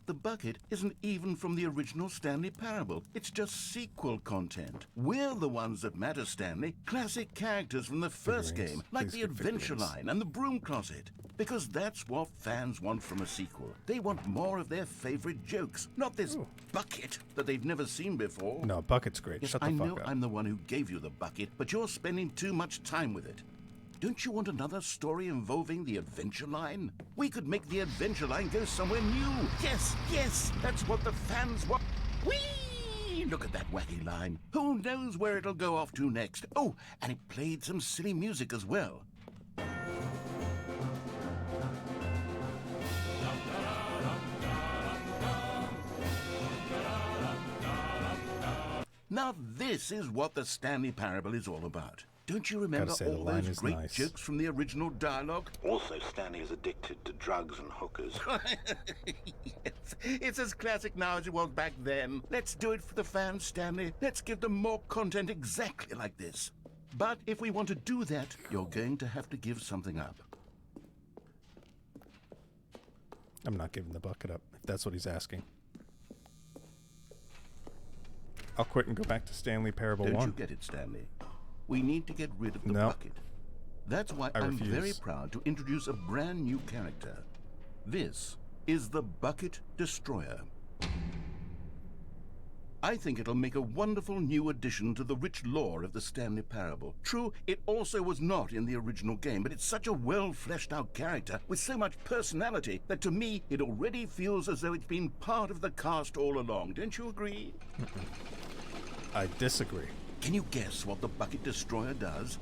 The bucket isn't even from the original Stanley Parable. It's just sequel content. We're the ones that matter, Stanley. Classic characters from the first Figurines. game, like Please the get Adventure figurines. Line and the Broom Closet. Because that's what fans want from a sequel. They want more of their favorite jokes, not this bucket that they've never seen before. No, bucket's great. Yes, Shut the I fuck know up. I'm the one who gave you the bucket, but you're spending too much time with it. Don't you want another story involving the Adventure Line? We could make the Adventure Line go somewhere new. Yes, yes, that's what the fans want. Whee! Look at that wacky line. Who knows where it'll go off to next? Oh, and it played some silly music as well. Now this is what the Stanley Parable is all about. Don't you remember say, the all line those is great nice. jokes from the original dialogue? Also, Stanley is addicted to drugs and hookers. Yes, it's as classic now as it was back then. Let's do it for the fans, Stanley. Let's give them more content exactly like this. But if we want to do that, you're going to have to give something up. I'm not giving the bucket up, if that's what he's asking. I'll quit and go back to Stanley Parable Don't 1. you get it, Stanley? We need to get rid of the No. bucket. That's why I I'm very refuse. proud to introduce a brand new character. This is the Bucket Destroyer. I think it'll make a wonderful new addition to the rich lore of the Stanley Parable. True, it also was not in the original game, but it's such a well-fleshed-out character with so much personality that to me it already feels as though it's been part of the cast all along. Don't you agree? I disagree. Can you guess what the Bucket Destroyer does?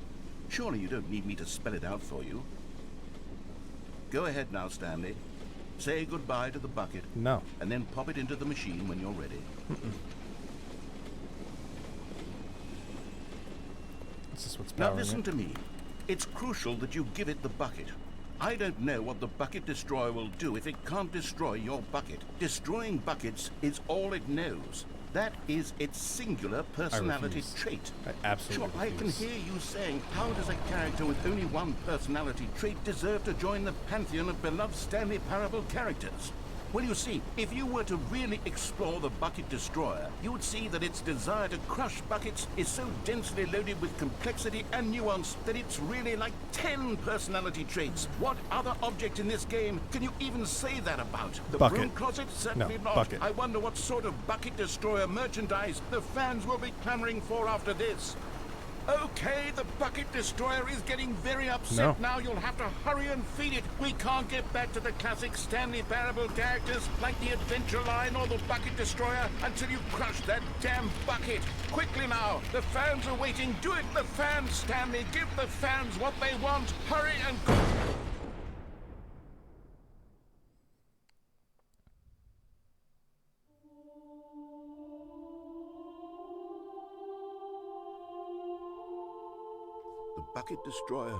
Surely you don't need me to spell it out for you. Go ahead now, Stanley. Say goodbye to the bucket. No. And then pop it into the machine when you're ready. This is what's Now powering listen it. to me. It's crucial that you give it the bucket. I don't know what the Bucket Destroyer will do if it can't destroy your bucket. Destroying buckets is all it knows. That is its singular personality refuse. trait. I absolutely Sure, I can refuse. hear you saying, how does a character with only one personality trait deserve to join the pantheon of beloved Stanley Parable characters? Well, you see, if you were to really explore the Bucket Destroyer, you would see that its desire to crush buckets is so densely loaded with complexity and nuance that it's really like 10 personality traits. What other object in this game can you even say that about? The Bucket. Broom Closet? Certainly No, not. bucket. I wonder what sort of Bucket Destroyer merchandise the fans will be clamoring for after this. Okay, the Bucket Destroyer is getting very upset No. now. You'll have to hurry and feed it. We can't get back to the classic Stanley Parable characters like the Adventure Line or the Bucket Destroyer until you crush that damn bucket. Quickly now, the fans are waiting. Do it, the fans, Stanley. Give the fans what they want. Hurry and go. The Bucket Destroyer.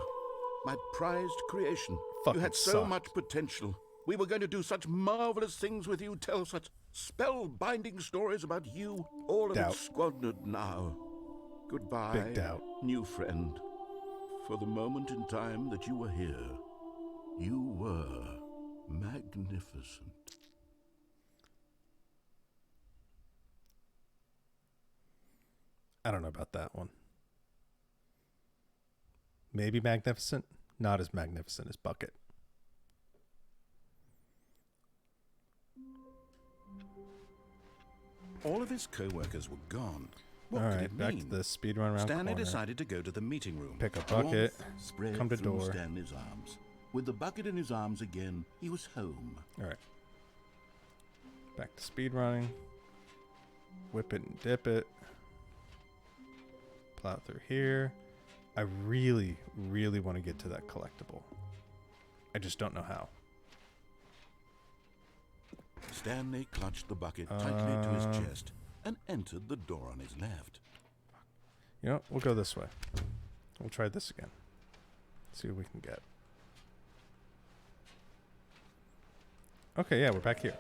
My prized creation. Fucking You had so sucked. much potential. We were going to do such marvelous things with you, tell such spellbinding stories about you. All of Doubt. it squandered now. Goodbye, Big doubt. new friend. For the moment in time that you were here, you were magnificent. I don't know about that one. Maybe magnificent. Not as magnificent as Bucket. All of his co-workers were gone. What All could right, it back mean? to the speedrun around Stanley corner. decided to go to the meeting room. Pick a bucket, Warmth spread come to through door. Stanley's arms. With the bucket in his arms again, he was home. All right. Back to speedrunning. Whip it and dip it. Plow through here. I really, really want to get to that collectible. I just don't know how. Stanley clutched the bucket tightly to his chest and entered the door on his left. You know what? We'll go this way. We'll try this again. See what we can get. Okay, yeah, we're back here.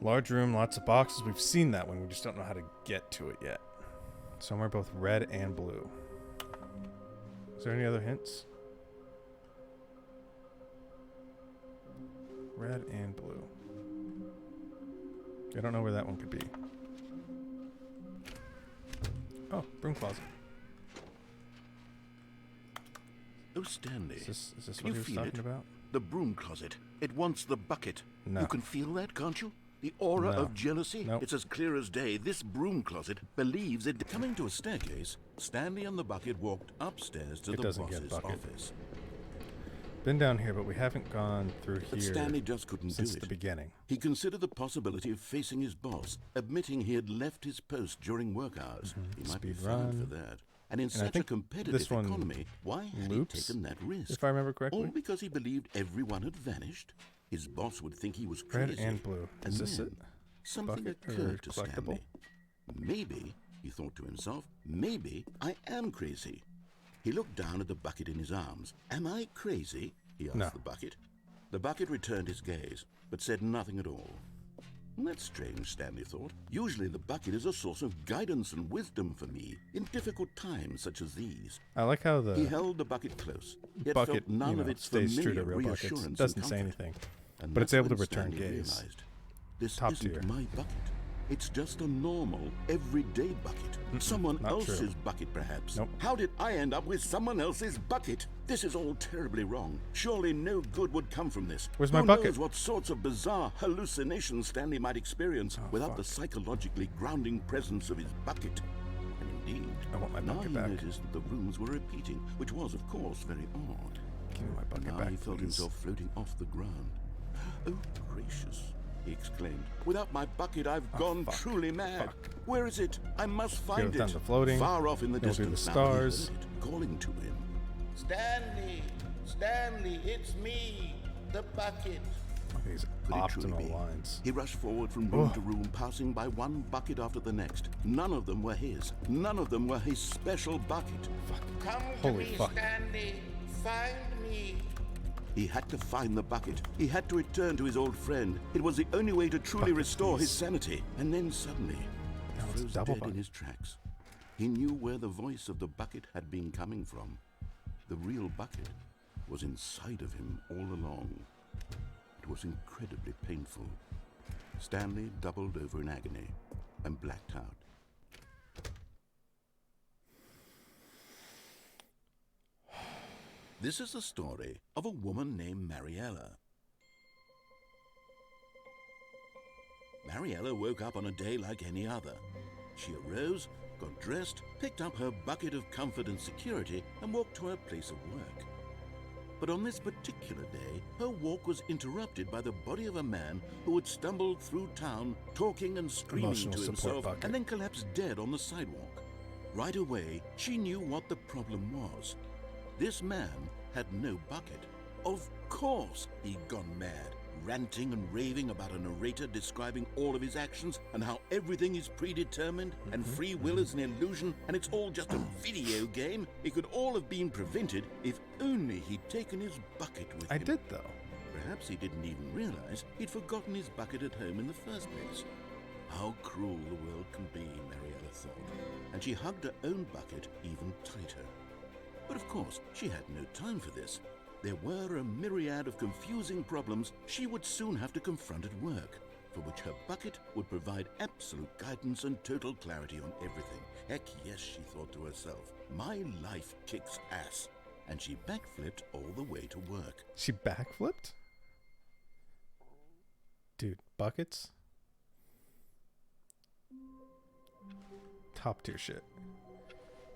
Large room, lots of boxes. We've seen that one. We just don't know how to get to it yet. Somewhere both red and blue. Is there any other hints? Red and blue. I don't know where that one could be. Oh, broom closet. Oh, Stanley. Is this Can what he you was feel talking it? about? The broom closet. It wants the bucket. No. You can feel that, can't you? The aura No. of jealousy? Nope. It's as clear as day. This broom closet believes it. Coming to a staircase, Stanley and the bucket walked upstairs to It the doesn't get boss's bucket. office. Been down here, but we haven't gone through But here Stanley just couldn't since do it. the beginning. He considered the possibility of facing his boss, admitting he had left his post during work hours. He might be Speed fined run. for that. And in I such a think competitive this one economy, why had he loops, taken that risk? if I remember correctly. All because he believed everyone had vanished? His boss would think he was Red crazy. and blue. And Is this then it? something Bucket or occurred to collectible? Stanley. Maybe, he thought to himself, maybe I am crazy. He looked down at the bucket in his arms. Am I crazy? He asked No. the bucket. The bucket returned his gaze, but said nothing at all. That's strange, Stanley thought. Usually the bucket is a source of guidance and wisdom for me in difficult times such as these. I like how He the held the bucket close, yet bucket, felt none of its stays true familiar to real buckets. reassurance Doesn't and say comfort. anything, And but it's that's able to when return Stanley gaze. realized, this Top isn't tier. my bucket. It's just a normal, everyday bucket. Someone not else's true. bucket, perhaps. Nope. How did I end up with someone else's bucket? This is all terribly wrong. Surely no good would come from this. Where's my Who bucket? knows what sorts of bizarre hallucinations Stanley might experience without fuck. the psychologically grounding presence of his bucket. And indeed, I want my now bucket he back. noticed that the rooms were repeating, which was, of course, very odd. Give me my bucket Now back, he felt please. himself floating off the ground. Oh, gracious, he exclaimed. Without my bucket, I've gone fuck. truly mad. Fuck. Where is it? I must find Here, it. done the floating. Far off in the Then we'll do the distance stars. now, he heard it, calling to him. Stanley! Stanley, it's me, the bucket. These Could it truly optimal be? lines. He rushed forward from room to room, passing by one bucket after the next. None of them were his. None of them were his special bucket. Come Holy to me, fuck. Stanley. Find me. He had to find the bucket. He had to return to his old friend. It was the only way to truly Bucket, restore his please. sanity. And then suddenly, Now it's froze double dead in bucket. his tracks. He knew where the voice of the bucket had been coming from. The real bucket was inside of him all along. It was incredibly painful. Stanley doubled over in agony and blacked out. This is the story of a woman named Mariella. Mariella woke up on a day like any other. She arose, got dressed, picked up her bucket of comfort and security, and walked to her place of work. But on this particular day, her walk was interrupted by the body of a man who had stumbled through town, talking and screaming Emotional to support himself, bucket. and then collapsed dead on the sidewalk. Right away, she knew what the problem was. This man had no bucket. Of course he'd gone mad, ranting and raving about a narrator describing all of his actions and how everything is predetermined and free will is an illusion and it's all just a video game. It could all have been prevented if only he'd taken his bucket with him. I did, though. Perhaps he didn't even realize he'd forgotten his bucket at home in the first place. How cruel the world can be, Mariella thought, and she hugged her own bucket even tighter. But of course, she had no time for this. There were a myriad of confusing problems she would soon have to confront at work, for which her bucket would provide absolute guidance and total clarity on everything. Heck yes, she thought to herself, my life kicks ass. And she backflipped all the way to work. She backflipped? Dude, buckets? Top tier shit.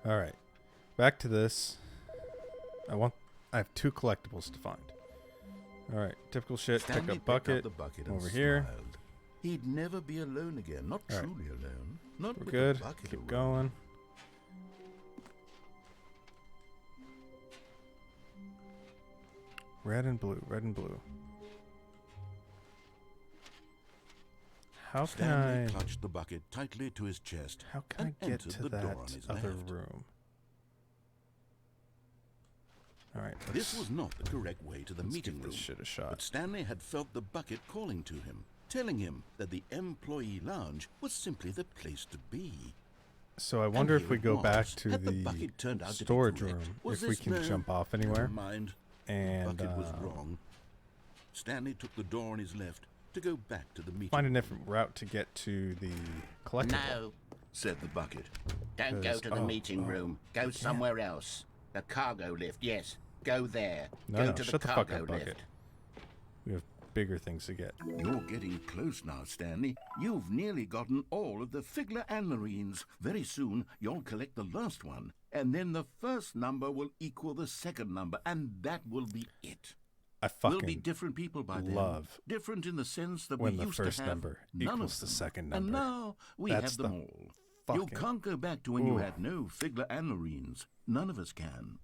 Alright. Back to this. I have 2 collectibles to find. Alright, typical shit. Stanley Pick up picked bucket. the bucket over and here. smiled. He'd never be alone again, not All right. truly alone. Not We're with good. the bucket Keep around. going. Red and blue, red and blue. How can Stanley I... clutched the bucket tightly to his chest How can and I get entered to the door that on his other left. room? Alright, This was not the correct way to the let's meeting give room. this shit a shot. But Stanley had felt the bucket calling to him, telling him that the employee lounge was simply the place to be. So I wonder if here we it go was. back to Had the the bucket turned out to be storage correct? room, Was if we this can no? jump off Never anywhere. mind. And The bucket was wrong. Stanley took the door on his left to go back to the meeting find a room. different route to get to the collectible. No, Said the bucket. don't go to the Oh, meeting room. Go somewhere else. The cargo lift, yes. Go there. No, go no, to shut the the fuck cargo up, Bucket. lift. We have bigger things to get. You're getting close now, Stanley. You've nearly gotten all of the Figler Anmarines. Very soon, you'll collect the last one, and then the first number will equal the second number, and that will be it. I We'll be fucking different people by then. love Different in the sense that when we the used first to have number none equals of the them. second And number. now we That's have them the all. You fucking- can't go back to when you Ooh. had no Figler Anmarines. None of us can.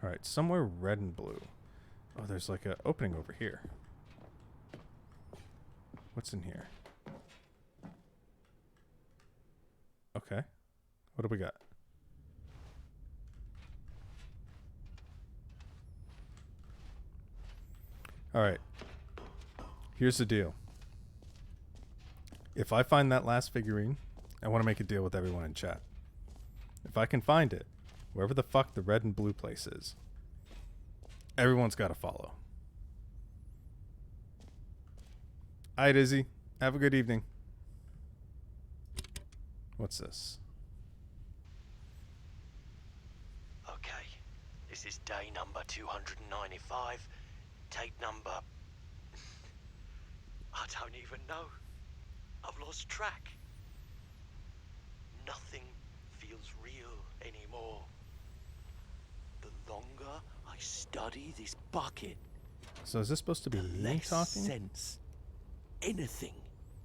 All right, somewhere red and blue. Oh, there's like a opening over here. What's in here? Okay. What do we got? All right. Here's the deal. If I find that last figurine, I want to make a deal with everyone in chat. If I can find it, wherever the fuck the red and blue place is, everyone's got to follow. All right, Izzy. Have a good evening. What's this? Okay, this is day number 295. Tape number... I don't even know. I've lost track. Nothing feels real anymore. The longer I study this bucket, So is this supposed to be the me less talking? sense anything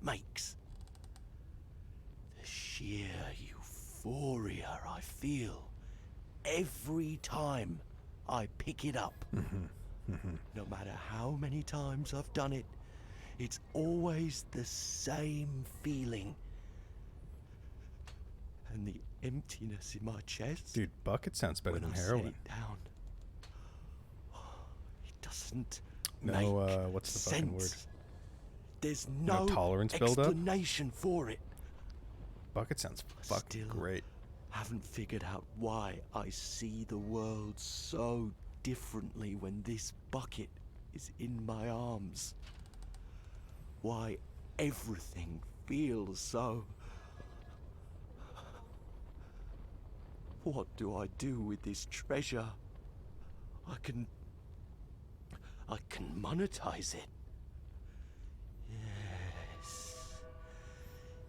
makes. The sheer euphoria I feel every time I pick it up. No matter how many times I've done it, it's always the same feeling. And the emptiness in my chest Dude, bucket sounds better when than I set heroin. it down. It doesn't No, make what's the fucking word? sense. There's No no tolerance buildup? explanation for it. Bucket sounds fucking Still great. haven't figured out why I see the world so differently when this bucket is in my arms. Why everything feels so... What do I do with this treasure? I can monetize it. Yes.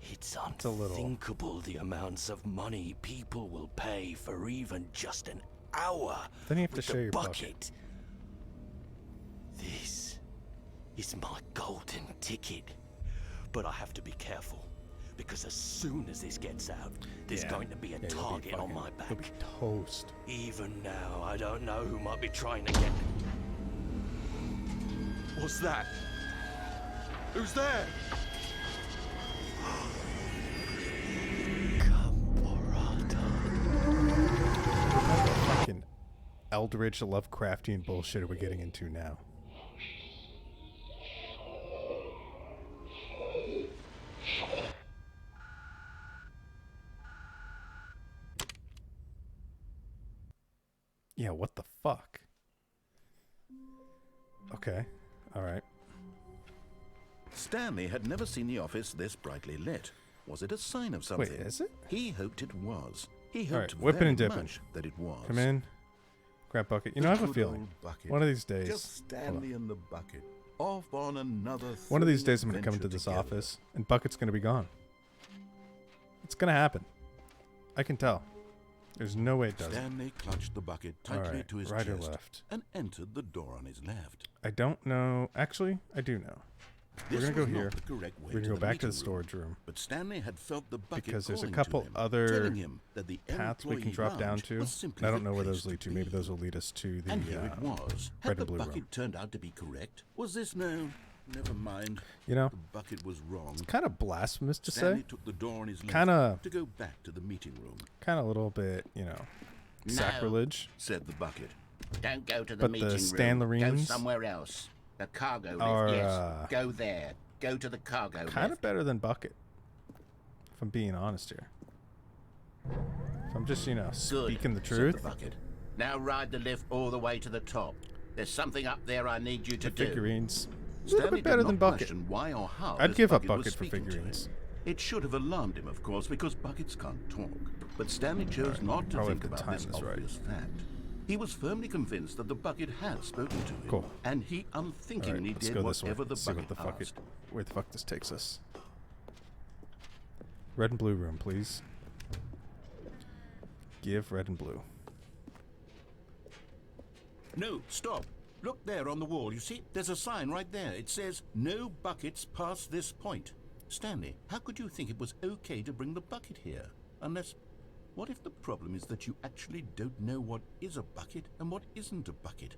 It's a little- unthinkable the amounts of money people will pay for even just an hour Then you have to with share the your bucket. bucket. This is my golden ticket. But I have to be careful, because as soon as this gets out, there's Yeah. going to be a Yeah, you'll be target on fucking- my you'll be back. toast. Even now, I don't know who might be trying to get... What's that? Who's there? What the fucking Eldritch Lovecraftian bullshit are we getting into now? Yeah, what the fuck? Okay. All right. Stanley had never seen the office this brightly lit. Was it a sign of something? Wait, is it? He hoped it was. He All hoped right, whipping very and dipping. much that it was. Come in. Grab bucket. You know, I have a Good feeling. old bucket. One of these days. Just hold on. Stanley and the bucket. Off on another One of these thrilling days I'm going to come into adventure this together. office and Bucket's going to be gone. It's going to happen. I can tell. There's no way it doesn't. Stanley clutched the bucket tightly Alright, to his right or chest left? and entered the door on his left. I don't know. Actually, I do know. We're This going to go was not here. the correct way We're going to to go back to the meeting storage room. But Stanley had felt the bucket Because there's a calling couple to him, other telling him that the paths we can employee drop down lounge to. was simply I don't the know where place those lead to. be. Maybe those will lead us to the And here it was. red Had the and blue bucket room. turned out to be correct? Was this no? Never mind. You know, The bucket was wrong. kind of blasphemous to Stanley say. took the door on his left Kinda- to go back to the meeting room. Kind of a little bit, you know, No. sacrilege. Said the bucket. Don't go to the But the meeting room. Go Stanleys somewhere else. The cargo lift, are, yes. Go there. Go to the cargo Kind of lift. better than Bucket. If I'm being honest here. If I'm just, you know, Good, speaking the said truth. the bucket. Now ride the lift all the way to the top. There's something up there I need you to The do. figurines. A little Stanley bit better did than not Bucket. question why or how I'd this give up Bucket was Bucket for speaking to him. figurines. It should have alarmed him, of course, because buckets can't talk. But Stanley chose not to Probably think if the about time this is right. obvious fact. He was firmly convinced that the bucket had spoken to him. Cool. And he All right, unthinkingly let's did go this way. whatever the See what bucket the fuck asked. where the fuck this takes us. Red and blue room, please. Give red and blue. No, stop. Look there on the wall. You see, there's a sign right there. It says, no buckets past this point. Stanley, how could you think it was okay to bring the bucket here? Unless, what if the problem is that you actually don't know what is a bucket and what isn't a bucket?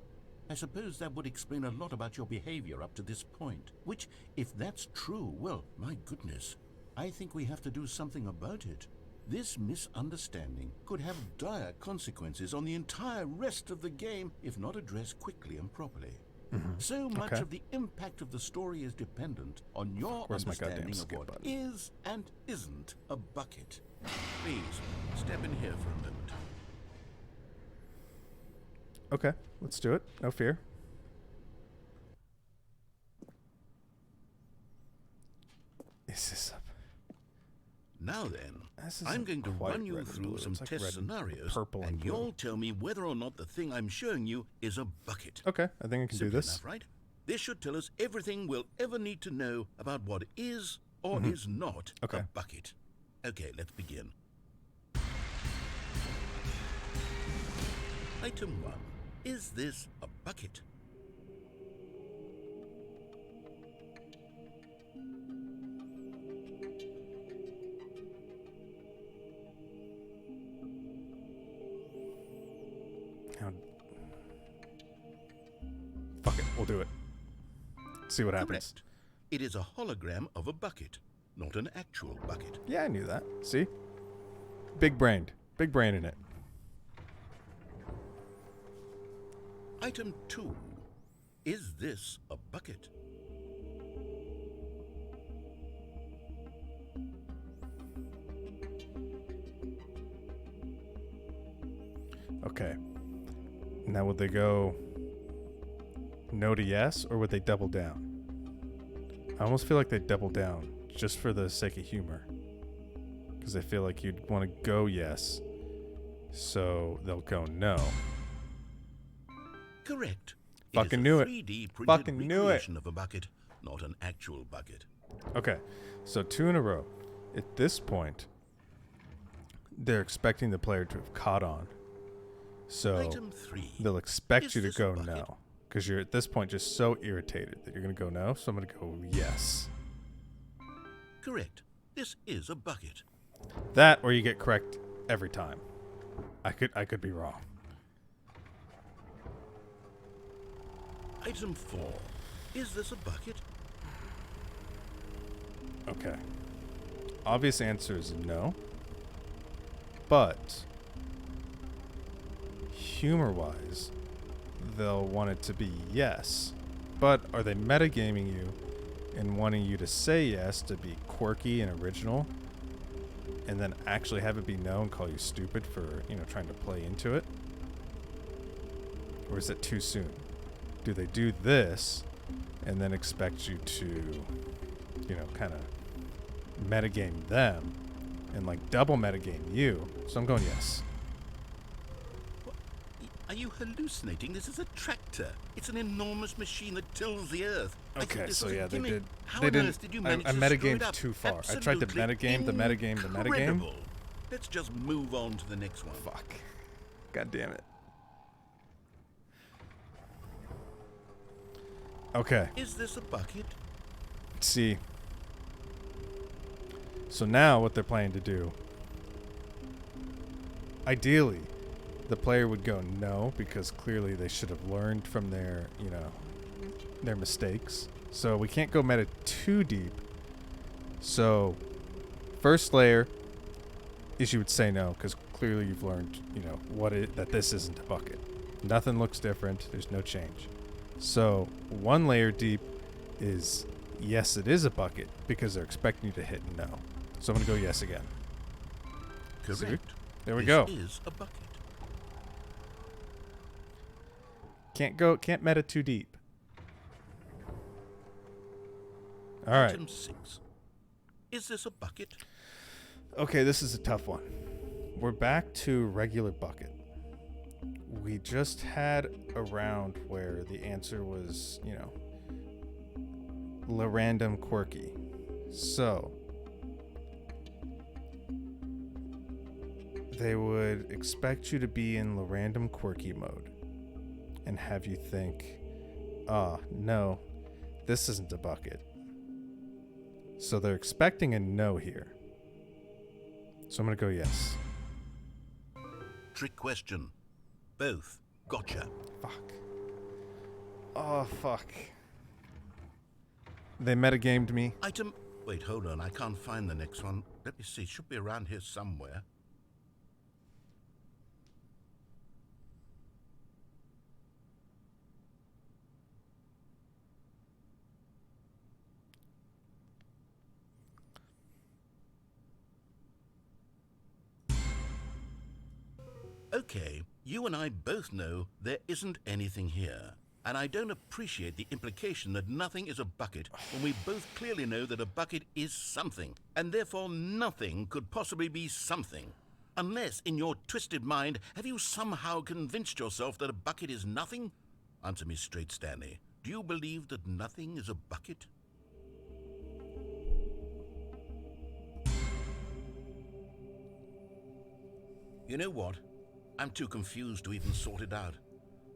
I suppose that would explain a lot about your behavior up to this point. Which, if that's true, well, my goodness, I think we have to do something about it. This misunderstanding could have dire consequences on the entire rest of the game if not addressed quickly and properly. So much Okay. of the impact of the story is dependent on your Where's my goddamn understanding of skip what button? is and isn't a bucket. Please, step in here for a moment. Okay, let's do it. No fear. Is this a... Now then, This I'm isn't going to quite run you red and through blue. some It's like test red and scenarios, purple and blue. you'll tell me whether or not the thing I'm showing you is a bucket. Okay, I think I can do Simple this. enough, right? This should tell us everything we'll ever need to know about what is or is not Okay. a bucket. Okay, let's begin. Item 1. Is this a bucket? Now- Fuck it, we'll do it. See what happens. Correct. It is a hologram of a bucket, not an actual bucket. Yeah, I knew that. See? Big brained. Big brain in it. Item 2. Is this a bucket? Okay. Now would they go no to yes, or would they double down? I almost feel like they double down just for the sake of humor. Because I feel like you'd want to go yes, so they'll go no. Correct. Fucking it knew is a it. 3D printed Fucking knew it. recreation of a bucket, not an actual bucket. Okay, so 2 in a row. At this point, they're expecting the player to have caught on. So Item 3. they'll expect Is you to this a go bucket? no. Because you're at this point just so irritated that you're going to go no. So I'm going to go yes. Correct. This is a bucket. That or you get correct every time. I could be wrong. Item 4. Is this a bucket? Okay. Obvious answer is no. But humor-wise, they'll want it to be yes. But are they metagaming you and wanting you to say yes to be quirky and original, and then actually have it be no and call you stupid for, you know, trying to play into it? Or is it too soon? Do they do this and then expect you to, you know, kind of metagame them and like double metagame you? So I'm going yes. Are you hallucinating? This is a tractor. It's an enormous machine that tills the earth. I think Okay, this so was a yeah, they gimmick. did. How They on didn't. earth did you I manage to screw metagamed it up? too far. I tried to Absolutely metagame the metagame. incredible. Let's just move on to the next one. Fuck. God damn it. Okay. Is this a bucket? See. So now what they're planning to do, ideally, the player would go no, because clearly they should have learned from their, you know, their mistakes. So we can't go meta too deep. So first layer is you would say no, because clearly you've learned, you know, that this isn't a bucket. Nothing looks different. There's no change. So 1 layer deep is yes, it is a bucket, because they're expecting you to hit no. So I'm going to go yes again. Correct. There we This go. is a bucket. Can't meta too deep. All right. Item 6. Is this a bucket? Okay, this is a tough one. We're back to regular bucket. We just had a round where the answer was, random quirky. So they would expect you to be in random quirky mode and have you think, no, this isn't a bucket. So they're expecting a no here. So I'm going to go yes. Trick question. Both. Gotcha. Fuck. Oh, fuck. They metagamed me. Item... Wait, hold on. I can't find the next one. Let me see. It should be around here somewhere. Okay, you and I both know there isn't anything here. And I don't appreciate the implication that nothing is a bucket when we both clearly know that a bucket is something, and therefore nothing could possibly be something. Unless, in your twisted mind, have you somehow convinced yourself that a bucket is nothing? Answer me straight, Stanley. Do you believe that nothing is a bucket? You know what? I'm too confused to even sort it out.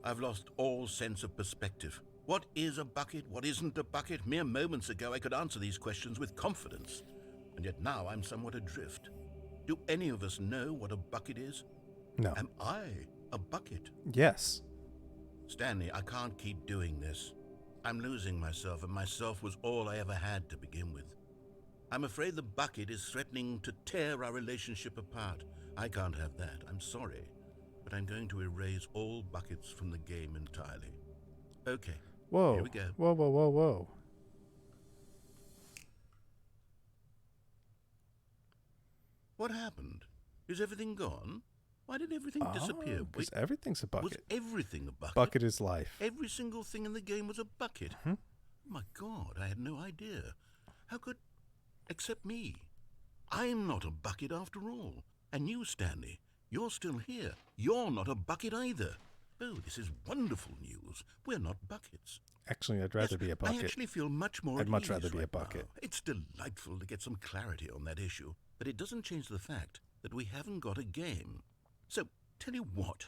I've lost all sense of perspective. What is a bucket? What isn't a bucket? Mere moments ago I could answer these questions with confidence. And yet now I'm somewhat adrift. Do any of us know what a bucket is? No. Am I a bucket? Yes. Stanley, I can't keep doing this. I'm losing myself, and myself was all I ever had to begin with. I'm afraid the bucket is threatening to tear our relationship apart. I can't have that. I'm sorry. But I'm going to erase all buckets from the game entirely. Okay. Whoa. Here we go. Whoa, whoa, whoa, whoa. What happened? Is everything gone? Why did everything disappear? Because everything's a Was bucket. everything a bucket? Bucket is life. Every single thing in the game was a bucket. Hmm? My God, I had no idea. How could... Except me. I'm not a bucket after all. And you, Stanley, you're still here. You're not a bucket either. Oh, this is wonderful news. We're not buckets. Actually, I'd rather Yes, be a bucket. I actually feel much more I'd at much ease rather be a right bucket. now. It's delightful to get some clarity on that issue, but it doesn't change the fact that we haven't got a game. So, tell you what,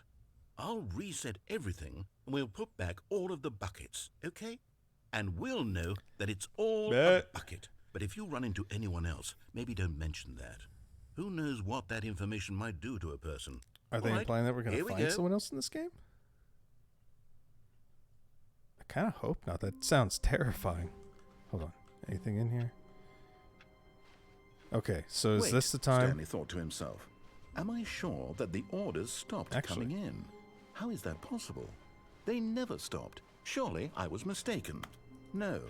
I'll reset everything and we'll put back all of the buckets, okay? And we'll know that it's all a bucket. But if you run into anyone else, maybe don't mention that. Who knows what that information might do to a person? Are they All right, implying that we're going here to we find go. someone else in this game? I kind of hope not. That sounds terrifying. Hold on. Anything in here? Okay, so is Wait, this the time? Stanley thought to himself. Am I sure that the orders stopped Actually- coming in? How is that possible? They never stopped. Surely I was mistaken. No,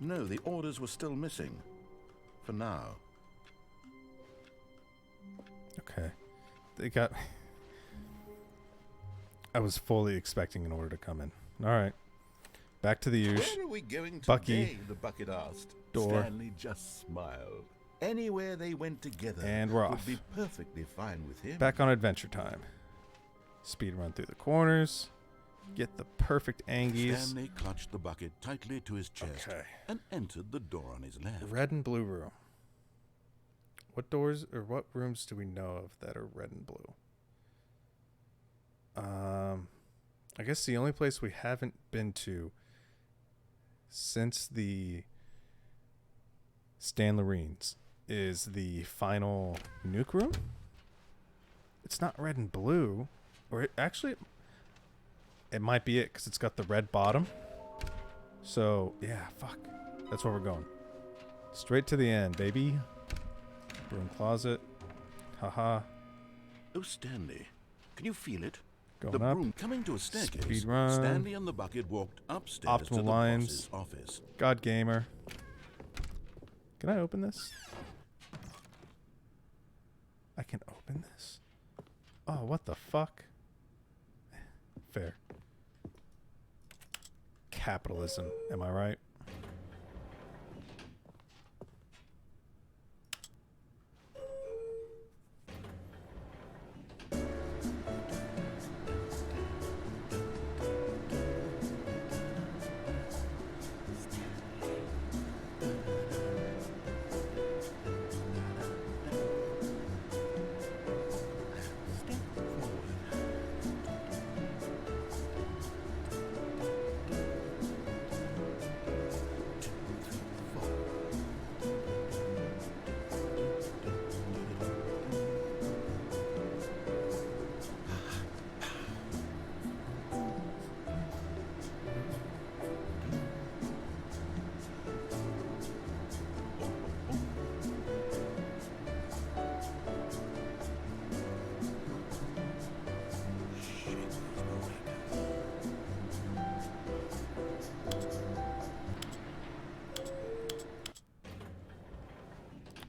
the orders were still missing. For now. Okay. They got... I was fully expecting an order to come in. All right. Back to the usual. Where are we going Bucky. today? The bucket asked. Door. Stanley just smiled. Anywhere they went together And we're would off. be perfectly fine with him. Back on adventure time. Speed run through the corners. Get the perfect angies. Stanley clutched the bucket tightly to his chest Okay. and entered the door on his left. Red and blue room. What doors or what rooms do we know of that are red and blue? I guess the only place we haven't been to since the Stanley's is the final nuke room. It's not red and blue, or it might be it because it's got the red bottom. So yeah, fuck, that's where we're going. Straight to the end, baby. Broom closet. Haha. Oh, Stanley, can you feel it? Going The up. broom coming to a staircase. Speed run. Stanley and the bucket walked upstairs to Optimal the lines. boss's office. God Gamer. Can I open this? I can open this? Oh, what the fuck? Fair. Capitalism, am I right?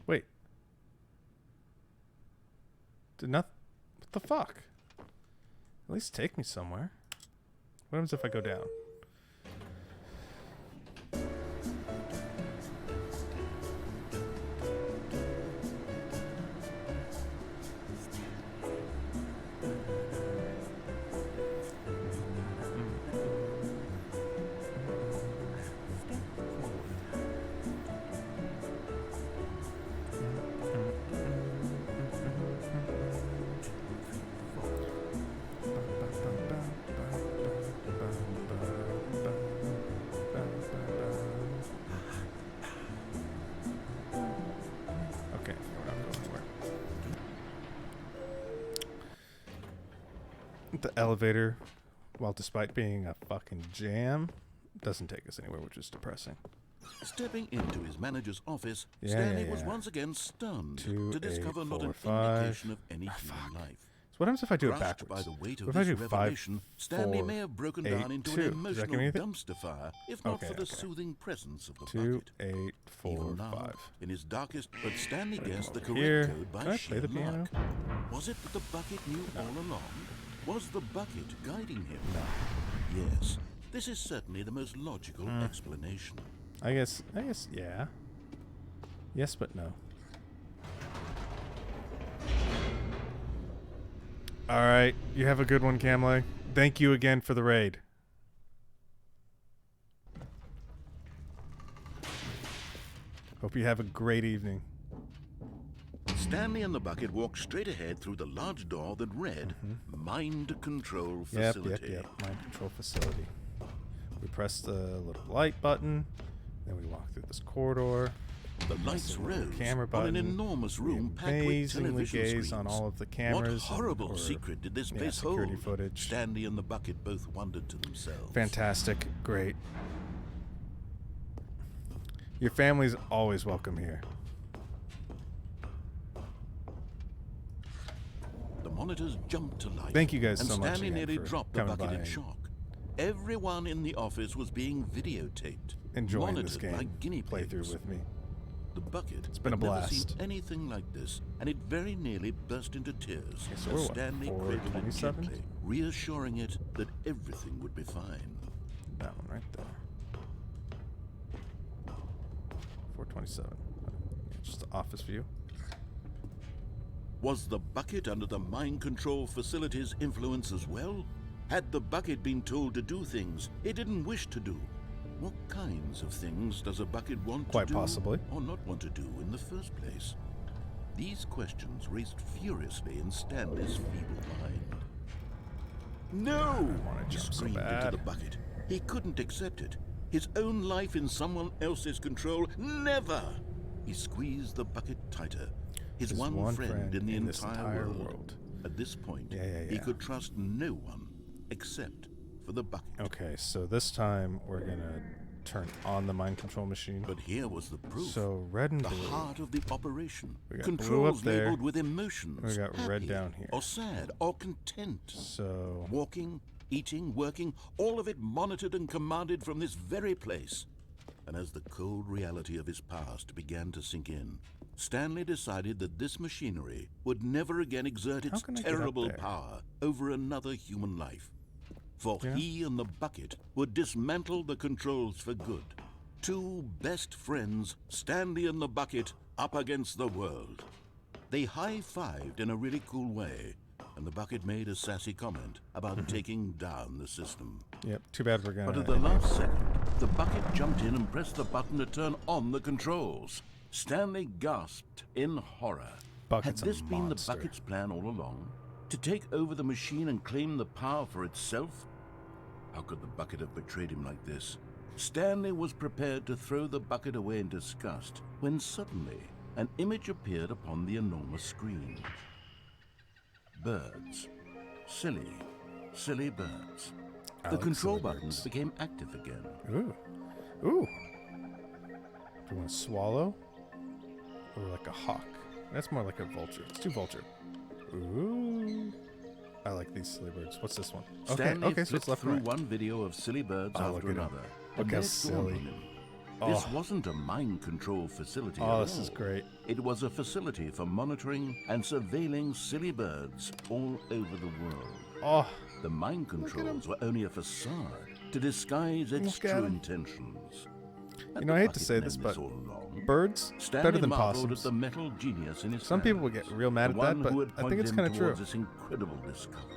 Wait. Did not. What the fuck? At least take me somewhere. What happens if I go down? Okay, we're not going anywhere. The elevator, while despite being a fucking jam, doesn't take us anywhere, which is depressing. Stepping into his manager's office, Yeah, Stanley yeah, was yeah. once again stunned 2, to discover 8, not 4, an 5. indication of any human life. So what happens if I do it Crushed backwards? by the weight What of if I this do 5, revelation, Stanley 4, may have broken 8, down into 2. an Does that give emotional me anything? dumpster fire, if not Okay, for the okay. soothing presence of the 2, bucket. 8, 4, Even now, 5. in his darkest, but Stanley Right, guessed the over correct here. code by Can I sheer play the piano? luck. Was it that the bucket knew all along? Was the bucket guiding him? No. Yes. This is certainly the most logical explanation. I guess, yeah. Yes, but no. All right, you have a good one, Camley. Thank you again for the raid. Hope you have a great evening. Stanley and the bucket walked straight ahead through the large door that read Mind Control Facility. Yep. Mind control facility. We press the little light button, then we walk through this corridor. The lights the little rose camera on button. an enormous room packed with Amazingly television gaze screens. on all of the What cameras. horrible or, secret did this yeah, place security hold? footage. Stanley and the bucket both wondered to themselves. Fantastic. Great. Your family's always welcome here. The monitors jumped to life. Thank you guys and so much Stanley again nearly for dropped the coming bucket by in and shock. Everyone in the office was being videotaped, enjoying this monitored by game guinea pigs. playthrough with me. The bucket It's been a had never blast. seen anything like this, and it very nearly burst into tears Okay, so as we're what, Stanley cradled it 427? gently, reassuring it that everything would be fine. That one right there. 427. Just the office view. Was the bucket under the mind control facility's influence as well? Had the bucket been told to do things it didn't wish to do? What kinds of things does a bucket want Quite to do possibly. or not want to do in the first place? These questions raced furiously in Stanley's feeble mind. No! wanna He jump so screamed into bad. the bucket. He couldn't accept it. His own life in someone else's control, never! He squeezed the bucket tighter. His one friend in the this entire world. world. At this point, Yeah. he could trust no one except for the bucket. Okay, so this time we're gonna turn on the mind control machine. But here was the proof. So red and The blue. heart of the operation. We got blue Controls up there. labeled with emotions. We got red happy down here. Or sad or content. So Walking, eating, working, all of it monitored and commanded from this very place. And as the cold reality of his past began to sink in, Stanley decided that this machinery would never again exert its can I get up terrible there? power over another human life. For Yeah. he and the bucket would dismantle the controls for good. Two best friends, Stanley and the bucket, up against the world. They high-fived in a really cool way, and the bucket made a sassy comment about taking down the system. Yep. Too bad we're But gonna. at the last second, the bucket jumped in and pressed the button to turn on the controls. Stanley gasped in horror. Bucket's Had a this been the monster. bucket's plan all along? To take over the machine and claim the power for itself? How could the bucket have betrayed him like this? Stanley was prepared to throw the bucket away in disgust when suddenly an image appeared upon the enormous screen. Birds. Silly, silly birds. I The like control silly buttons birds. became active again. Ooh. Ooh. Do you want to swallow? Or like a hawk? That's more like a vulture. Let's do vulture. Ooh. I like these silly birds. What's this one? Okay, Stanley okay, so it's flipped left through and right. one video of silly birds Oh, look after at him. another. Look and how then it dawned silly. on him. This Oh. wasn't a mind control facility Oh, at this is all. great. It was a facility for monitoring and surveilling silly birds all over the world. Oh, The mind controls were only a facade to disguise its Look at true him. intentions. you know, I hate to say this, but all along. birds Stanley better than marveled possums. at the metal genius in his Some people hands, would get real mad the at that, one but who had I think pointed it's him kind of true. towards this incredible discovery.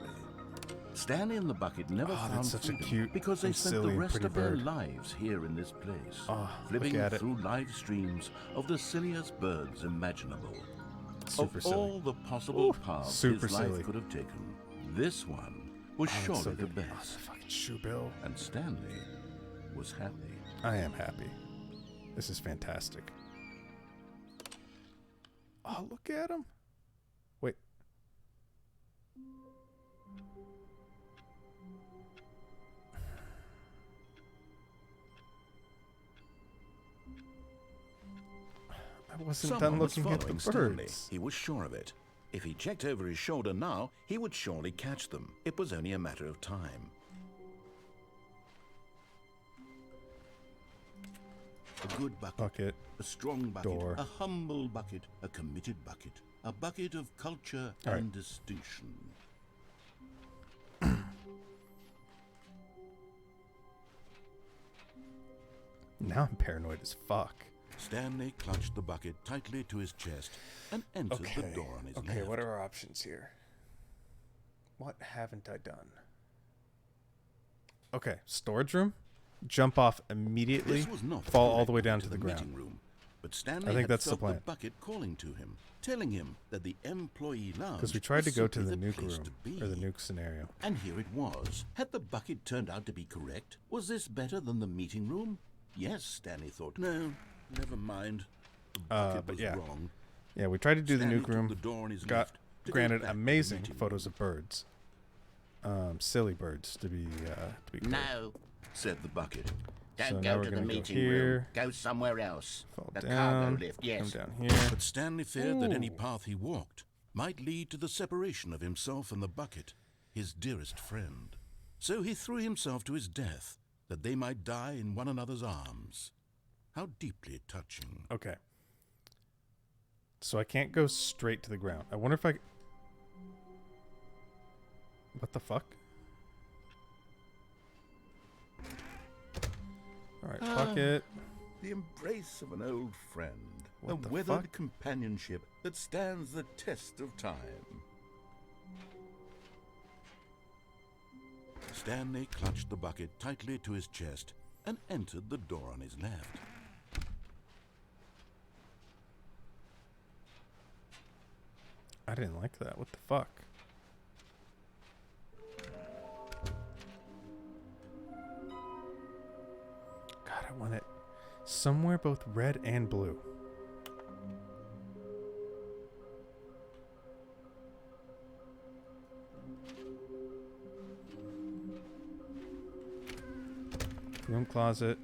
Stanley and the bucket never Oh, found that's such a freedom cute because they and spent silly the and rest pretty of their bird. lives here in this place, Oh, flipping look at it. through live streams of the silliest birds imaginable. Super of silly. all the possible paths super his life silly. could have taken, this one was Oh, it's surely so the good. Oh, the best. fucking shoe bill. And Stanley was happy. I am happy. This is fantastic. Oh, look at him. Wait. I wasn't done Someone was looking at the following Stanley. birds. He was sure of it. If he checked over his shoulder now, he would surely catch them. It was only a matter of time. A good Bucket. a strong bucket, Door. a humble bucket, a committed bucket, a bucket of culture All right. and distinction. Now I'm paranoid as fuck. Stanley clutched the bucket tightly to his chest and entered the door on his left. what are our options here? What haven't I done? Okay, storage room. Jump off immediately. This was not Fall all the way directly down to to the meeting ground. room, but Stanley I think had that's the felt plan. bucket calling to him, telling him that the employee lounge Because we tried to was go to simply the nuke place room, to be. or the nuke scenario. And here it was. Had the bucket turned out to be correct? Was this better than the meeting room? Yes, Stanley thought. No, never mind. The bucket but was yeah. wrong. Yeah, we tried to do Stanley the nuke took room. the door on his Got left to go granted back to the amazing meeting photos room. of birds. Silly birds to be clear. No, Said the bucket. don't So now go we're to the gonna go meeting room. here. Go somewhere else. Fall The down. cargo lift, yes. Come down here. But Stanley feared that any Ooh. path he walked might lead to the separation of himself and the bucket, his dearest friend. So he threw himself to his death, that they might die in one another's arms. How deeply touching. Okay. So I can't go straight to the ground. I wonder if I... What the fuck? Alright, bucket. The embrace of an old friend. What a the weathered fuck? companionship that stands the test of time. Stanley clutched the bucket tightly to his chest and entered the door on his left. I didn't like that. What the fuck? God, I want it somewhere both red and blue. Room closet.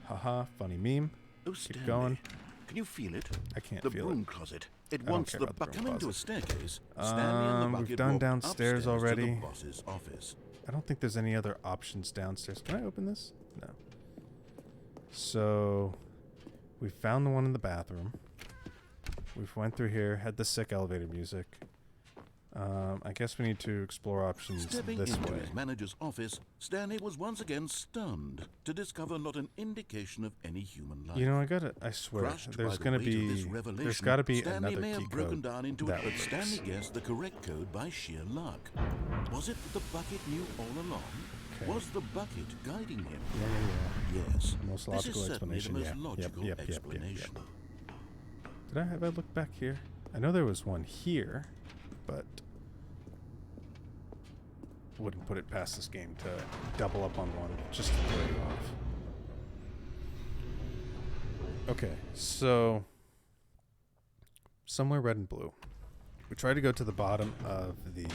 Haha, funny meme. Oh, Keep Stanley, going. can you feel it? I can't The feel broom it. closet. It don't wants care the about the bucket. broom Coming to a closet. staircase, Stanley and the We've bucket done walked downstairs upstairs already. to the boss's office. I don't think there's any other options downstairs. Can I open this? No. So, we found the one in the bathroom. We've went through here, had the sick elevator music. I guess we need to explore options Stepping this into way. his manager's office, Stanley was once again stunned to discover not an indication of any human life. You know, I swear, Crushed there's by gonna the weight of be, this there's revelation, gotta be Stanley another may key have broken code down into that it, would but work. Stanley guessed the correct code by sheer luck. Was it that the bucket knew all along? Okay. Was the bucket guiding him? Yeah. Yes. Most This logical is certainly the explanation, most yeah. logical Yep. explanation. Have I looked back here? I know there was one here, but wouldn't put it past this game to double up on one just to throw you off. Okay, so somewhere red and blue. We tried to go to the bottom of the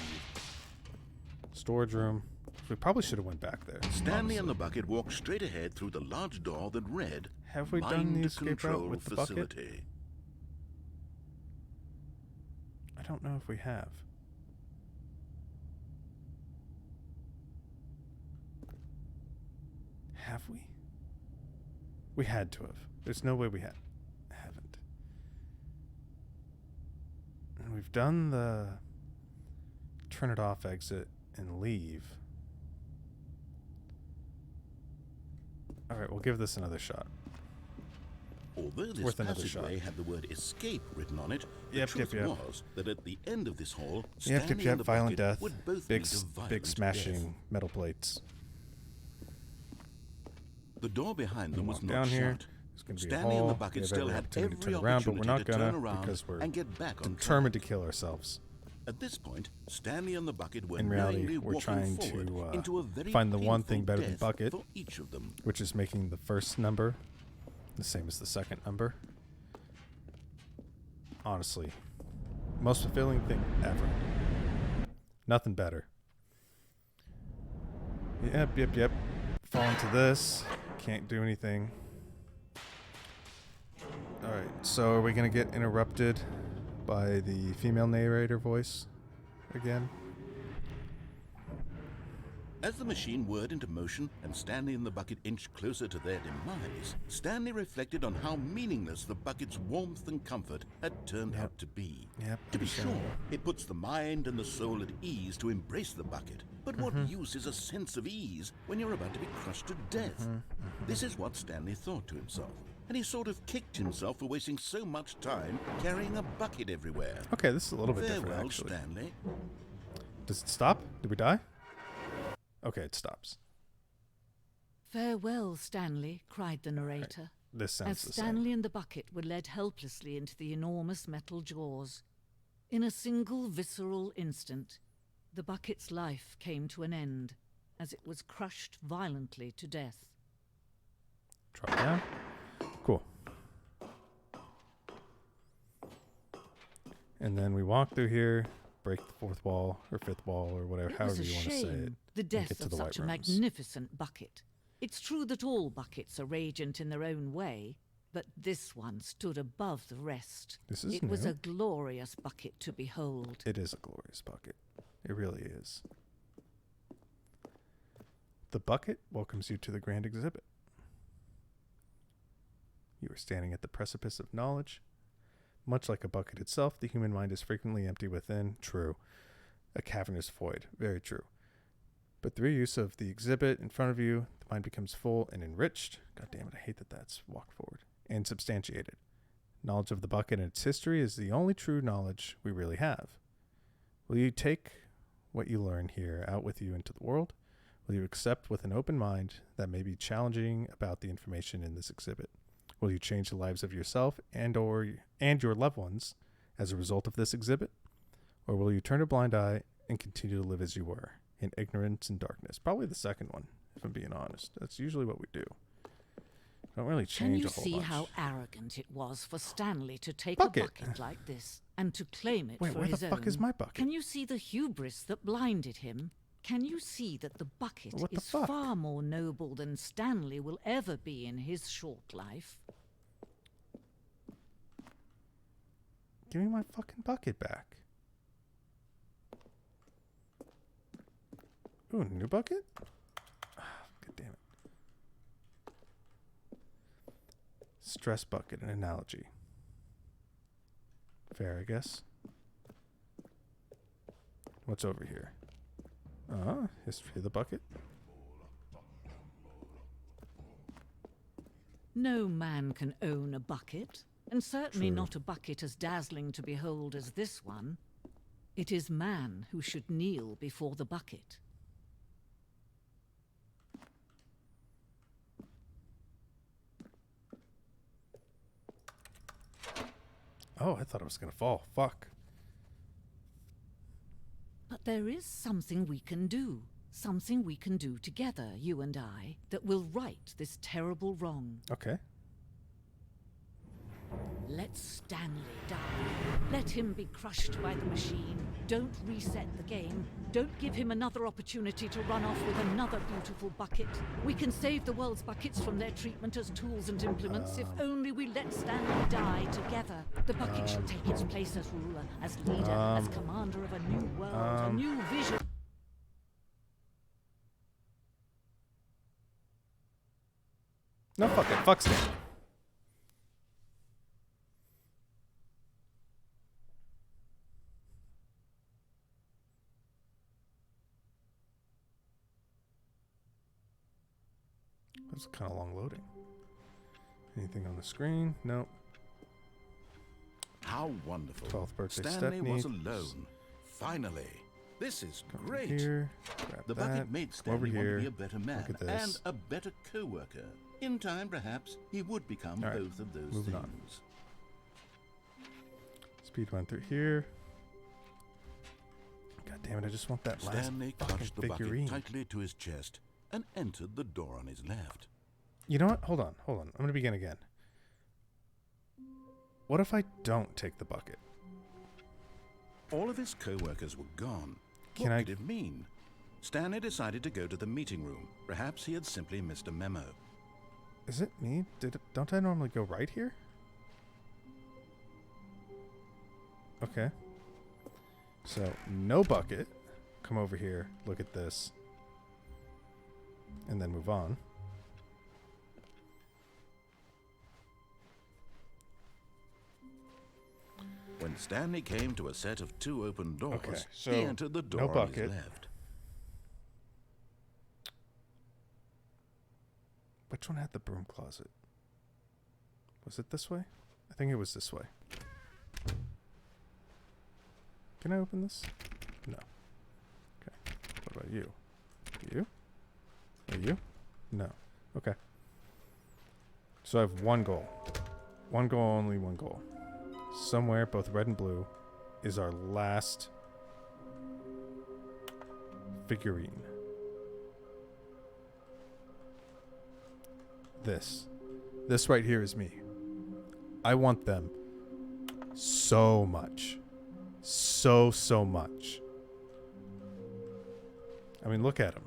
storage room. We probably should have went back there. Stanley and the bucket walked straight ahead through the large door that read, Have we done the Mind escape route Control with the bucket? Facility. I don't know if we have. Have we? We had to have. There's no way we haven't. And we've done the turn it off exit and leave. Alright, we'll give this another shot. Although this Worth another passageway shot. had the word escape written on it, the Yep, truth yep. was that at the end of this hall, Stanley Yep. and the Violent bucket death. would both Big, meet a violent big smashing death. metal plates. The door behind them was Walk not down shut. here. There's going to be a Stanley and hall. the We bucket have still every had opportunity every to turn around, but we're opportunity not to turn gonna around because we're and get back on determined track. to kill ourselves. At this point, Stanley and the bucket were In reality, knowingly we're walking trying forward to into a very find the one painful thing better than death bucket, for each of them. which is making the first number the same as the second number. Honestly, most fulfilling thing ever. Nothing better. Yep. Fall into this. Can't do anything. Alright, so are we going to get interrupted by the female narrator voice again? As the machine whirred into motion and Stanley and the bucket inched closer to their demise, Stanley reflected on how meaningless the bucket's warmth and comfort had turned out to be. Yep, To be understand. sure, it puts the mind and the soul at ease to embrace the bucket. But what use is a sense of ease when you're about to be crushed to death? This is what Stanley thought to himself. And he sort of kicked himself for wasting so much time carrying a bucket everywhere. Okay, this is a little bit different, Farewell, actually. Stanley. Does it stop? Did we die? Okay, it stops. Farewell, Stanley, cried the narrator, This as sounds the same. Stanley and the bucket were led helplessly into the enormous metal jaws. In a single visceral instant, the bucket's life came to an end as it was crushed violently to death. Drop down. Cool. And then we walk through here, break the fourth wall or fifth wall or whatever, It was however a you want to say it. shame, the and get death to of the such a white rooms. magnificent bucket. It's true that all buckets are radiant in their own way, but this one stood above the rest. This is It was new. a glorious bucket to behold. It is a glorious bucket. It really is. The bucket welcomes you to the grand exhibit. You are standing at the precipice of knowledge. Much like a bucket itself, the human mind is frequently empty within. True. A cavernous void. Very true. But through use of the exhibit in front of you, the mind becomes full and enriched. God damn it, I hate that that's walk forward. And substantiated. Knowledge of the bucket and its history is the only true knowledge we really have. Will you take what you learn here out with you into the world? Will you accept with an open mind that may be challenging about the information in this exhibit? Will you change the lives of yourself and your loved ones as a result of this exhibit? Or will you turn a blind eye and continue to live as you were, in ignorance and darkness? Probably the second one, if I'm being honest. That's usually what we do. Don't really Can change you a whole see bunch. how arrogant it was for Stanley to take Bucket. a bucket like this and to claim it Wait, for where his the own? fuck is my bucket? Can you see the hubris that blinded him? Can you see that the bucket What the is fuck? far more noble than Stanley will ever be in his short life? Give me my fucking bucket back. Ooh, new bucket? God damn it. Stress bucket, an analogy. Fair, I guess. What's over here? History of the bucket. No man can own a bucket, and certainly True. not a bucket as dazzling to behold as this one. It is man who should kneel before the bucket. Oh, I thought it was gonna fall. Fuck. But there is something we can do. Something we can do together, you and I, that will right this terrible wrong. Okay. Let Stanley die. Let him be crushed by the machine. Don't reset the game. Don't give him another opportunity to run off with another beautiful bucket. We can save the world's buckets from their treatment as tools and implements if only we let Stanley die together. The bucket shall take its place as ruler, as leader, as commander of a new world, a new vision. No, fuck it. Fuck Stanley. That's kind of long loading. Anything on the screen? Nope. How wonderful. 12th birthday Stanley Stephanie. was alone. Finally. This is Come great. Here. Grab The that. bucket made Come over Stanley want here. to be a better man Look at this. and a better co-worker. In time, perhaps, he would become All right, both of those moving on. things. Speed went through here. God damn it! I just want that last Stanley fucking clutched the figurine. bucket tightly to his chest and entered the door on his left. You know what? Hold on. Hold on. I'm gonna begin again. What if I don't take the bucket? All of his co-workers were gone. Can what I- could it mean? Stanley decided to go to the meeting room. Perhaps he had simply missed a memo. Is it me? Don't I normally go right here? Okay. So, no bucket. Come over here. Look at this. And then move on. When Stanley came to a set of two open doors, Okay, so he entered the door no on bucket. his left. Which one had the broom closet? Was it this way? I think it was this way. Can I open this? No. Okay. What about you? You? Are you? No. Okay. So I have one goal. One goal, only one goal. Somewhere, both red and blue, is our last figurine. This right here is me. I want them so much. So much. I mean, look at them.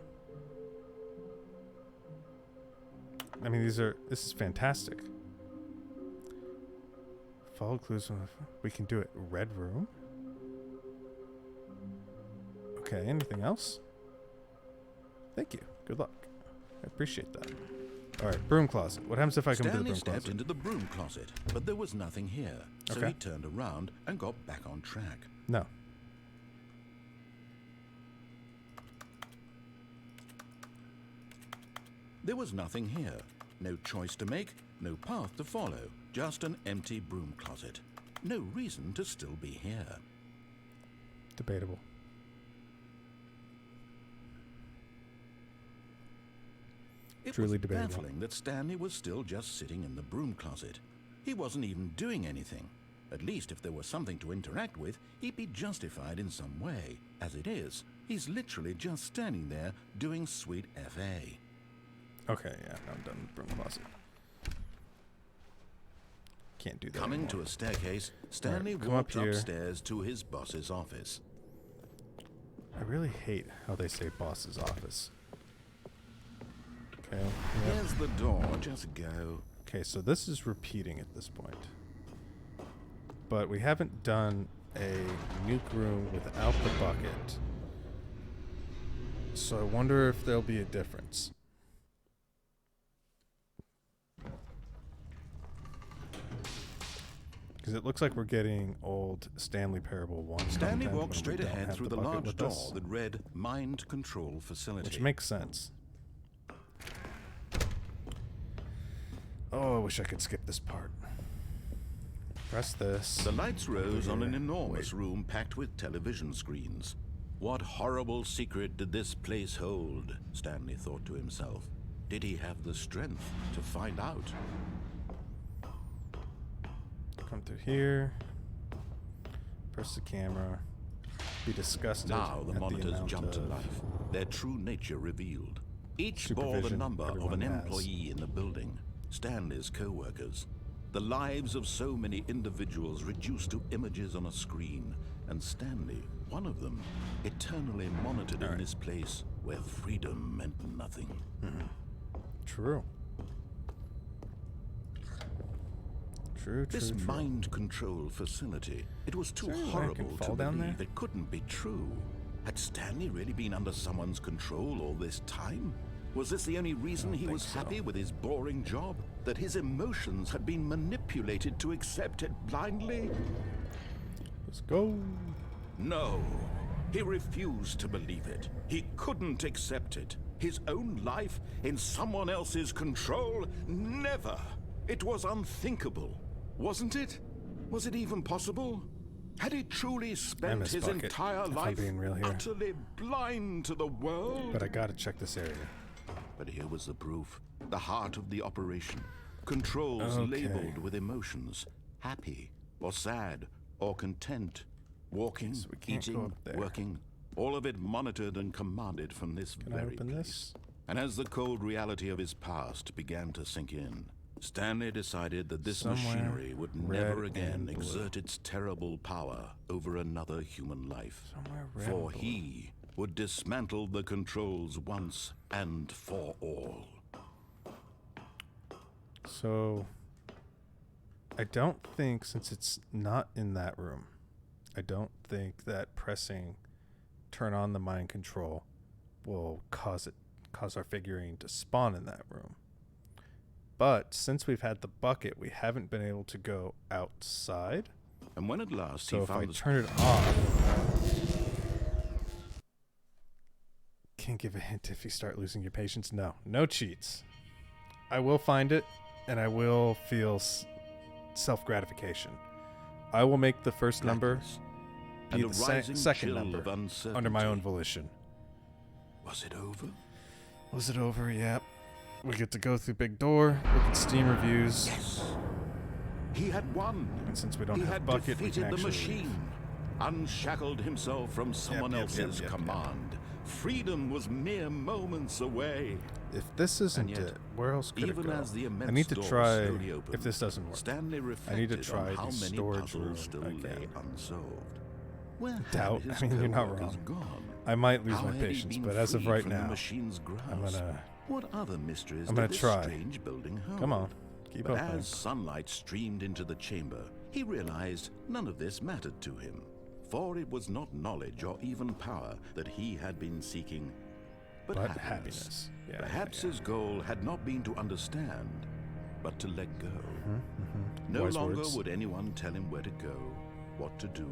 I mean, this is fantastic. Follow clues. We can do it. Red room. Okay, anything else? Thank you. Good luck. I appreciate that. All right, broom closet. What happens if I come to the Stanley broom stepped closet? into the broom closet, but there was nothing here. So Okay. he turned around and got back on track. No. There was nothing here. No choice to make, no path to follow. Just an empty broom closet. No reason to still be here. Debatable. It Truly was debatable. baffling that Stanley was still just sitting in the broom closet. He wasn't even doing anything. At least if there was something to interact with, he'd be justified in some way. As it is, he's literally just standing there doing sweet FA. Okay, yeah, I'm done with broom closet. Can't do that Coming anymore. to a staircase, Stanley come walked up here. upstairs to his boss's office. I really hate how they say boss's office. Okay. Yep. Here's the door, just go. Okay, so this is repeating at this point. But we haven't done a nuke room without the bucket. So I wonder if there'll be a difference. Because it looks like we're getting old Stanley Parable 1. Stanley content walked when we straight don't ahead have through the bucket large with door us, that read Mind Control Facility. which makes sense. Oh, I wish I could skip this part. Press this. The lights rose on an Here. enormous room packed with television screens. What horrible secret did this place hold? Stanley thought to himself. Did he have the strength to find out? Come through here. Press the camera. Be disgusted. Now the at monitors amount jumped to of life, their true nature revealed. Each bore the supervision number of everyone an has. employee in the building, Stanley's co-workers. The lives of so many individuals reduced to images on a screen, and Stanley, one of them, eternally monitored in this place where freedom meant nothing. True. True. This mind control facility, it was too there any way I can horrible to fall down believe there? it couldn't be true. Had Stanley really been under someone's control all this time? Was this the only reason he think was so. happy with his boring job? That his emotions had been manipulated to accept it blindly? Let's go. No. He refused to believe it. He couldn't accept it. His own life in someone else's control? Never. It was unthinkable. Wasn't it? Was it even possible? Had he truly spent miss his Bucket, entire if I'm life being real here. utterly blind to the world? But I gotta check this area. But here was the proof. The heart of the operation. Controls Okay. labeled with emotions. Happy, or sad, or content. Walking, So we can't go eating, up there. working. All of it monitored and commanded from this Can I very open place. this? And as the cold reality of his past began to sink in, Stanley decided that this Somewhere machinery would red never again and blue. exert its terrible power over another human life. Somewhere red For and blue. he would dismantle the controls once and for all. So, I don't think, since it's not in that room, I don't think that pressing turn on the mind control will cause our figurine to spawn in that room. But since we've had the bucket, we haven't been able to go outside. And when at last So he if I found the turn it off, can't give a hint if you start losing your patience. No cheats. I will find it, and I will feel self-gratification. I will make the first number blackness be and a the rising second chill number of uncertainty. under my own volition. Was it over? Was it over? Yep. We get to go through big door, look at Steam reviews, Yes. He had won. and since we don't He have had bucket, we can defeated the actually machine, unshackled himself from someone yep, else's yep. command. Freedom was mere moments away. If this isn't yet, it, where else could it Even go? as the immense I need to door try. slowly opened, If this doesn't work, Stanley I reflected need to try on how the many storage room puzzles still lay again. unsolved. Where had Doubt. his I mean, you're not co-workers wrong. gone? I might lose How my had he patience, been but as of freed right from the now, machine's grasp? I'm gonna. What other mysteries I'm gonna did this try. strange building hold? Come on, keep But opening. as sunlight streamed into the chamber, he realized none of this mattered to him, for it was not knowledge or even power that he had been seeking, but happiness. Yeah, Perhaps yeah. his goal had not been to understand, but to let go. No Wise longer words. would anyone tell him where to go, what to do,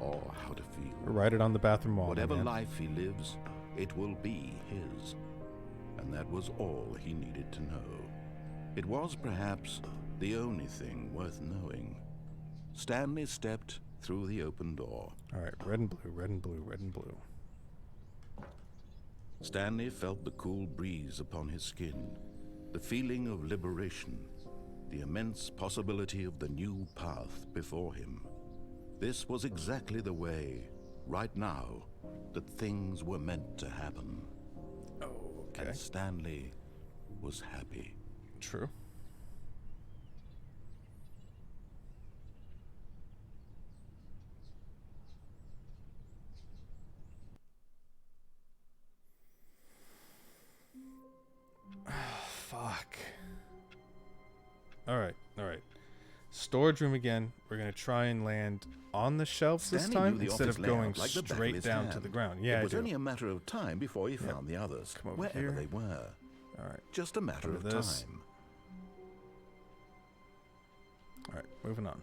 or how to feel. Write it on the bathroom wall. Whatever man. life he lives, it will be his. And that was all he needed to know. It was perhaps the only thing worth knowing. Stanley stepped through the open door. All right, red and blue, red and blue, red and blue. Stanley felt the cool breeze upon his skin, the feeling of liberation, the immense possibility of the new path before him. This was exactly the way, right now, that things were meant to happen. Okay. And Stanley was happy. True. Fuck. All right. Storage room again. We're gonna try and land on the shelves this Stanley time knew the instead office of going layout like the back of straight his down hand. to the ground. Yeah, it I was do. only a matter of time before he found the others, Come over wherever here. they were. All right. Just a matter Under of this. time. All right. Moving on.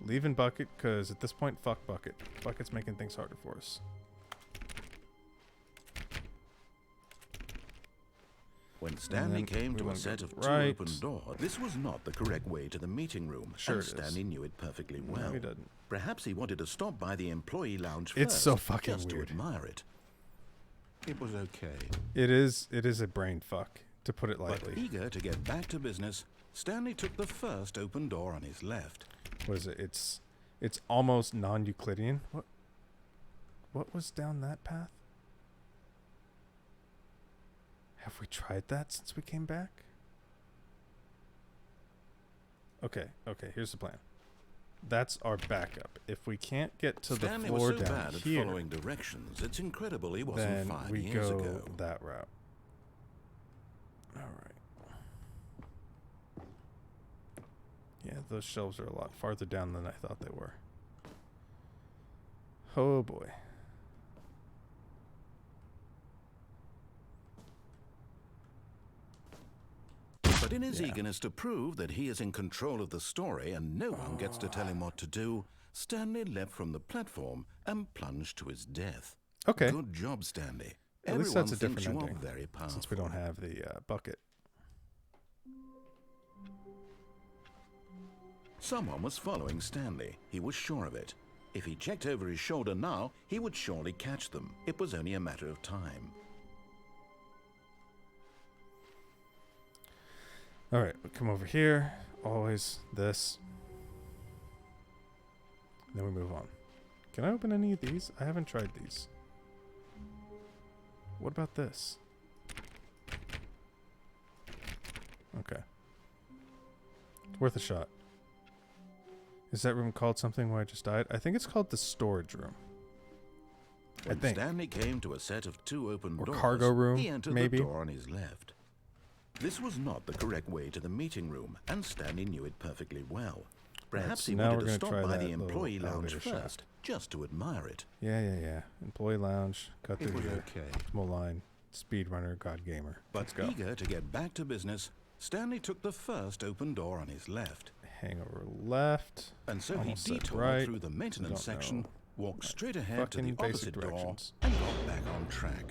Leaving Bucket, because at this point, fuck Bucket. Bucket's making things harder for us. When Stanley came to a set of two open doors, this was not the correct way to the meeting room, and Stanley knew it perfectly well. No, he didn't. Perhaps he wanted to stop by the employee lounge It's first, so fucking just weird. to admire it. It was okay. It is a brain fuck, to put it lightly. But eager to get back to business, Stanley took the first open door on his left. What is it? It's almost non-Euclidean. What was down that path? Have we tried that since we came back? Okay, here's the plan. That's our backup. If we can't get to Stanley the floor was so down bad at here, following directions, it's incredible he wasn't then 5 we years go ago. that route. All right. Yeah, those shelves are a lot farther down than I thought they were. Oh boy. But in his eagerness to prove that he is in control of the story and no one gets to tell him what to do, Stanley leapt from the platform and plunged to his death. Okay. Good job, Stanley. At least Everyone that's a thinks different you are ending, very powerful. since we don't have the bucket. Someone was following Stanley. He was sure of it. If he checked over his shoulder now, he would surely catch them. It was only a matter of time. All right, we come over here. Always this. Then we move on. Can I open any of these? I haven't tried these. What about this? Okay. It's worth a shot. Is that room called something where I just died? I think it's called the storage room. When I think. Stanley came to a set of two open Or doors, cargo room, he entered maybe? the door on his left. This was not the correct way to the meeting room, and Stanley knew it perfectly well. Perhaps so he now wanted we're to gonna stop try by that the employee little lounge elevator shaft. first, just to admire it. Yeah. Employee lounge. Cut It through was here. okay. Small line. Speedrunner. God gamer. Let's But go. eager to get back to business, Stanley took the first open door on his left. Hangover left. And so Almost he said detoured right. through the maintenance Don't section, know. walked straight ahead to Fucking the opposite basic door, directions. and got back on track.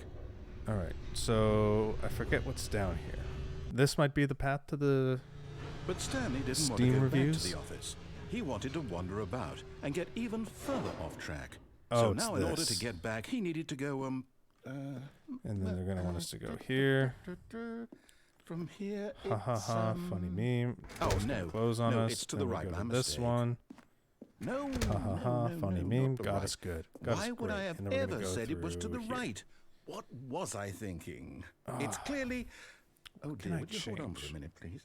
All right. So I forget what's down here. This might be the path to the. But Stanley didn't Steam want to go reviews? back to the office. He wanted to wander about and get even further off track. Oh, So it's now in order to this. get back, he needed to go, And then they're gonna want us to go here. from here, Ha ha it's, ha! Funny meme. Oh, Door's gonna no. Close on No, us. it's to Then the we right, go my to this mistake. one. No, Ha ha ha! Funny no, meme. not the Got right. us good. Got Why us would I great. have And then we're gonna ever go said it was to the through here. right? What was I thinking? It's clearly... Oh can dear, I would you hold on for change? a minute, please?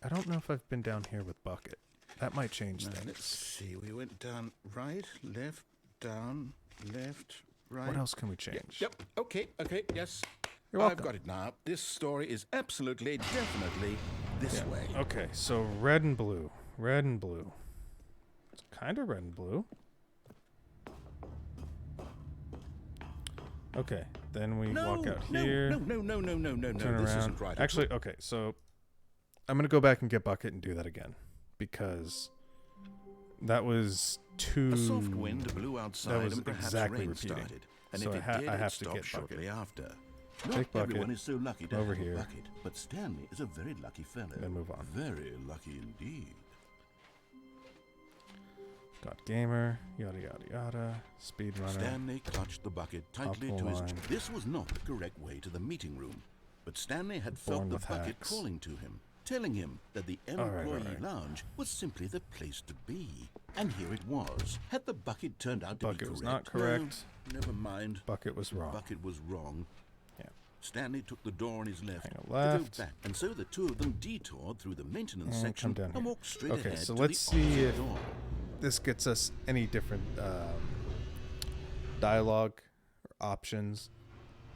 I don't know if I've been down here with Bucket. That might change Now, things. let's see. We went down right, left, down, left, right. What else can we change? Yep. Okay. Yes. You're I've welcome. got it now. This story is absolutely, definitely this way. Okay, so red and blue. Red and blue. It's kind of red and blue. Okay, then we walk out here. No. Turn This around. isn't right. at Actually, okay, so I'm going to go back and get Bucket and do that again. Because that was too... A soft wind blew outside was and perhaps exactly rain repeating. started. And So if I it ha- did, I it have to stopped get shortly after. Take Not Bucket everyone is so lucky to over have here. a bucket, but Stanley is a very lucky fellow. Then move on. Very lucky indeed. Got Gamer, yada yada yada, Speedrunner. Stanley clutched the bucket tightly Up to his... line. This was not the correct way to the meeting room, but Stanley had Born felt the with bucket hacks. calling to him, telling him that the All right, employee lounge was simply the place to be. And here it was. Had the bucket turned out to Bucket be correct? was not correct. No, never mind. Bucket was wrong. Bucket was wrong. Yeah. Stanley took the door on his left Hang a to left. go back, and so the two of them detoured through the maintenance And section come down and here. walked straight Okay, ahead so to let's the see opposite if door. this gets us any different dialogue or options.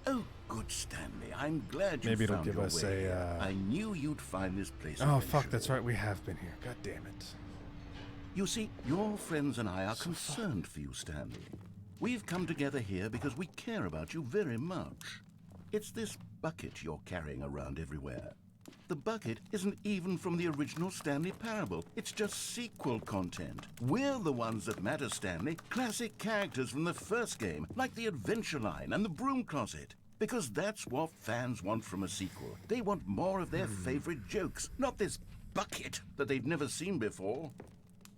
Oh, good Stanley. I'm glad you Maybe it'll found give your us way a, here. I knew you'd find this place Oh, fuck, eventually. that's right. We have been here. God damn it. You see, your friends and I are concerned for you, Stanley. We've come together here because we care about you very much. It's this bucket you're carrying around everywhere. The bucket isn't even from the original Stanley Parable. It's just sequel content. We're the ones that matter, Stanley. Classic characters from the first game, like the Adventure Line and the Broom Closet. Because that's what fans want from a sequel. They want more of their favorite jokes, not this bucket that they've never seen before.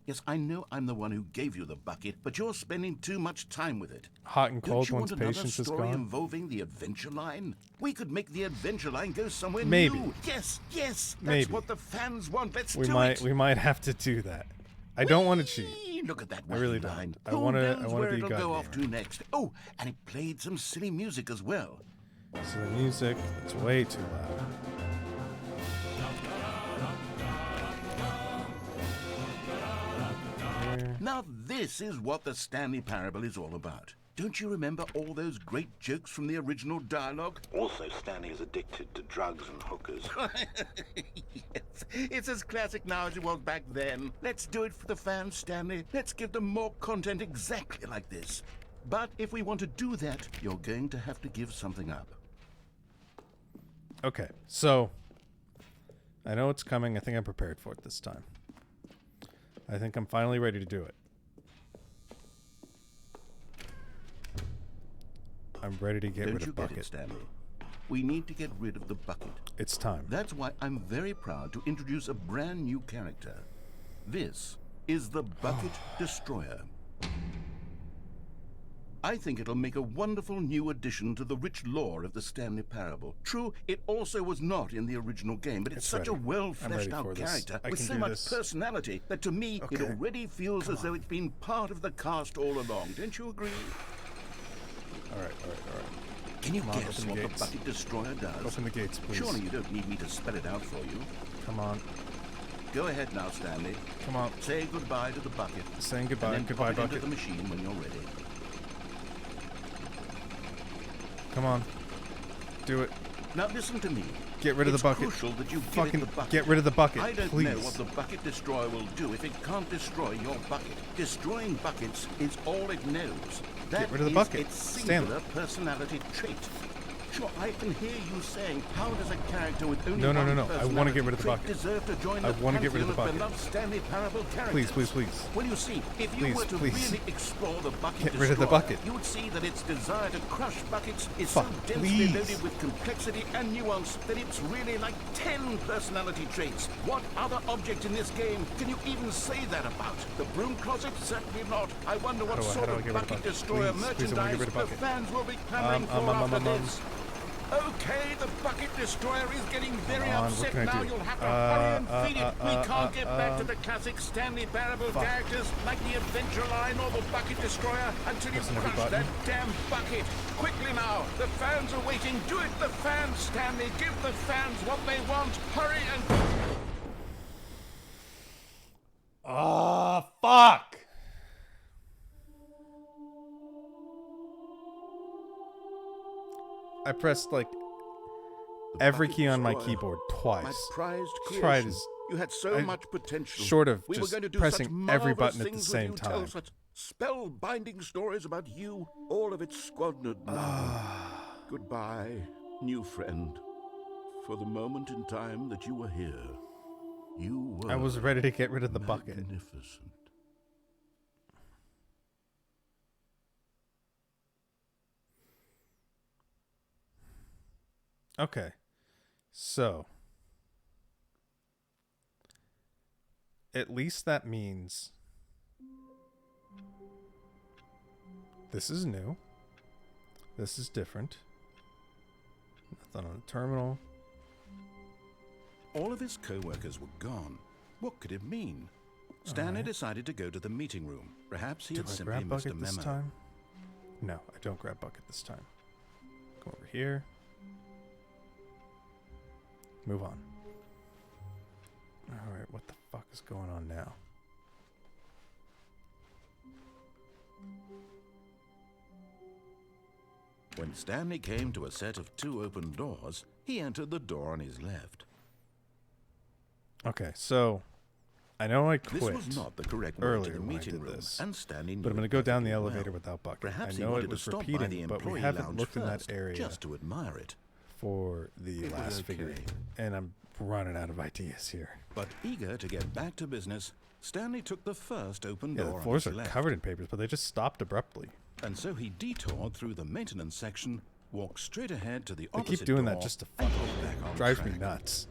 Yes, I know I'm the one who gave you the bucket, but you're spending too much time with it. Hot and cold Don't you once want another patience is story gone. involving the Adventure Line? We could make the Adventure Line go somewhere Maybe. new. Yes, that's Maybe. what the fans want. Let's We do might it. we might have to do that. I don't want to cheat. Whee! Look at that I really wacky don't. line. I Who wanna- I knows wanna where be it'll God go off to gamer. next. Oh, and it played some silly music as well. So the music, it's way too loud. Here. Now this is what the Stanley Parable is all about. Don't you remember all those great jokes from the original dialogue? Also, Stanley is addicted to drugs and hookers. Yes, it's as classic now as it was back then. Let's do it for the fans, Stanley. Let's give them more content exactly like this. But if we want to do that, you're going to have to give something up. Okay, so I know it's coming. I think I'm prepared for it this time. I think I'm finally ready to do it. I'm ready to get Don't rid you of get it, Bucket. Stanley? We need to get rid of the bucket. It's time. That's why I'm very proud to introduce a brand new character. This is the Bucket Destroyer. I think it'll make a wonderful new addition to the rich lore of the Stanley Parable. True, it also was not in the original game, but it's such ready. a well I'm fleshed ready out for this. character I with can so do much this. personality that to me it Okay. already feels as though it's been part of the cast all along. Don't you agree? All right. Can you Come on, guess open the what the gates. Bucket Destroyer does? Open the gates, please. Surely you don't need me to spell it out for you. Come on. Go ahead now, Stanley. Come on. Say goodbye to the bucket. Saying goodbye. And then Goodbye, pop it into Bucket. the machine when you're ready. Come on. Do it. Now listen to me. Get rid of It's the bucket. crucial that you give Fucking it the bucket. get rid of the bucket, I don't please. know what the Bucket Destroyer will do if it can't destroy your bucket. Destroying buckets is all it knows. That rid of the is bucket, its Stanley. singular personality trait. Sure, I can hear you saying, how does a character with only No, no, one no, no. I wanna get rid of the personality bucket. trait deserve to join I the wanna get rid of the pantheon bucket. beloved Stanley Parable characters? Please, please, please. Well, you see, if you Please, were to please. really explore the Bucket Get rid of the Destroyer, bucket. you would see that its desire to crush buckets is Fuck, so densely please. loaded with complexity and nuance that it's really like 10 personality traits. What other object in this game can you even say that about? The Broom Closet? Certainly not. I wonder what How do I sort get of rid of Bucket bucket? Destroyer Please, I wanna merchandise get rid of the bucket. fans will be clamoring for after um. this. Okay, the Bucket Destroyer is getting very Come on, what upset can I now. do? You'll have to hurry and feed it. We can't get back to the classic Stanley Parable characters like the Adventure Line or the Bucket Destroyer until you Pressing every crush button. that damn bucket. Quickly now, the fans are waiting. Do it, the fans, Stanley. Give the fans what they want. Hurry and... Ah, fuck. I pressed like The every Bucket key on my Destroyer, keyboard my twice. prized Tried creation. as- You had so I- much potential. short of we were just going to do pressing such every marvelous button at the things with same you, tell time. such spellbinding stories about you. All of it squandered now. Goodbye, new friend. For the moment in time that you were here, you were I was ready to get rid of the bucket. magnificent. Okay. So at least that means this is new. This is different. Nothing on the terminal. All of his co-workers were gone. What could it mean? Stanley decided to go to the meeting room. Perhaps he Do had I simply grab missed a bucket this memo. time? No, I don't grab bucket this time. Come over here. Move on. Alright, what the fuck is going on now? When Stanley came to a set of 2 open doors, he entered the door on his left. Okay, so I know I quit. This was not the correct way to earlier the when I meeting did room, this. and Stanley knew But I'm going to it go down the perfectly elevator well. without bucket. Perhaps I he know wanted it to was stop by the repeating, but we employee haven't lounge looked in that first, area just to admire it. for the It was last okay. figurine. And I'm running out of ideas here. But eager to get back to business, Stanley took the first open Yeah, door the on floors his are left. covered in papers, but they just stopped abruptly. And so he detoured through the maintenance section, walked straight ahead to the They opposite keep doing door, that just to and fuck got back on drives me track. nuts.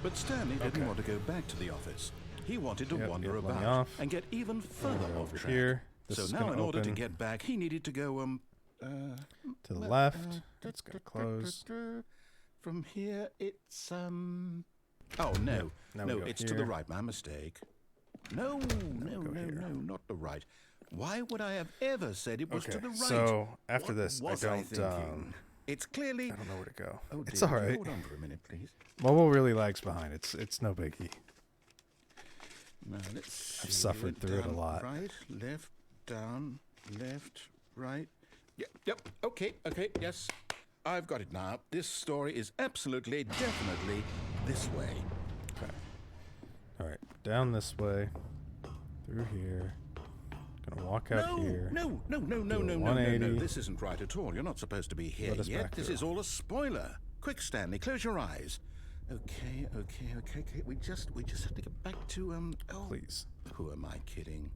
But Stanley didn't want to go back to the office. He wanted to wander let me about off. and get even further Go off over track. here. This So is now, gonna in order to open get back, he needed to go to the left. It's gonna close. From here, it's Oh no, now we no, go it's to the here. right. My mistake. No, no, go no, here. no, not the right. Why would I have ever said it was Okay, to the right? so after What this, I was don't. thinking? It's clearly. I don't know where to go. Oh, It's dear, all right. Hold on for a minute, please. Mobile really lags behind. It's no biggie. Now let's see. I've suffered through it a Down, lot. Right, left, down, left, right. Yep. Okay. Yes, I've got it now. This story is absolutely, definitely this way. Okay. All right, down this way, through here. Gonna walk out here. No. 180. This isn't right at all. You're not supposed to be here Let us yet. back This through. is all a spoiler. Quick, Stanley, close your eyes. Okay. We just have to get back to Please. Who am I kidding?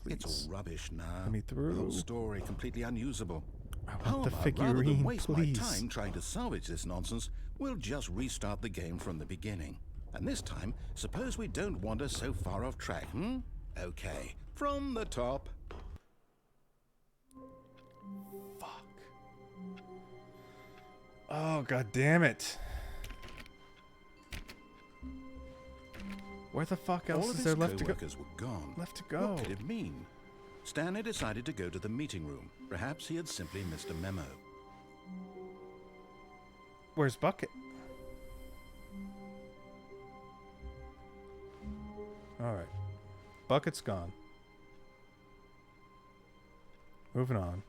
It's Please. all rubbish now. Let me The through. whole story completely unusable. I want How the about rather than figurine, waste please. my time trying to salvage this nonsense, we'll just restart the game from the beginning. And this time, suppose we don't wander so far off track, Okay, from the top. Fuck. Oh, god damn it. Where the fuck else All of is his there left to go? co-workers were gone. Left to go. What could it mean? Stanley decided to go to the meeting room. Perhaps he had simply missed a memo. Where's Bucket? Alright. Bucket's gone. Moving on.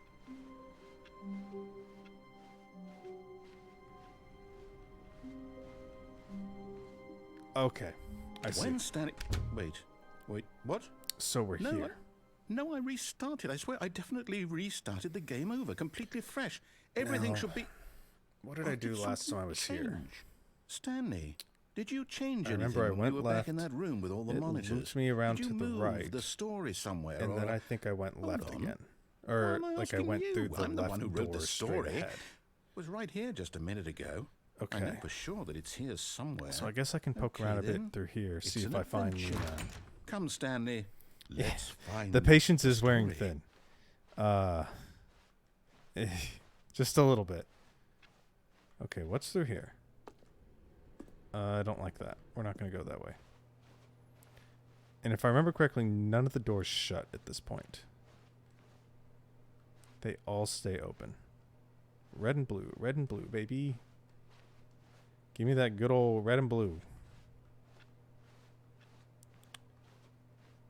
Okay. I see. When Stanley... Wait, what? So we're No, here. No, I restarted. I swear, I definitely restarted the game over, completely fresh. Everything Now, should be... What did I do last something time I was here? change? Stanley, did you change I anything remember I when went you were back in left, that room with all the it monitors? looped me around Did you to the move right, the story somewhere, And or... then I think I went left on. again. Why Or am I like I asking went you? through the I'm the left one who wrote door the straight story. ahead. was right here just a minute ago. I Okay. know for sure that it's here somewhere. So I guess I can poke Okay, around a bit then. through here, It's see an if I find the... adventure. Come, Stanley. Let's find The patience is wearing story. thin. Just a little bit. Okay, what's through here? I don't like that. We're not going to go that way. And if I remember correctly, none of the doors shut at this point. They all stay open. Red and blue, baby. Give me that good old red and blue.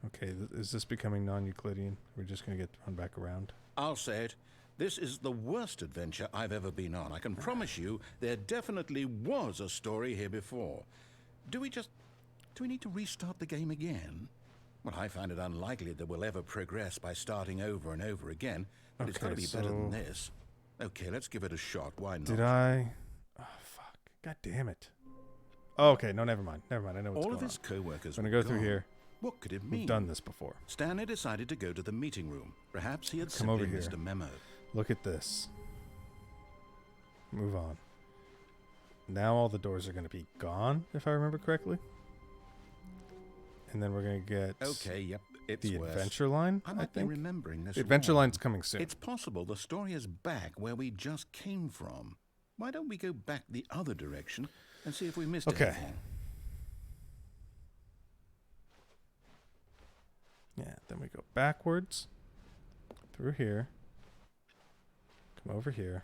Okay, is this becoming non-Euclidean? We're just going to get run back around. I'll say it. This is the worst adventure I've ever been on. I can promise you there definitely was a story here before. Do we need to restart the game again? Well, I find it unlikely that we'll ever progress by starting over and over again, but it's got to Okay, be better than so- this. Okay, let's give it a shot. Why not? Did I? Oh, fuck. God damn it. Oh, okay, no, never mind. Never mind, I know what's All going of his on. co-workers I'm were going to go through gone. here. What could it mean? We've done this before. Stanley decided to go to the meeting room. Perhaps he had Come over simply here. missed a memo. Look at this. Move on. Now all the doors are going to be gone, if I remember correctly. And then we're going to get Okay, yep, it's the worse. adventure line, I I might be think. remembering this The adventure wrong. line's coming soon. It's possible the story is back where we just came from. Why don't we go back the other direction and see if we missed Okay. anything? Yeah, then we go backwards. Through here. Come over here.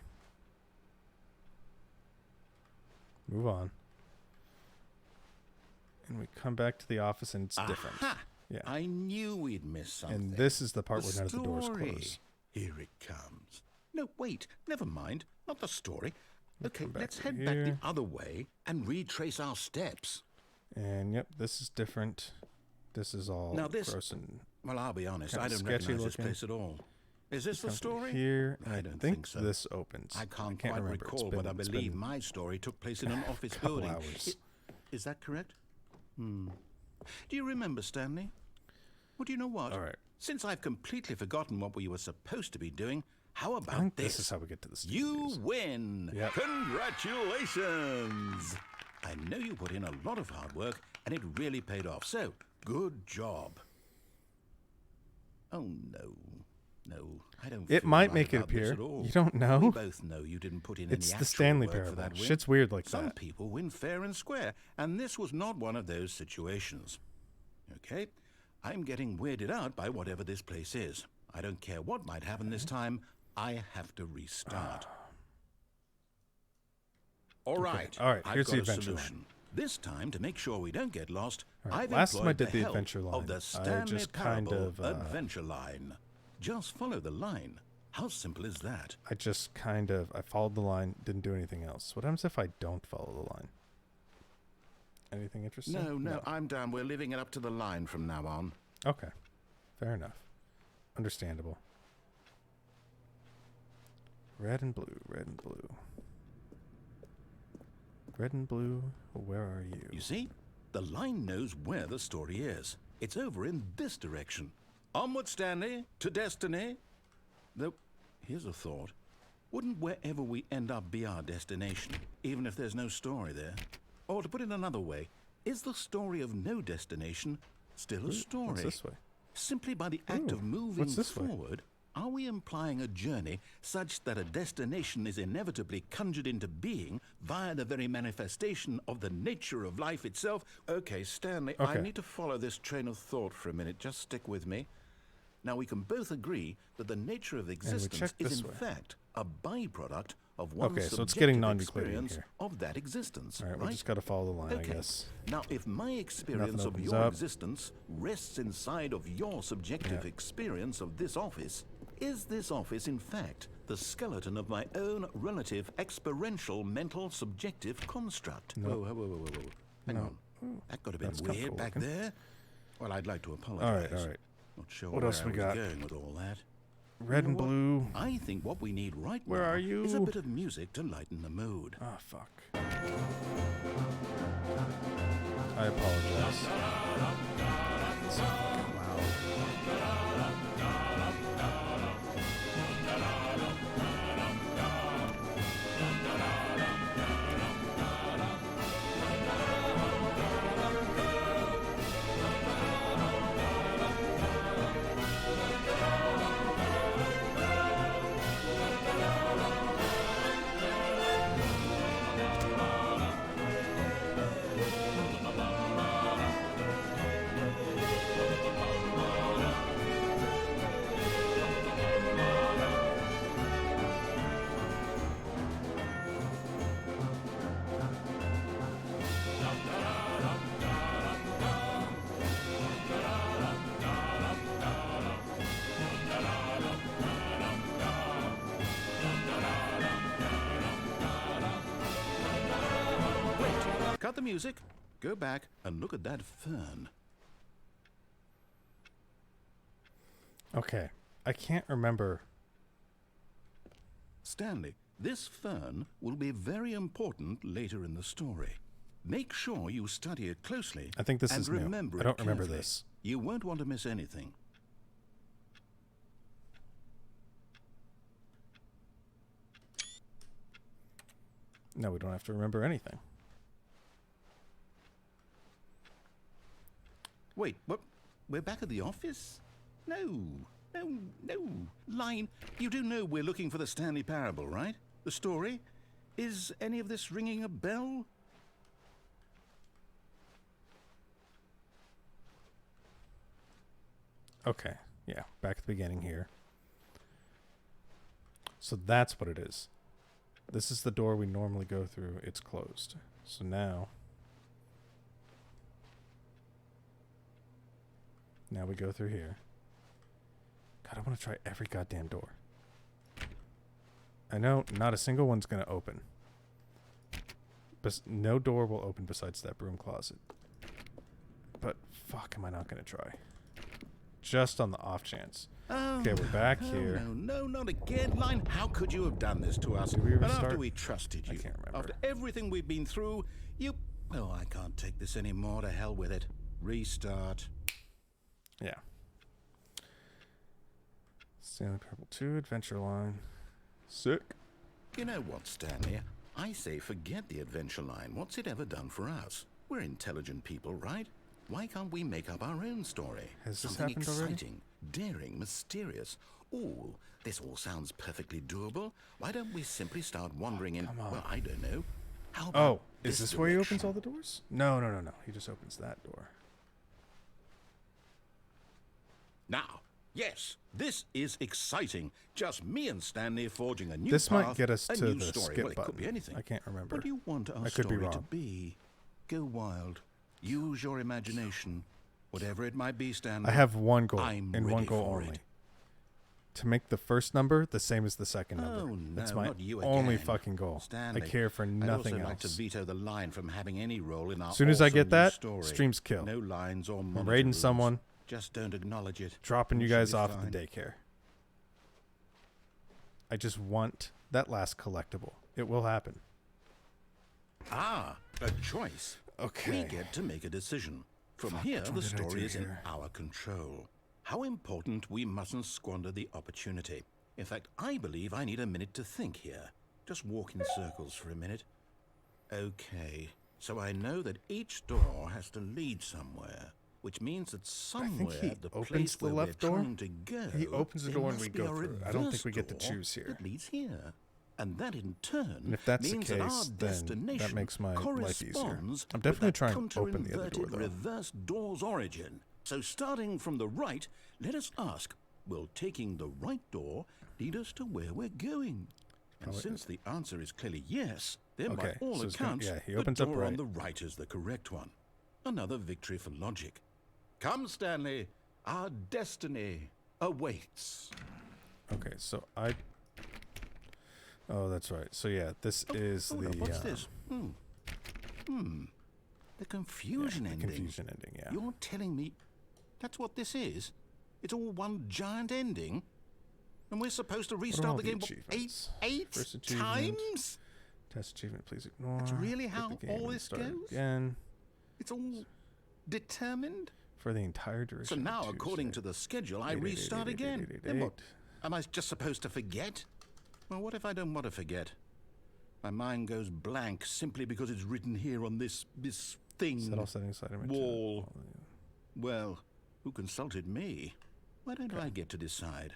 Move on. And we come back to the office and it's different. Aha! Yeah. I knew we'd missed something. And this is the part The where none of the doors story. close. Here it comes. No, wait, never mind. Not the story. Okay, come back let's through head back here. the other way and retrace our steps. And yep, this is different. This is all Now this- gross and Well, I'll be honest, Kinda I don't sketchy recognize this looking. place at all. Is this the story? Here, I don't think so. this opens. I can't quite quite remember. recall, but I believe my story took place in an office couple building. hours. Is that correct? Do you remember, Stanley? Well, do you know what? All right. Since I've completely forgotten what we were supposed to be doing, how I about think this? this is how we get to the You studios. win! Yep. Congratulations! I know you put in a lot of hard work, and it really paid off. So, good job. Oh, no. No, I don't It feel might right make it about this appear. at all. You don't know. We both know you didn't put in It's any the actual Stanley work for parable. that win. Shit's weird like Some that. people win fair and square, and this was not one of those situations. Okay? I'm getting weirded out by whatever this place is. I don't care what might happen this time. I have to restart. All right. All right, I've here's got the a adventure line. solution. This time, to make sure we don't get lost, All right, I've last time I employed did the the help adventure line, of the I Stanley just kind Parable of, Adventure Line. Just follow the line. How simple is that? I just kind of, I followed the line, didn't do anything else. What happens if I don't follow the line? Anything interesting? No, I'm down. We're leaving it up to the line from now on. Okay. Fair enough. Understandable. Red and blue, red and blue. Red and blue, where are you? You see? The line knows where the story is. It's over in this direction. Onward, Stanley, to destiny. Though, here's a thought. Wouldn't wherever we end up be our destination, even if there's no story there? Or to put it another way, is the story of no destination still a story? What's this way? Simply by the act Ooh, of moving what's this way? forward, are we implying a journey such that a destination is inevitably conjured into being via the very manifestation of the nature of life itself? Okay, Stanley, I Okay. need to follow this train of thought for a minute. Just stick with me. Now, we can both agree that the nature of existence check is this in way. fact a byproduct of one's Okay, so it's subjective getting non-Euclidean experience here. of that existence, All right, right? we just got to follow the line, Okay. I guess. Now, if my experience of opens your up. existence rests inside of your subjective Yeah. experience of this office, is this office, in fact, the skeleton of my own relative experiential mental subjective construct? No. Whoa. Hang on. That got a bit That's weird comfortable back looking. there. Well, I'd like to apologize. All right. Not sure What where else I we was got? going with all that. Red You and know what? blue. I think what we need right Where now are is a you? bit of music to lighten the mood. Oh, fuck. I apologize. It's so fucking loud. Wait, cut the music, go back and look at that fern. Okay. I can't remember. Stanley, this fern will be very important later in the story. Make sure you study it closely. I think this and is new. remember I it don't remember carefully. this. You won't want to miss anything. No, we don't have to remember anything. Wait, what? We're back at the office? No. Line, you do know we're looking for the Stanley Parable, right? The story? Is any of this ringing a bell? Okay. Yeah, back at the beginning here. So that's what it is. This is the door we normally go through. It's closed. So now we go through here. God, I want to try every goddamn door. I know not a single one's going to open. But no door will open besides that broom closet. But fuck, am I not going to try? just on the off chance. Oh, Okay, we're back oh, here. No, not again, Line. How could you have done this to us? Did we And restart? after we trusted you, I can't remember. after everything we've been through, you... Oh, I can't take this anymore. To hell with it. Restart. Yeah. Stanley Parable 2, Adventure Line. Sick. You know what, Stanley? I say forget the adventure line. What's it ever done for us? We're intelligent people, right? Why can't we make up our own story? Has this Something happened already? exciting, daring, mysterious. Ooh, this all sounds perfectly doable. Why don't we simply start wandering in... Well, I don't know. How about Oh, is this where he direction? opens all the doors? No. He just opens that door. Now, yes, this is exciting. Just me and Stanley forging a new This path, might get us a to new the story. skip Well, it button. could be anything. I can't remember. What do you want our I could be story to wrong. be? Go wild. Use your imagination. Whatever it might be, Stanley. I have one goal, I'm and one ready goal for only. it. To make the first number the same as the second number. Oh, no, That's my not you only again. fucking goal. Stanley, I care for nothing I'd also like to else. veto the line from having any role in our As soon as I awesome get new that, story. streams kill. No lines or I'm monitor raiding rules. someone, Just don't acknowledge it. dropping you She'll guys be off fine. at the daycare. I just want that last collectible. It will happen. Ah, a choice. Okay. We get to make a decision. From Fuck, here, which one the did I story do is in here? our control. How important we mustn't squander the opportunity. In fact, I believe I need a minute to think here. Just walk in circles for a minute. Okay, so I know that each door has to lead somewhere, which means that somewhere he the opens place the where left we're door. trying to go, He opens the there door and must we be go a through. I don't think we get to reverse choose here. that leads here. And that in turn And if that's the means that our case, then that destination makes my life easier. corresponds I'm with definitely that trying to open the other door, counter-inverted though. reverse door's origin. So starting from the right, let us ask, will taking the right door lead us to where we're going? And since the answer is clearly yes, then Okay, by all so it's gonna- accounts, yeah, he the opens up door on right. the right is the correct one. Another victory for logic. Come, Stanley, our destiny awaits. Okay, so I... Oh, that's right. So yeah, this is Hold the... up, what's this? The confusion the ending. confusion ending, yeah. You're telling me that's what this is? It's all one giant ending? And we're supposed to all restart the the game what, achievements? eight First achievement. times? Test achievement, please ignore. That's really Quit how the game all and this start goes? Again, It's all determined? for the entire So duration. now, of according to Tuesday. the schedule, I 8, 8, 8, restart 8, 8, again. 8, 8, Then what? 8. Am I just supposed to forget? Well, what if I don't want to forget? My mind goes blank simply because it's written here on this thing. Set all settings, slide image, Wall. Well, who consulted me? Why don't I get to decide?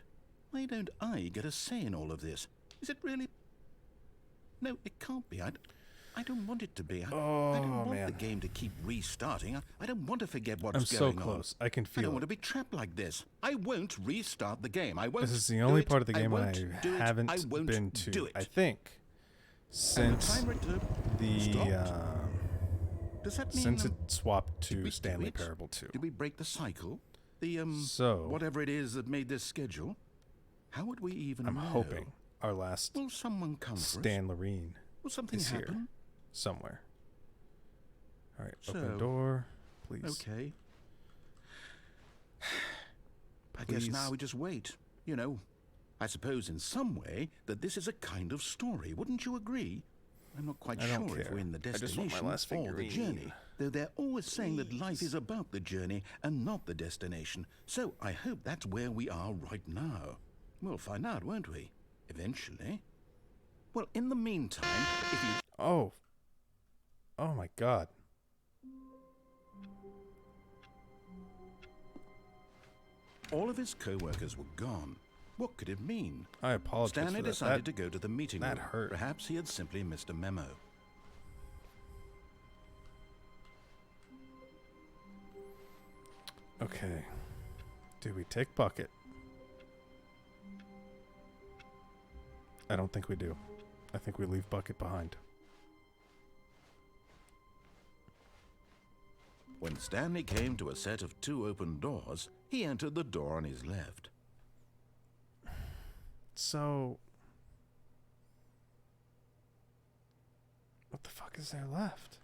Why don't I get a say in all of this? Is it really... No, it can't be. I don't want it to be. I don't want the game to keep restarting. I don't want to forget what's I'm so going on. close. I can I feel don't want it. to be trapped like this. I won't restart the game. I won't. This is the do only it. part of the game I won't do it. haven't I won't been do to, it. I think, And the since timer the stopped? Does that mean since it swapped did we to do Stanley it? Parable 2. Did we break the cycle? The So- whatever it is that made this schedule? How would we even I'm know? hoping our last Will someone come for us? Stan Loreen Will something is here happen? somewhere. All right, So, open door, please. Okay. I guess Please. now we just wait. You know, I suppose in some way that this is a kind of story. Wouldn't you agree? I'm not quite I don't sure if care. we're in the I just want my destination last or the figurine. journey. Though they're always saying that life is about the journey and not the destination. So I hope that's where we are right now. We'll find out, won't we? Eventually. Well, in the meantime, if you... Oh. Oh my god. All of his co-workers were gone. What could it mean? I apologize Stanley for that. decided That- to go to the meeting that room. hurt. Perhaps he had simply missed a memo. Okay. Do we take Bucket? I don't think we do. I think we leave Bucket behind. When Stanley came to a set of 2 open doors, he entered the door on his left. So... what the fuck is there left?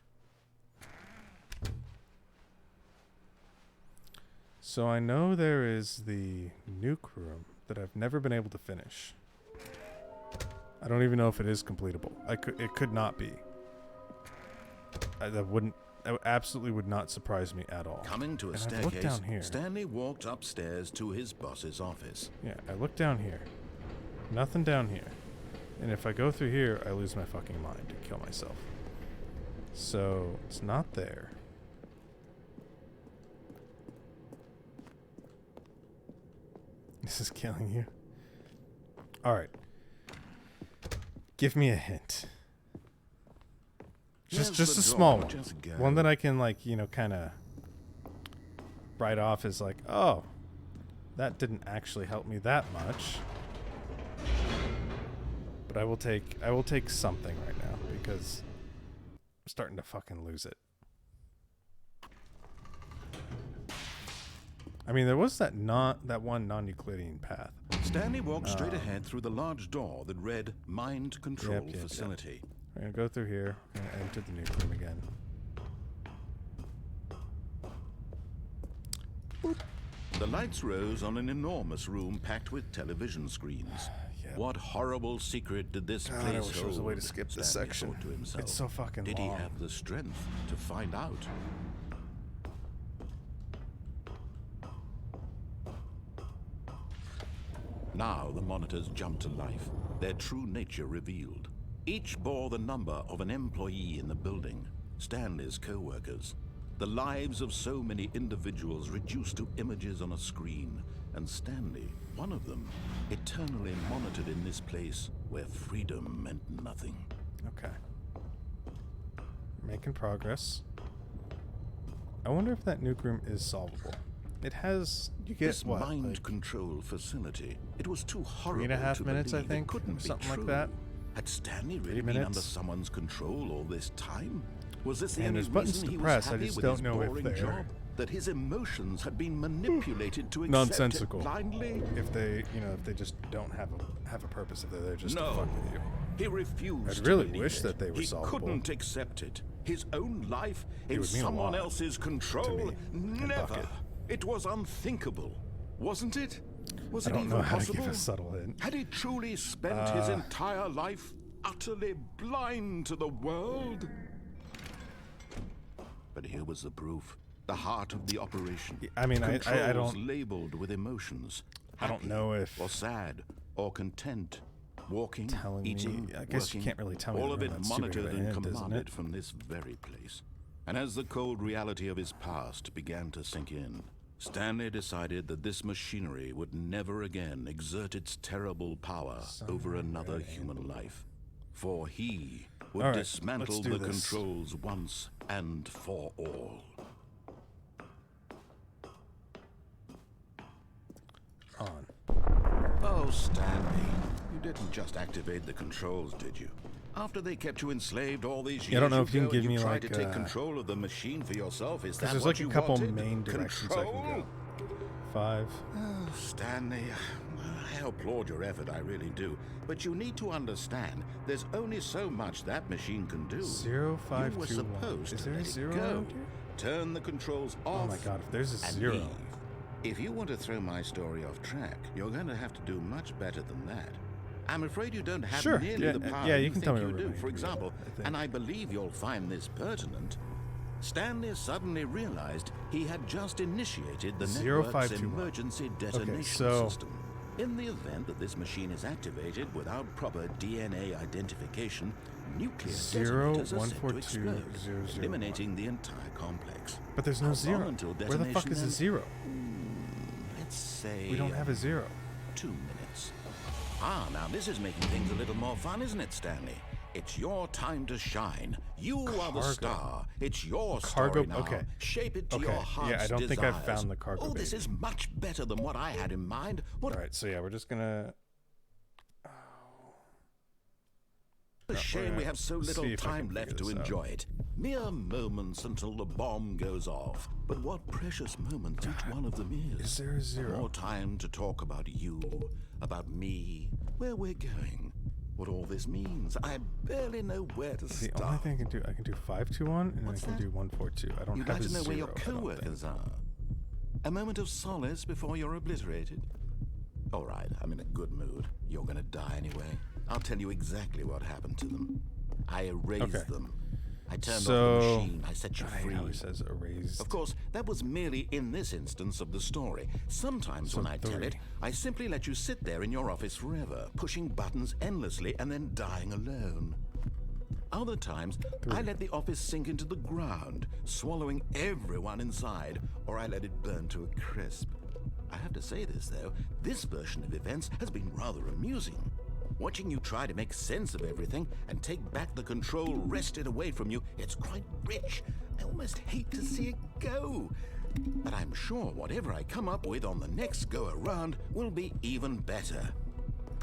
So I know there is the nuke room that I've never been able to finish. I don't even know if it is completable. It could not be. That absolutely would not surprise me at all. Coming to a And I've looked staircase, down here. Stanley walked upstairs to his boss's office. Yeah, I look down here. Nothing down here. And if I go through here, I lose my fucking mind and kill myself. So, it's not there. This is killing you. Alright. Give me a hint. Just Here's a the small door, one. just go. One that I can, like, you know, kind of write off as like, oh, that didn't actually help me that much. But I will take something right now because I'm starting to fucking lose it. I mean, there was that one non-Euclidean path. Stanley walked straight ahead through the large door that read Mind Control Yep. Facility. We're gonna go through here and enter the nuke room again. Boop. The lights rose on an enormous room packed with television screens. Yep. What horrible secret did this God, place I wish there was a way to hold? skip this Stanley section. thought to himself. It's so fucking Did long. he have the strength to find out? Now the monitors jumped to life, their true nature revealed. Each bore the number of an employee in the building, Stanley's co-workers. The lives of so many individuals reduced to images on a screen, and Stanley, one of them, eternally monitored in this place where freedom meant nothing. Okay. Making progress. I wonder if that nuke room is solvable. It has. You get This what? mind Like control facility, it was too horrible 3.5 to minutes, I believe it think, couldn't or be something true. like that. Had Stanley 3 really been under minutes. someone's control all this time? Was this the And only there's buttons reason to he press, was I happy just with don't his know if boring they're- job? That his emotions had been manipulated to accept Nonsensical. it blindly? If they, if they just don't have a purpose, if they're there just to No. fuck with you. He refused I'd to really believe wish it. that they were he solvable. couldn't accept it. His own life It in would mean a someone lot else's control? me and Never. Bucket. It was unthinkable, wasn't it? Was I it don't even know how to possible? give a subtle hint. Had he truly spent his entire life utterly blind to the world? But here was the proof. The heart of the operation. I mean, I Controls don't. labeled with emotions. I don't Happy know if- or sad or content. Walking, Telling eating, me- I guess you working, can't really tell me all that of it that's too big of monitored a and hint, isn't commanded it? from this very place. And as the cold reality of his past began to sink in, Stanley decided that this machinery would never again exert its terrible power over another human life. For he would All right, dismantle let's do the this. controls once and for all. On. Oh, Stanley, you didn't just activate the controls, did you? After they kept you enslaved all these years, Yeah, I don't know if you can ago, give me, tried like, to take control of the machine for yourself. Is that Because there's what like a you couple wanted? main directions I Control? can go. 5. Oh, Stanley, I applaud your effort, I really do. But you need to understand, there's only so much that machine can do. 0, 5, you were 2, 1. supposed Is to there a let it 0 go. around here? Turn the controls off. Oh my god, if there's a and 0. leave. If you want to throw my story off track, you're going to have to do much better than that. I'm afraid you don't have Sure, nearly yeah, the power yeah, you you can think tell me you what do. I need For to do, example, I think. and I believe you'll find this pertinent, Stanley suddenly realized he had just initiated the 0, 5, network's 2, 1. emergency detonation so- system. In the event that this machine is activated without proper DNA identification, nuclear 0, detonators are 1, set 4, to 2, explode, 0, 0, eliminating the entire complex. But there's no How 0. long until Where the fuck detonation is a then? 0? Let's say We don't have a 0. 2 minutes. Ah, now this is making things a little more fun, isn't it, Stanley? It's your time to shine. You are the Cargo. star. It's your Cargo- story now. okay. Shape it to Okay, your yeah, heart's I don't think I've desires. found the cargo Oh, this baby. is much better than what I had in mind. What Alright, so yeah, we're just gonna. a shame we have so see little if I time can left figure to this out. enjoy it. Mere moments until the bomb goes off. But what precious moments each one of them is. Is there a 0? More time to talk about you, about me, where we're going, what all this means. I barely know where to The start. only thing I can do 5, 2, 1, and What's I can that? do 1, 4, 2. I don't You'd have like a to know 0. where your I don't think. co-workers are. A moment of solace before you're obliterated? All right, I'm in a good mood. You're gonna die anyway. I'll tell you exactly what happened to them. I erased them. I turned off the machine. I set you free. How he says erased. Of course, that was merely in this instance of the story. Sometimes when I tell it, I simply let you sit there in your office forever, pushing buttons endlessly and then dying alone. Other times, I let the office sink into the ground, swallowing everyone inside, or I let it burn to a crisp. I have to say this, though, this version of events has been rather amusing. Watching you try to make sense of everything and take back the control wrested away from you, it's quite rich. I almost hate to see it go. But I'm sure whatever I come up with on the next go-around will be even better.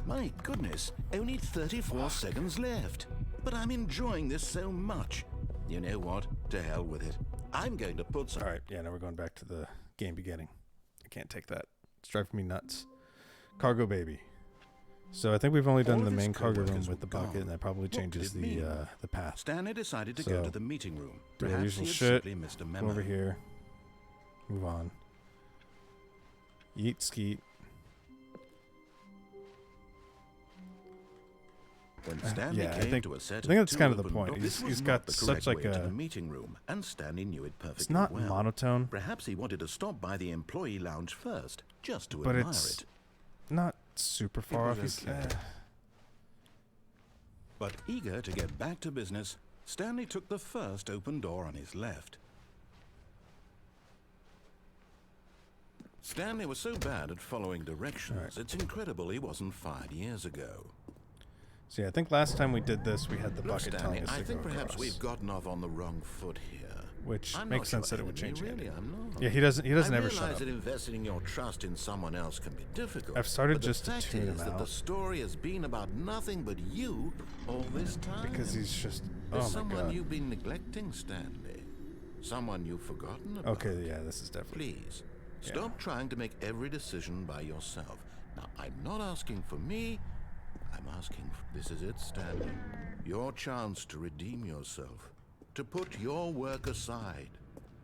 My goodness, only 34 seconds left. But I'm enjoying this so much. You know what? To hell with it. I'm going to put some... All right, yeah, now we're going back to the game beginning. I can't take that. It's driving me nuts. Cargo baby. So I think we've only done the main cargo room with the bucket, and that probably changes the path. Stanley decided to go to the meeting room. Do the Perhaps usual he had shit. simply missed a Go memo. over here. Move on. Yeet skeet. When Stanley Yeah, I came think- to a set I think of that's two kind of the open point. doors, He's this was got not the such correct like way to a- the meeting room, and Stanley knew it perfectly It's not well. monotone, Perhaps he wanted to stop by the employee lounge first, just to but admire it's it. not super far was off. He's- okay. But eager to get back to business, Stanley took the first open door on his left. Stanley was so bad at following directions, it's incredible he wasn't fired years ago. See, I think last time we did this, we had the Look, bucket Stanley, telling us I to think go perhaps across, we've gotten off on the wrong foot here. which I'm makes not sense your that it would enemy, change the really, ending. I'm not. Yeah, he doesn't I ever shut realize up. that investing your trust in someone else can be difficult. I've started but just the to fact tune is him that the out. story has been about nothing but you all this time. Because he's just, There's oh my someone god. you've been neglecting, Stanley. Someone you've forgotten about. Okay, yeah, this is definitely. Please, stop trying to make every decision by yourself. Now, I'm not asking for me. I'm asking for... This is it, Stanley. Your chance to redeem yourself. To put your work aside.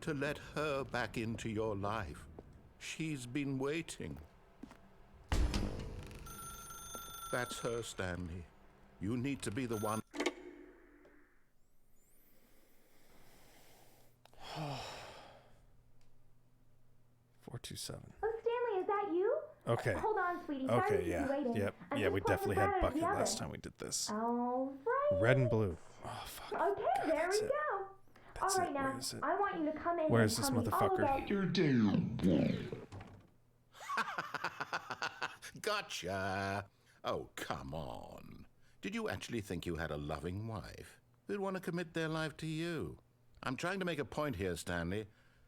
To let her back into your life. She's been waiting. That's her, Stanley. You need to be the one... 427. Oh, Stanley, is that you? Okay. Hold on, sweetie. Sorry to Okay, keep yeah. you waiting. Yep. I'm Yeah, just we pulling definitely the had bread out of bucket the last oven. time we did this. All right. Red and blue. Oh, fuck. Okay, God, there that's we it. go. That's All right, it. now, Where is it? I want you to come in Where and is this tell me all motherfucker? about You're damn. Gotcha. Oh, come on. Did you actually think you had a loving wife who'd want to commit their life to you? I'm trying to make a point here, Stanley.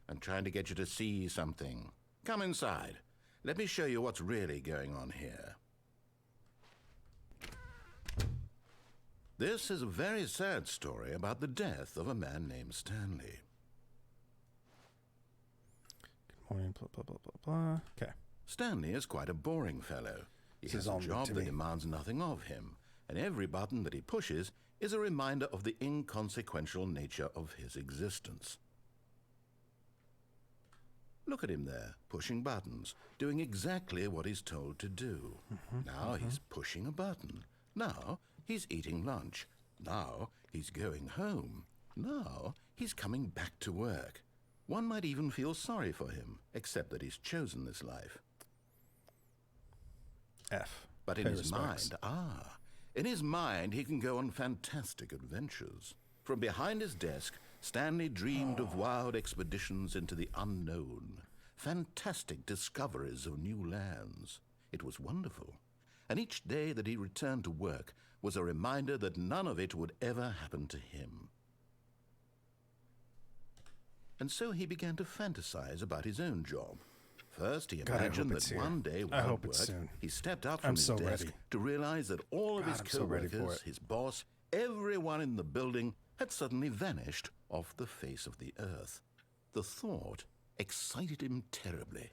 I'm trying to get you to see something. Come inside. Let me show you what's really going on here. This is a very sad story about the death of a man named Stanley. Good morning, blah, blah, blah, blah, blah. Okay. Stanley is quite a boring fellow. He This has is a all new job to that me. demands nothing of him, and every button that he pushes is a reminder of the inconsequential nature of his existence. Look at him there, pushing buttons, doing exactly what he's told to do. Now he's pushing a button. Now he's eating lunch. Now he's going home. Now he's coming back to work. One might even feel sorry for him, except that he's chosen this life. F. But in Pay his respects. in his mind, he can go on fantastic adventures. From behind his desk, Stanley dreamed of wild expeditions into the unknown, fantastic discoveries of new lands. It was wonderful. And each day that he returned to work was a reminder that none of it would ever happen to him. And so he began to fantasize about his own job. First, he God, I hope imagined it's that here. one day I while hope at it's work, soon. he stepped out from I'm his so desk ready. to realize that all of God, his I'm so ready for co-workers, it. his boss, everyone in the building had suddenly vanished off the face of the earth. The thought excited him terribly.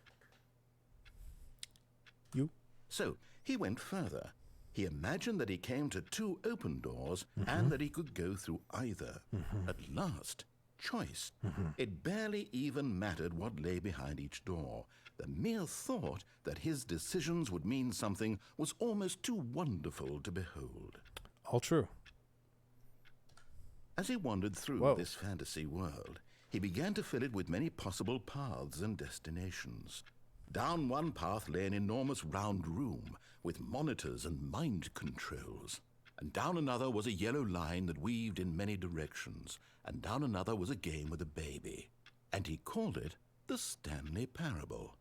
You? So he went further. He imagined that he came to two open doors and that he could go through either. At last, choice. It barely even mattered what lay behind each door. The mere thought that his decisions would mean something was almost too wonderful to behold. All true. As he wandered through this fantasy world, he began to fill it with many possible paths and destinations. Down one path lay an enormous round room with monitors and mind controls. And down another was a yellow line that weaved in many directions. And down another was a game with a baby. And he called it the Stanley Parable.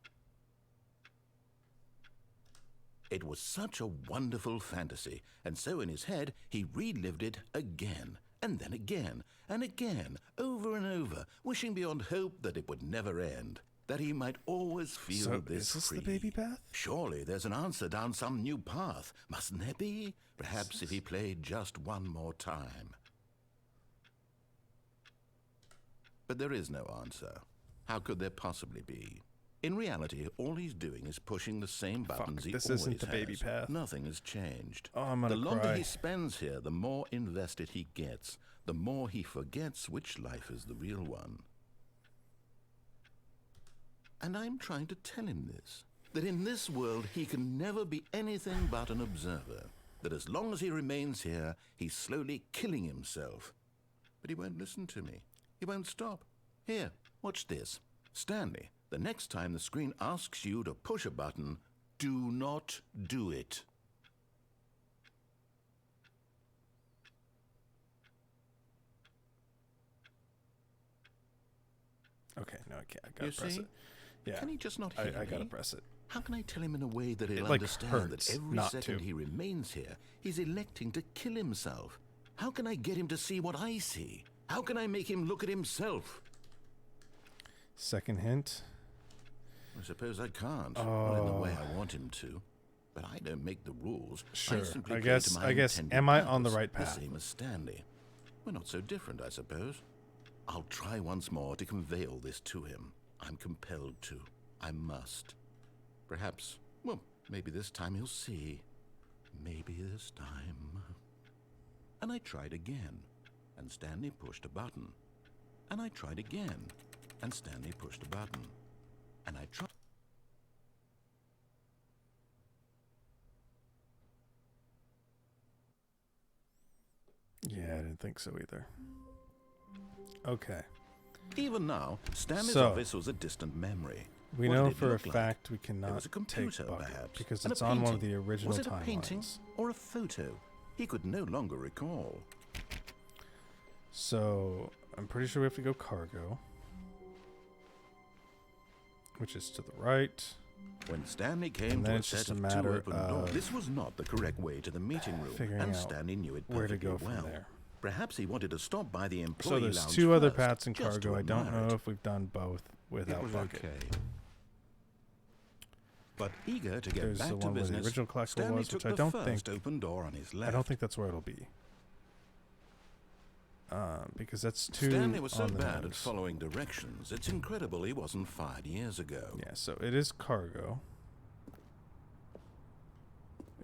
It was such a wonderful fantasy, and so in his head he relived it again, and then again, and again, over and over, wishing beyond hope that it would never end, that he might always feel is this free. the baby path? Surely there's an answer down some new path, mustn't there be? Perhaps if he played just one more time. But there is no answer. How could there possibly be? In reality, all he's doing is pushing the same buttons he this always isn't the baby has. path. Nothing has changed. Oh, I'm gonna The longer cry. he spends here, the more invested he gets, the more he forgets which life is the real one. And I'm trying to tell him this, that in this world he can never be anything but an observer, that as long as he remains here, he's slowly killing himself. But he won't listen to me. He won't stop. Here, watch this. Stanley, the next time the screen asks you to push a button, do not do it. Okay, no, I can't. I gotta You press see? it. Yeah. Can he just not hear I gotta me? press it. How can I tell him in a way that he'll It, like, understand hurts that every not second to. he remains here, he's electing to kill himself? How can I get him to see what I see? How can I make him look at himself? Second hint. I suppose I can't. Not in the way I want him to. But I don't make the rules. Sure. simply I play guess- to my I guess, intended am I on the purpose, right path? The same as Stanley. We're not so different, I suppose. I'll try once more to convey all this to him. I'm compelled to. I must. Perhaps, well, maybe this time he'll see. Maybe this time. And I tried again, and Stanley pushed a button. And I tried again, and Stanley pushed a button. And I tried. Yeah, I didn't think so either. Okay. Even now, Stanley's So, office was a distant memory. We What know did it for a look like? fact we It cannot was a computer, take Bucket perhaps, because and a it's on one of painting. the original Was it a painting timelines. or a photo? He could no longer recall. So I'm pretty sure we have to go cargo, which is to the right. When Stanley came And then to a it's just set a of matter two open doors, of this was not the correct way to the meeting room, figuring and out Stanley knew it where to perfectly go from well. there. Perhaps he wanted to stop by the employee So there's lounge two other first, paths in just to cargo. I don't admire know it. if we've done both without It was Bucket. okay. But eager to get There's back the to one where the business, original collectible Stanley was, took which I the don't first think. open door on his left. I don't think that's where it'll be. Because that's two Stanley was so on the bad at nose. following directions, it's incredible he wasn't fired years ago. Yeah, so it is cargo.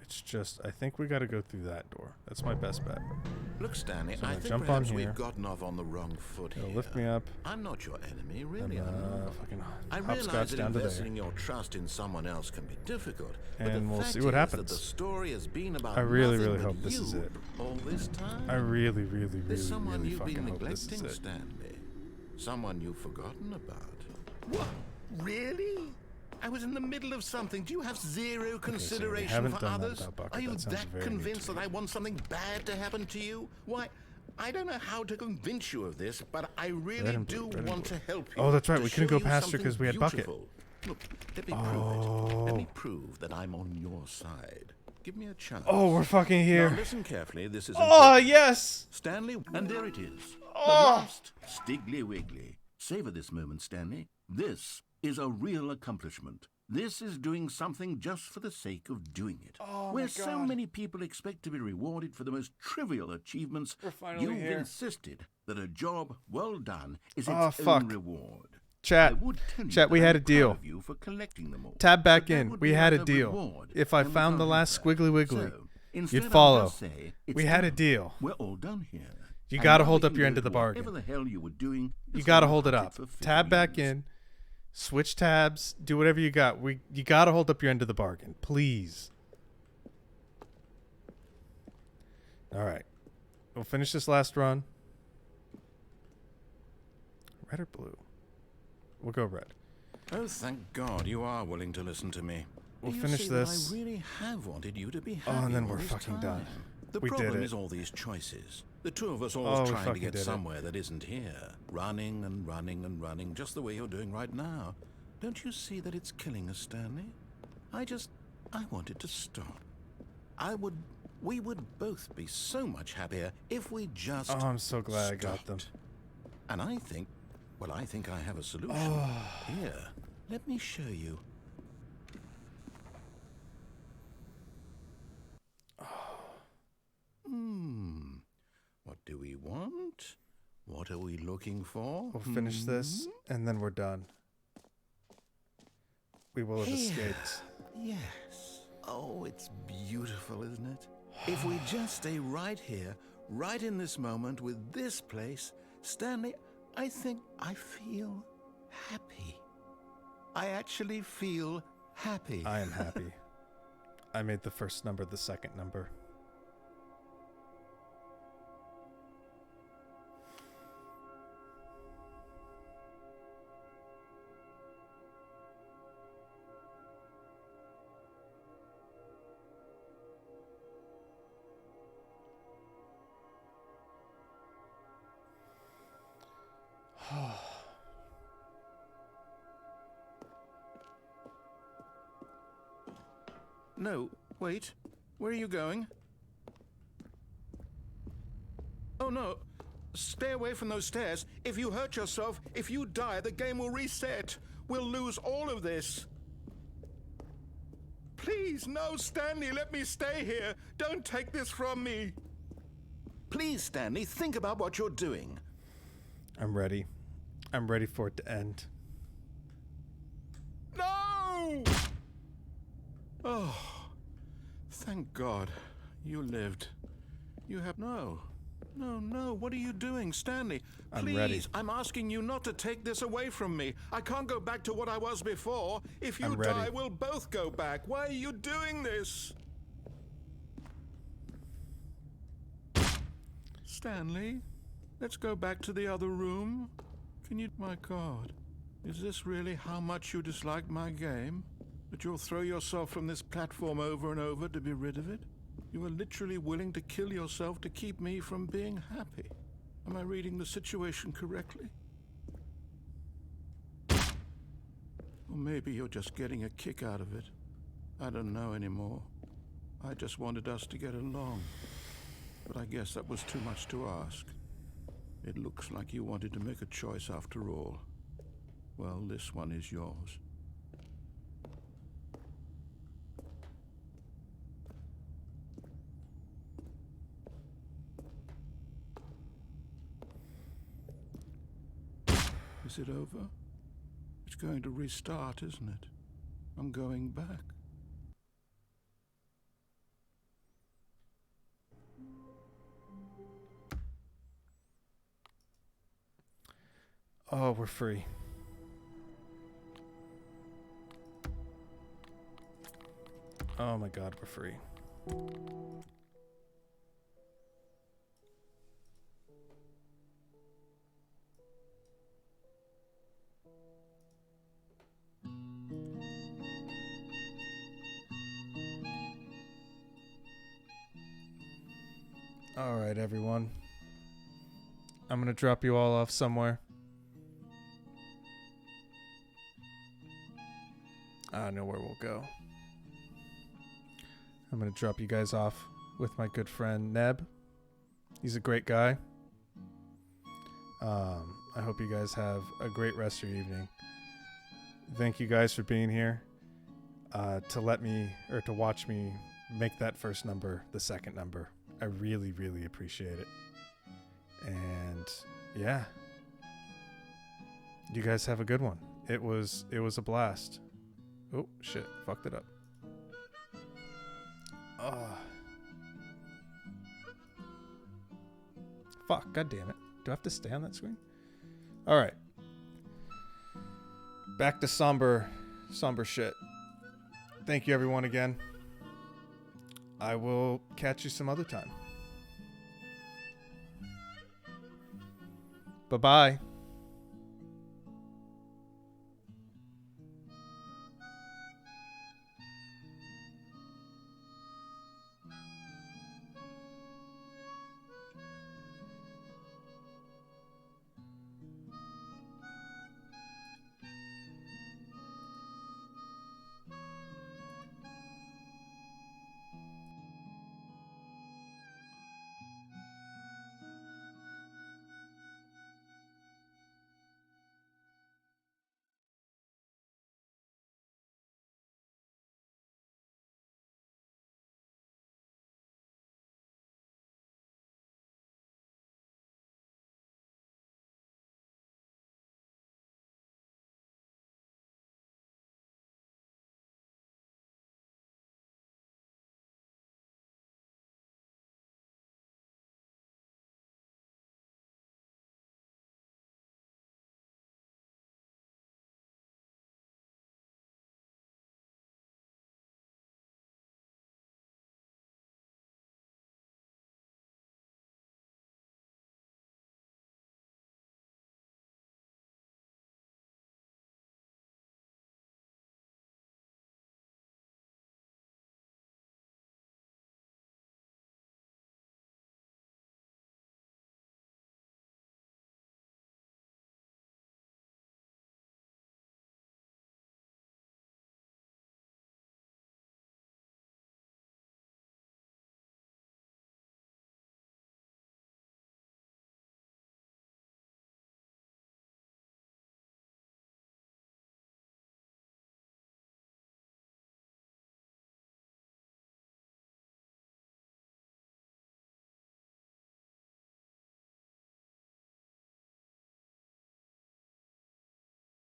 It's just, I think we got to go through that door. That's my best bet. Look, Stanley, So I'm I gonna think jump on perhaps here. we've gotten off on the wrong foot It'll here. lift me up. I'm not your enemy, really. And I'm not. fucking I hopscotch realize that down to investing there. your trust in someone else can be difficult, but And the we'll fact see what is happens. That the story has been about I really, nothing really but hope this is you it. all this time. I really, really, There's really, someone really you've been fucking hope this is neglecting, it. Stanley. Someone you've forgotten about. What? Really? I was in the middle of something. Do you have zero consideration haven't for done that others? about Bucket. Are you That sounds that very new convinced to that me. I want something bad to happen to you? Why, I don't know how to convince you of this, but I really and do blue, red and want blue. to help you. Oh, that's right, to we couldn't show go you past her 'cause we had something Bucket. beautiful. Look, let me prove it. Let me Oh. prove that I'm on your side. Give me a chance. Oh, we're fucking Now here. listen carefully. This is Oh, important. yes. Stanley, and there it is. The Oh. last Stiggly Wiggly. Savor this moment, Stanley. This is a real accomplishment. This is doing something just for the sake of doing it. Oh, Where my so God. many people expect to be rewarded for the most trivial achievements, We're finally you've here. insisted that a job well done is Oh, its fuck. own reward. Chat. I would tell you Chat, we that had I'm a deal. proud of you for collecting them all, Tab back but that in. would We be had a like deal. reward If I when we found the can't last do that. squiggly wiggly, So, instead you'd I'll follow. just say, it's We had a done. deal. We're all done here. You And gotta now hold we up can your go end of the to whatever bargain. the hell you were doing. You just gotta so hold it hunt up. for Tab back figurines. in. Switch tabs. Do whatever you got. You gotta hold up your end of the bargain, please. All right, we'll finish this last run. Red or blue? We'll go red. Oh, thank God you are willing to listen to me. We'll Do you finish see this. That I really have wanted you to be happy. Oh, and then all we're this fucking time. done. The We did problem it. is all these choices. The two of us Oh, always we trying to fucking get did it. somewhere that isn't here. Running and running and running, just the way you're doing right now. Don't you see that it's killing us, Stanley? I wanted to stop. We would both be so much happier if we just Oh, I'm so glad I got stopped. them. And I think I have a solution. Here, let me show you. What do we want? What are we looking for? We'll finish this, and then we're done. We will have Here. escaped. Yes. Oh, it's beautiful, isn't it? If we just stay right here, right in this moment with this place, Stanley, I think I feel happy. I actually feel happy. I am happy. I made the first number the second number. No, wait. Where are you going? Oh, no. Stay away from those stairs. If you hurt yourself, if you die, the game will reset. We'll lose all of this. Please, no, Stanley, let me stay here. Don't take this from me. Please, Stanley, think about what you're doing. I'm ready. I'm ready for it to end. No! Oh, thank God. You lived. You have... No. What are you doing, Stanley? I'm Please, ready. I'm asking you not to take this away from me. I can't go back to what I was before. If you I'm ready. die, we'll both go back. Why are you doing this? Stanley, let's go back to the other room. Can you... My God. Is this really how much you dislike my game? That you'll throw yourself from this platform over and over to be rid of it? You are literally willing to kill yourself to keep me from being happy. Am I reading the situation correctly? Or maybe you're just getting a kick out of it. I don't know anymore. I just wanted us to get along. But I guess that was too much to ask. It looks like you wanted to make a choice after all. Well, this one is yours. Is it over? It's going to restart, isn't it? I'm going back. Oh, we're free. Oh my God, we're free. All right, everyone. I'm going to drop you all off somewhere. I know where we'll go. I'm going to drop you guys off with my good friend Neb. He's a great guy. I hope you guys have a great rest of your evening. Thank you guys for being here to let me, or to watch me make that first number the second number. I really, really appreciate it. And yeah, you guys have a good one. It was a blast. Oh shit, fucked it up. Fuck, god damn it. Do I have to stay on that screen? All right. Back to somber shit. Thank you everyone again. I will catch you some other time. Bye-bye.